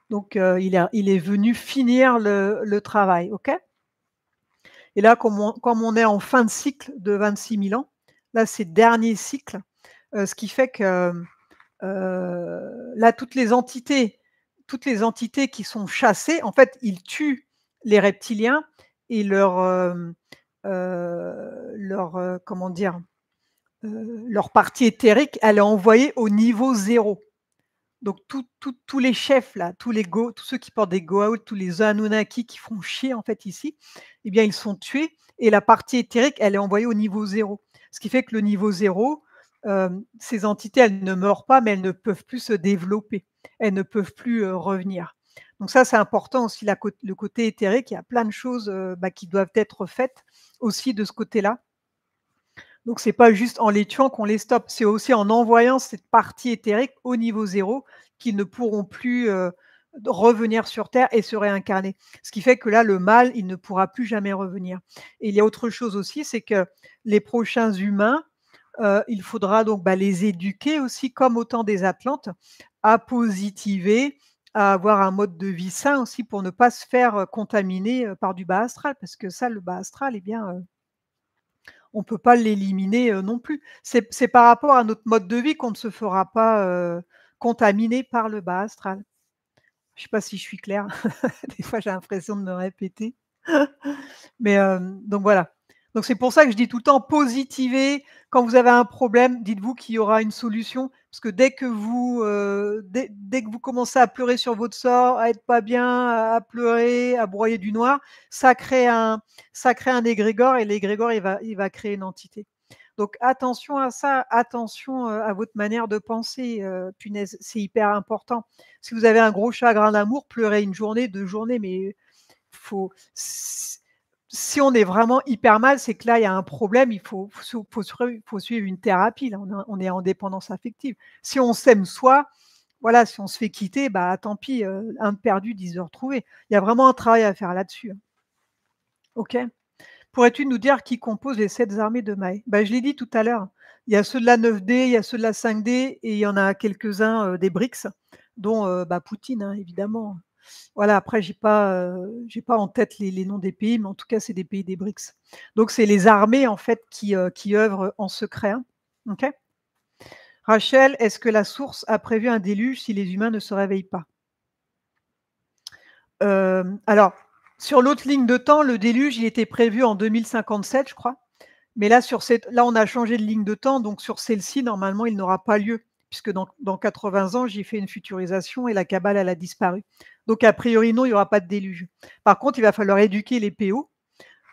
donc il est venu finir le travail, OK? Et là, comme on est en fin de cycle de 26 000 ans, là, c'est le dernier cycle, ce qui fait que, là, toutes les entités qui sont chassées, en fait, ils tuent les reptiliens et comment dire? Leur partie éthérique, elle est envoyée au niveau zéro. Donc tous les chefs là, tous ceux qui portent des Goa'uld, tous les Anunnaki qui font chier en fait ici, eh bien ils sont tués et la partie éthérique, elle est envoyée au niveau zéro. Ce qui fait que le niveau zéro, ces entités, elles ne meurent pas, mais elles ne peuvent plus se développer. Elles ne peuvent plus, revenir. Donc ça, c'est important aussi le côté éthérique. Il y a plein de choses, qui doivent être faites aussi de ce côté-là. Donc c'est pas juste en les tuant qu'on les stoppe, c'est aussi en envoyant cette partie éthérique au niveau zéro qu'ils ne pourront plus, revenir sur terre et se réincarner. Ce qui fait que là, le mal, il ne pourra plus jamais revenir. Et il y a autre chose aussi, c'est que les prochains humains, il faudra donc, les éduquer aussi comme au temps des Atlantes, à positiver, à avoir un mode de vie sain aussi pour ne pas se faire, contaminer, par du bas astral. Parce que ça, le bas astral, eh bien, on peut pas l'éliminer, non plus. C'est par rapport à notre mode de vie qu'on ne se fera pas, contaminer par le bas astral. Je sais pas si je suis claire? Des fois, j'ai l'impression de me répéter. Mais, donc voilà. Donc c'est pour ça que je dis tout le temps: positivez. Quand vous avez un problème, dites-vous qu'il y aura une solution. Parce que dès que vous commencez à pleurer sur votre sort, à être pas bien, à pleurer, à broyer du noir, ça crée un égrégore et l'égrégore, il va créer une entité. Donc attention à ça, attention, à votre manière de penser, punaise, c'est hyper important. Si vous avez un gros chagrin d'amour, pleurez 1 journée, 2 journées, mais faut si on est vraiment hyper mal, c'est que là, il y a un problème, faut suivre une thérapie, là, on est en dépendance affective. Si on s'aime soi, voilà, si on se fait quitter, tant pis, 1 de perdu, 10 de retrouvé. Il y a vraiment un travail à faire là-dessus, hein. OK? Pourrais-tu nous dire qui compose les 7 armées de Maé? Je l'ai dit tout à l'heure, il y a ceux de la 9D, il y a ceux de la 5D et il y en a quelques-uns, des BRICS, dont, Poutine, hein, évidemment. Voilà, après j'ai pas en tête les noms des pays, mais en tout cas, c'est des pays des BRICS. Donc c'est les armées en fait qui œuvrent en secret, hein. OK? Rachel, est-ce que la source a prévu un déluge si les humains ne se réveillent pas? Alors, sur l'autre ligne de temps, le déluge, il était prévu en 2057, je crois. Mais là, on a changé de ligne de temps, donc sur celle-ci, normalement, il n'aura pas lieu, puisque dans 80 ans, j'ai fait une futurisation et la cabale, elle a disparu. Donc a priori, non, il y aura pas de déluge. Par contre, il va falloir éduquer les PO.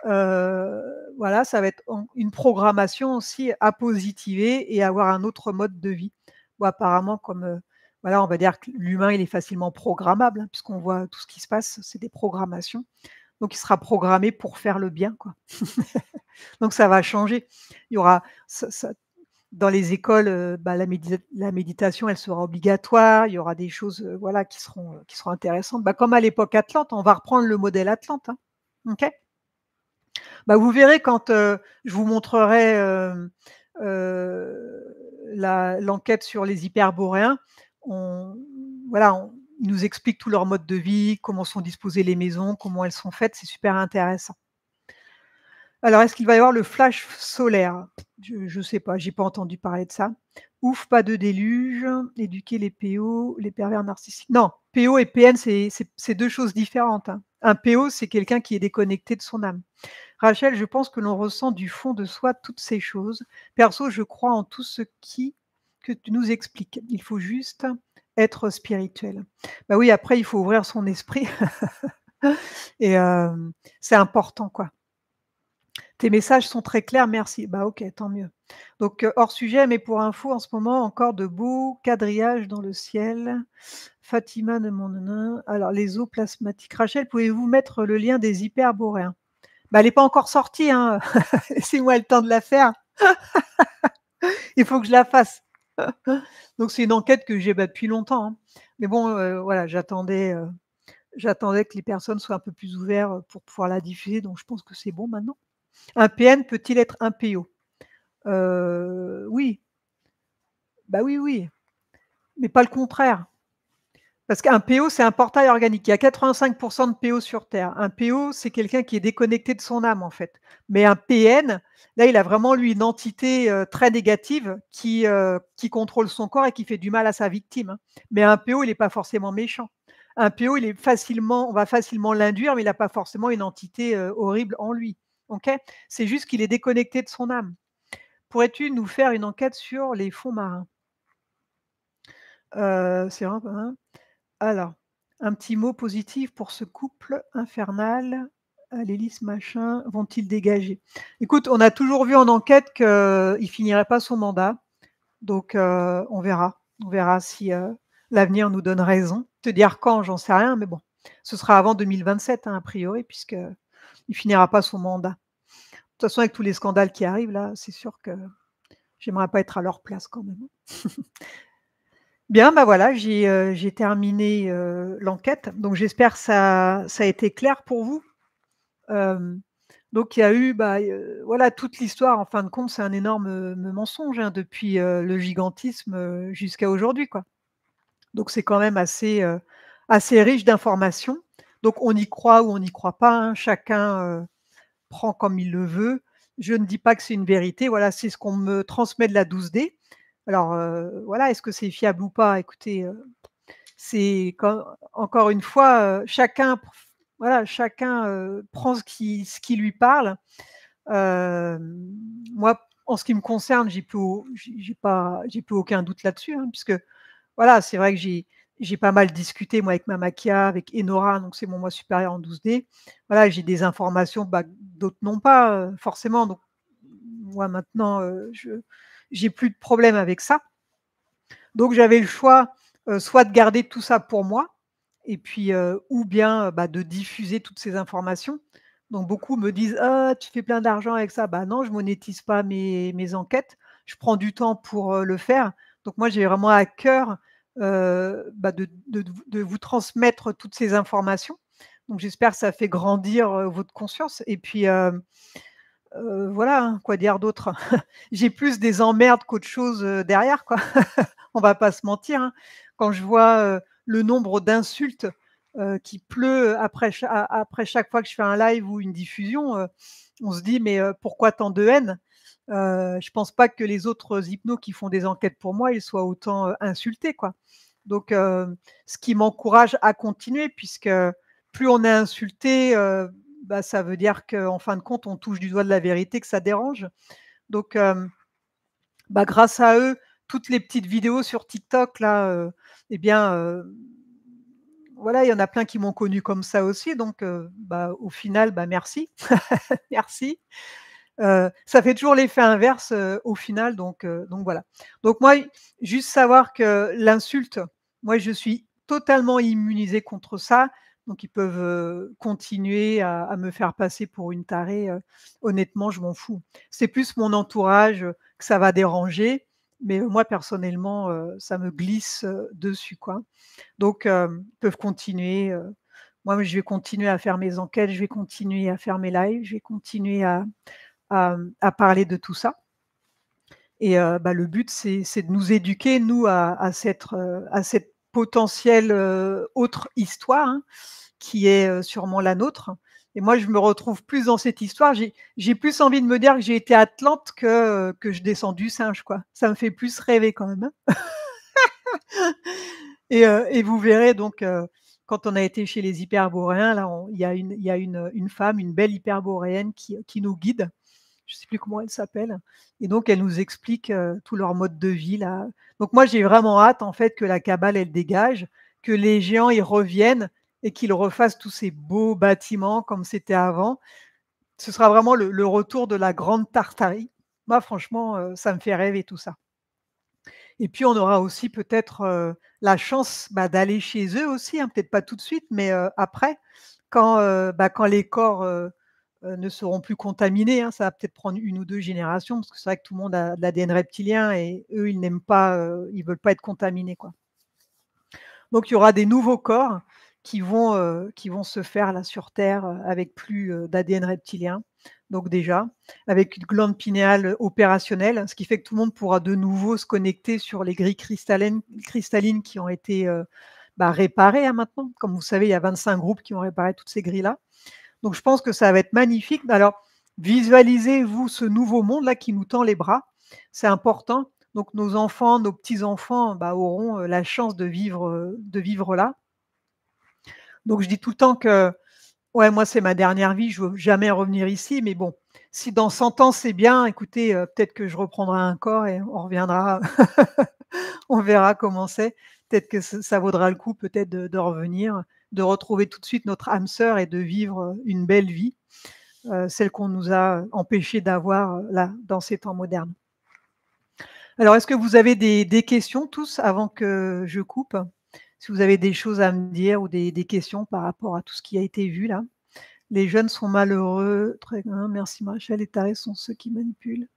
Voilà, ça va être une programmation aussi à positiver et avoir un autre mode de vie. Bon, apparemment, comme, voilà, on va dire que l'humain, il est facilement programmable, hein, puisqu'on voit tout ce qui se passe, c'est des programmations. Donc il sera programmé pour faire le bien, quoi. Donc ça va changer. Il y aura ça dans les écoles, la méditation, elle sera obligatoire. Il y aura des choses, voilà, qui seront intéressantes. Comme à l'époque Atlante, on va reprendre le modèle Atlante, hein. OK? Vous verrez quand, je vous montrerai, l'enquête sur les hyperboréens. On voilà, ils nous expliquent tout leur mode de vie, comment sont disposées les maisons, comment elles sont faites, c'est super intéressant. Alors, est-ce qu'il va y avoir le flash solaire? Je sais pas, j'ai pas entendu parler de ça. Ouf, pas de déluge, éduquer les PO, les pervers narcissiques. Non, PO et PN, c'est 2 choses différentes, hein. Un PO, c'est quelqu'un qui est déconnecté de son âme. Rachel, je pense que l'on ressent du fond de soi toutes ces choses. Perso, je crois en tout ce que tu nous expliques. Il faut juste être spirituel. Bah oui, après, il faut ouvrir son esprit et c'est important, quoi. Tes messages sont très clairs, merci. Bah OK, tant mieux. Donc, hors sujet, mais pour info, en ce moment, encore de beaux quadrillages dans le ciel. Fatima de mon nanin. Alors, les eaux plasmatiques. Rachel, pouvez-vous mettre le lien des hyperboréens? Bah, elle n'est pas encore sortie, hein. Laissez-moi le temps de la faire. Il faut que je la fasse. Donc, c'est une enquête que j'ai, bah, depuis longtemps, hein. Mais bon, voilà, j'attendais que les personnes soient un peu plus ouvertes, pour pouvoir la diffuser, donc je pense que c'est bon maintenant. Un PN peut-il être un PO? Oui, bah, oui, oui, mais pas le contraire. Parce qu'un PO, c'est un portail organique. Il y a 85 de PO sur terre. Un PO, c'est quelqu'un qui est déconnecté de son âme, en fait. Mais un PN, là, il a vraiment, lui, une entité, très négative qui contrôle son corps et qui fait du mal à sa victime, hein. Mais un PO, il est pas forcément méchant. Un PO, on va facilement l'induire, mais il a pas forcément une entité, horrible en lui. OK? C'est juste qu'il est déconnecté de son âme. Pourrais-tu nous faire une enquête sur les fonds marins? C'est vraiment pas mal. Alors, un petit mot positif pour ce couple infernal, l'hélice machin, vont-ils dégager? Écoute, on a toujours vu en enquête qu'il finirait pas son mandat, donc on verra. On verra si, l'avenir nous donne raison. Te dire quand, j'en sais rien, mais bon, ce sera avant 2027, hein, a priori, puisqu'il finira pas son mandat. De toute façon, avec tous les scandales qui arrivent là, c'est sûr que j'aimerais pas être à leur place quand même, hein. Bien, bah, voilà, j'ai terminé, l'enquête, donc j'espère que ça a été clair pour vous. Hem, donc il y a eu, bah, voilà, toute l'histoire en fin de compte, c'est un énorme, mensonge, hein, depuis, le gigantisme, jusqu'à aujourd'hui, quoi. Donc c'est quand même assez riche d'informations. Donc on y croit ou on n'y croit pas, hein, chacun, prend comme il le veut. Je ne dis pas que c'est une vérité, voilà, c'est ce qu'on me transmet de la 12D. Alors, voilà, est-ce que c'est fiable ou pas? Écoutez, c'est quand encore une fois, chacun, prend ce qui lui parle. Moi, en ce qui me concerne, j'ai plus aucun doute là-dessus, hein, puisque voilà, c'est vrai que j'ai pas mal discuté moi avec Mamakia, avec Enora, donc c'est mon moi supérieur en 12D. Voilà, j'ai des informations, bah, d'autres n'ont pas, forcément, donc moi maintenant, je j'ai plus de problème avec ça. Donc j'avais le choix, soit de garder tout ça pour moi et puis, ou bien, bah, de diffuser toutes ces informations. Donc beaucoup me disent: «Ah, tu fais plein d'argent avec ça». Bah non, je monétise pas mes enquêtes. Je prends du temps pour, le faire. Donc moi, j'ai vraiment à cœur, bah, de vous transmettre toutes ces informations. Donc j'espère que ça fait grandir, votre conscience et puis, voilà, hein, quoi dire d'autre? J'ai plus des emmerdes qu'autre chose, derrière, quoi. On va pas se mentir, hein. Quand je vois, le nombre d'insultes, qui pleut après chaque fois que je fais un live ou une diffusion, on se dit: «Mais, pourquoi tant de haine?» Je pense pas que les autres hypnos qui font des enquêtes pour moi, ils soient autant, insultés, quoi. Donc, ce qui m'encourage à continuer puisque plus on est insulté, bah, ça veut dire qu'en fin de compte, on touche du doigt de la vérité, que ça dérange. Donc, bah, grâce à eux, toutes les petites vidéos sur TikTok là, et bien, voilà, il y en a plein qui m'ont connue comme ça aussi donc, bah, au final, bah, merci, merci. Ça fait toujours l'effet inverse, au final donc voilà. Donc moi, juste savoir que l'insulte, moi je suis totalement immunisée contre ça, donc ils peuvent, continuer à me faire passer pour une tarée, honnêtement je m'en fous. C'est plus mon entourage, que ça va déranger, mais moi personnellement, ça me glisse, dessus quoi. Donc ils peuvent continuer, moi je vais continuer à faire mes enquêtes, je vais continuer à faire mes lives, je vais continuer à parler de tout ça et bah, le but c'est de nous éduquer nous à cette potentielle, autre histoire, hein, qui est, sûrement la nôtre Et moi, je me retrouve plus dans cette histoire. J'ai plus envie de me dire que j'ai été Atlante que je descends du singe, quoi. Ça me fait plus rêver quand même, hein. Et vous verrez donc, quand on a été chez les hyperboréens, là, il y a une femme, une belle hyperboréenne qui nous guide. Je ne sais plus comment elle s'appelle. Et donc, elle nous explique tout leur mode de vie, là. Donc, moi, j'ai vraiment hâte, en fait, que la cabale, elle dégage, que les géants, ils reviennent et qu'ils refassent tous ces beaux bâtiments comme c'était avant. Ce sera vraiment le retour de la grande Tartarie. Moi, franchement, ça me fait rêver tout ça. Et puis, on aura aussi peut-être la chance d'aller chez eux aussi, hein, peut-être pas tout de suite, mais après, quand les corps ne seront plus contaminés, hein, ça va peut-être prendre 1 ou 2 générations, parce que c'est vrai que tout le monde a de l'ADN reptilien et eux, ils n'aiment pas, ils veulent pas être contaminés, quoi. Donc il y aura des nouveaux corps qui vont se faire là sur Terre, avec plus, d'ADN reptilien. Donc déjà, avec une glande pinéale opérationnelle, ce qui fait que tout le monde pourra de nouveau se connecter sur les grilles cristallines qui ont été, réparées, hein, maintenant. Comme vous savez, il y a 25 groupes qui ont réparé toutes ces grilles-là. Donc je pense que ça va être magnifique. Alors, visualisez-vous ce nouveau monde-là qui nous tend les bras. C'est important. Donc nos enfants, nos petits-enfants, auront, la chance de vivre là. Donc je dis tout le temps que, ouais, moi c'est ma dernière vie, je veux jamais revenir ici, mais bon, si dans 100 ans c'est bien, écoutez, peut-être que je reprendrai un corps et on reviendra, on verra comment c'est. Peut-être que ça vaudra le coup peut-être de revenir, de retrouver tout de suite notre âme sœur et de vivre, une belle vie, celle qu'on nous a empêché d'avoir, là, dans ces temps modernes. Alors, est-ce que vous avez des questions tous avant que je coupe? Si vous avez des choses à me dire ou des questions par rapport à tout ce qui a été vu là? Les jeunes sont malheureux, très bien, merci Maréchal, les tarés sont ceux qui manipulent.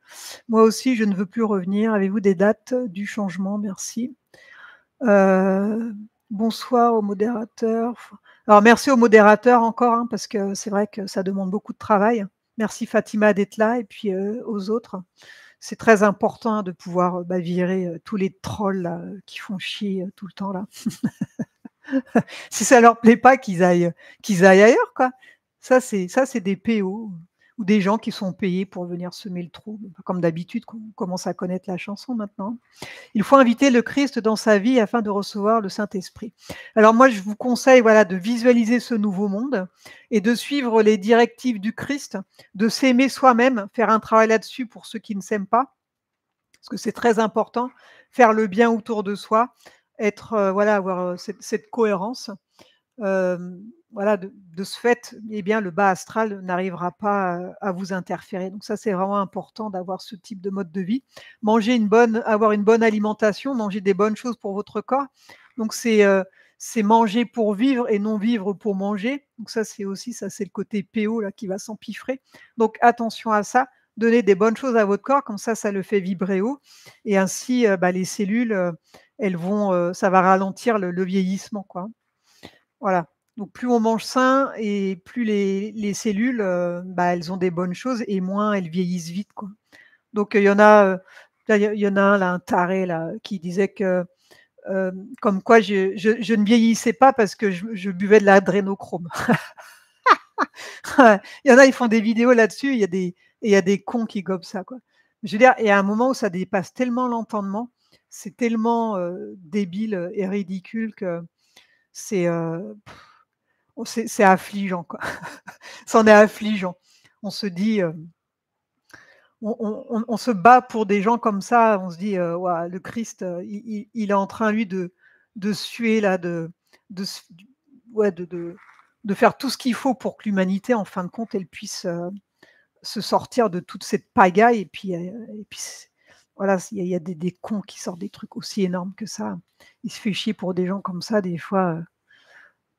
Moi aussi, je ne veux plus revenir. Avez-vous des dates du changement? Merci. Bonsoir aux modérateurs. Alors merci aux modérateurs encore, hein, parce que c'est vrai que ça demande beaucoup de travail. Merci Fatima d'être là et puis, aux autres. C'est très important de pouvoir, virer, tous les trolls là, qui font chier, tout le temps là. Si ça leur plaît pas, qu'ils aillent ailleurs, quoi. Ça, c'est des PO ou des gens qui sont payés pour venir semer le trouble. Comme d'habitude, qu'on commence à connaître la chanson maintenant. Il faut inviter le Christ dans sa vie afin de recevoir le Saint-Esprit. Alors moi, je vous conseille, voilà, de visualiser ce nouveau monde et de suivre les directives du Christ, de s'aimer soi-même, faire un travail là-dessus pour ceux qui ne s'aiment pas, parce que c'est très important, faire le bien autour de soi, être, voilà, avoir, cette cohérence. Voilà, de ce fait, eh bien, le bas astral n'arrivera pas à vous interférer. Donc ça, c'est vraiment important d'avoir ce type de mode de vie. Avoir une bonne alimentation, manger des bonnes choses pour votre corps. Donc c'est manger pour vivre et non vivre pour manger. Donc ça, c'est le côté PO là qui va s'empiffrer. Donc attention à ça. Donnez des bonnes choses à votre corps, comme ça le fait vibrer haut. Et ainsi, les cellules, ça va ralentir le vieillissement, quoi. Voilà, donc plus on mange sain et plus les cellules, elles ont des bonnes choses et moins elles vieillissent vite, quoi. Donc il y en a, il y en a un là, un taré là, qui disait que, comme quoi je ne vieillissais pas parce que je buvais de l'adrénochrome. Ouais, il y en a, ils font des vidéos là-dessus, il y a des cons qui gobent ça, quoi. Je veux dire, il y a un moment où ça dépasse tellement l'entendement, c'est tellement, débile, et ridicule que c'est, c'est affligeant, quoi. C'en est affligeant. On se dit, on se bat pour des gens comme ça, on se dit, «Waouh, le Christ, il est en train lui de suer là, de s ouais, de faire tout ce qu'il faut pour que l'humanité, en fin de compte, elle puisse, se sortir de toute cette pagaille» et puis voilà, il y a des cons qui sortent des trucs aussi énormes que ça. Il se fait chier pour des gens comme ça, des fois,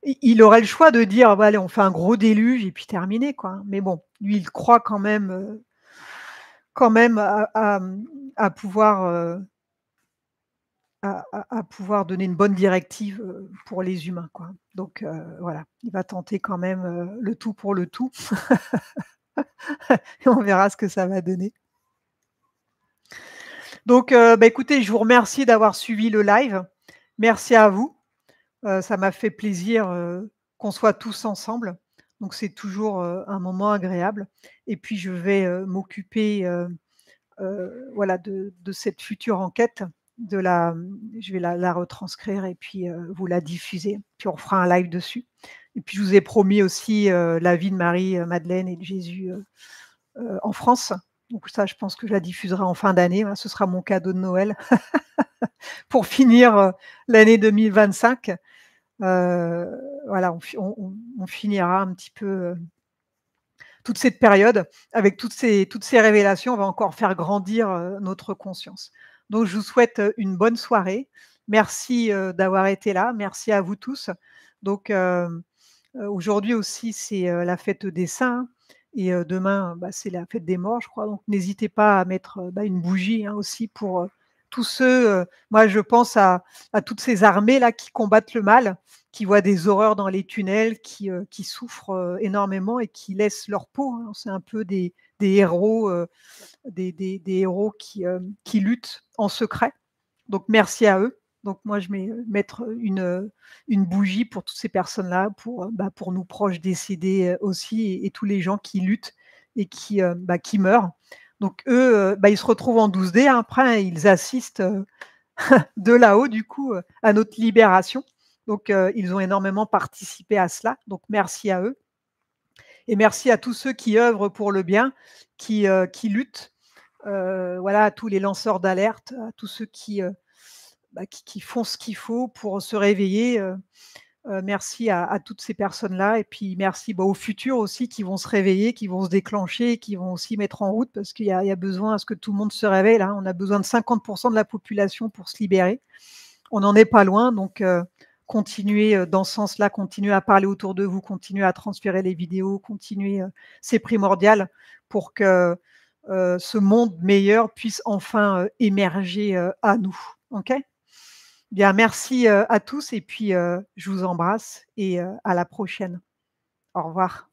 il aurait le choix de dire: «Bah, allez, on fait un gros déluge et puis terminé, quoi». Mais bon, lui, il croit quand même à pouvoir, à pouvoir donner une bonne directive, pour les humains, quoi. Donc voilà, il va tenter quand même, le tout pour le tout et on verra ce que ça va donner. Donc écoutez, je vous remercie d'avoir suivi le live. Merci à vous. Ça m'a fait plaisir, qu'on soit tous ensemble. donc c'est toujours, un moment agréable et puis je vais, m'occuper, voilà de cette future enquête, je vais la retranscrire et puis, vous la diffuser. Puis on fera un live dessus et puis je vous ai promis aussi, la vie de Marie, Madeleine et de Jésus, en France. Donc ça, je pense que je la diffuserai en fin d'année, hein, ce sera mon cadeau de Noël pour finir, l'année 2025. Voilà, on finira un petit peu, toute cette période avec toutes ces révélations. On va encore faire grandir, notre conscience. Donc je vous souhaite, une bonne soirée. Merci, d'avoir été là. Merci à vous tous. Donc, aujourd'hui aussi, c'est, la fête des saints et demain, bah, c'est la fête des morts, je crois. Donc n'hésitez pas à mettre, bah, une bougie, hein, aussi pour, tous ceux, moi je pense à toutes ces armées-là qui combattent le mal, qui voient des horreurs dans les tunnels, qui souffrent, énormément et qui laissent leur peau, hein. C'est un peu des héros, des héros qui luttent en secret. Donc merci à eux. Donc moi je vais mettre une bougie pour toutes ces personnes-là, pour, bah, pour nos proches décédés, aussi et tous les gens qui luttent et bah, qui meurent. Donc eux, bah, ils se retrouvent en 12D, hein, après ils assistent, de là-haut du coup, à notre libération. Donc ils ont énormément participé à cela, donc merci à eux et merci à tous ceux qui œuvrent pour le bien, qui luttent, voilà, à tous les lanceurs d'alerte, à tous ceux bah, qui font ce qu'il faut pour se réveiller, merci à toutes ces personnes-là et puis merci, bah, aux futurs aussi qui vont se réveiller, qui vont se déclencher, qui vont aussi mettre en route parce qu'il y a besoin à ce que tout le monde se réveille là. On a besoin de 50 de la population pour se libérer. On n'en est pas loin donc continuez, dans ce sens-là, continuez à parler autour de vous, continuez à transférer les vidéos, continuez, c'est primordial pour que, ce monde meilleur puisse enfin, émerger, à nous. OK? Bien, merci, à tous et puis, je vous embrasse et à la prochaine. Au revoir.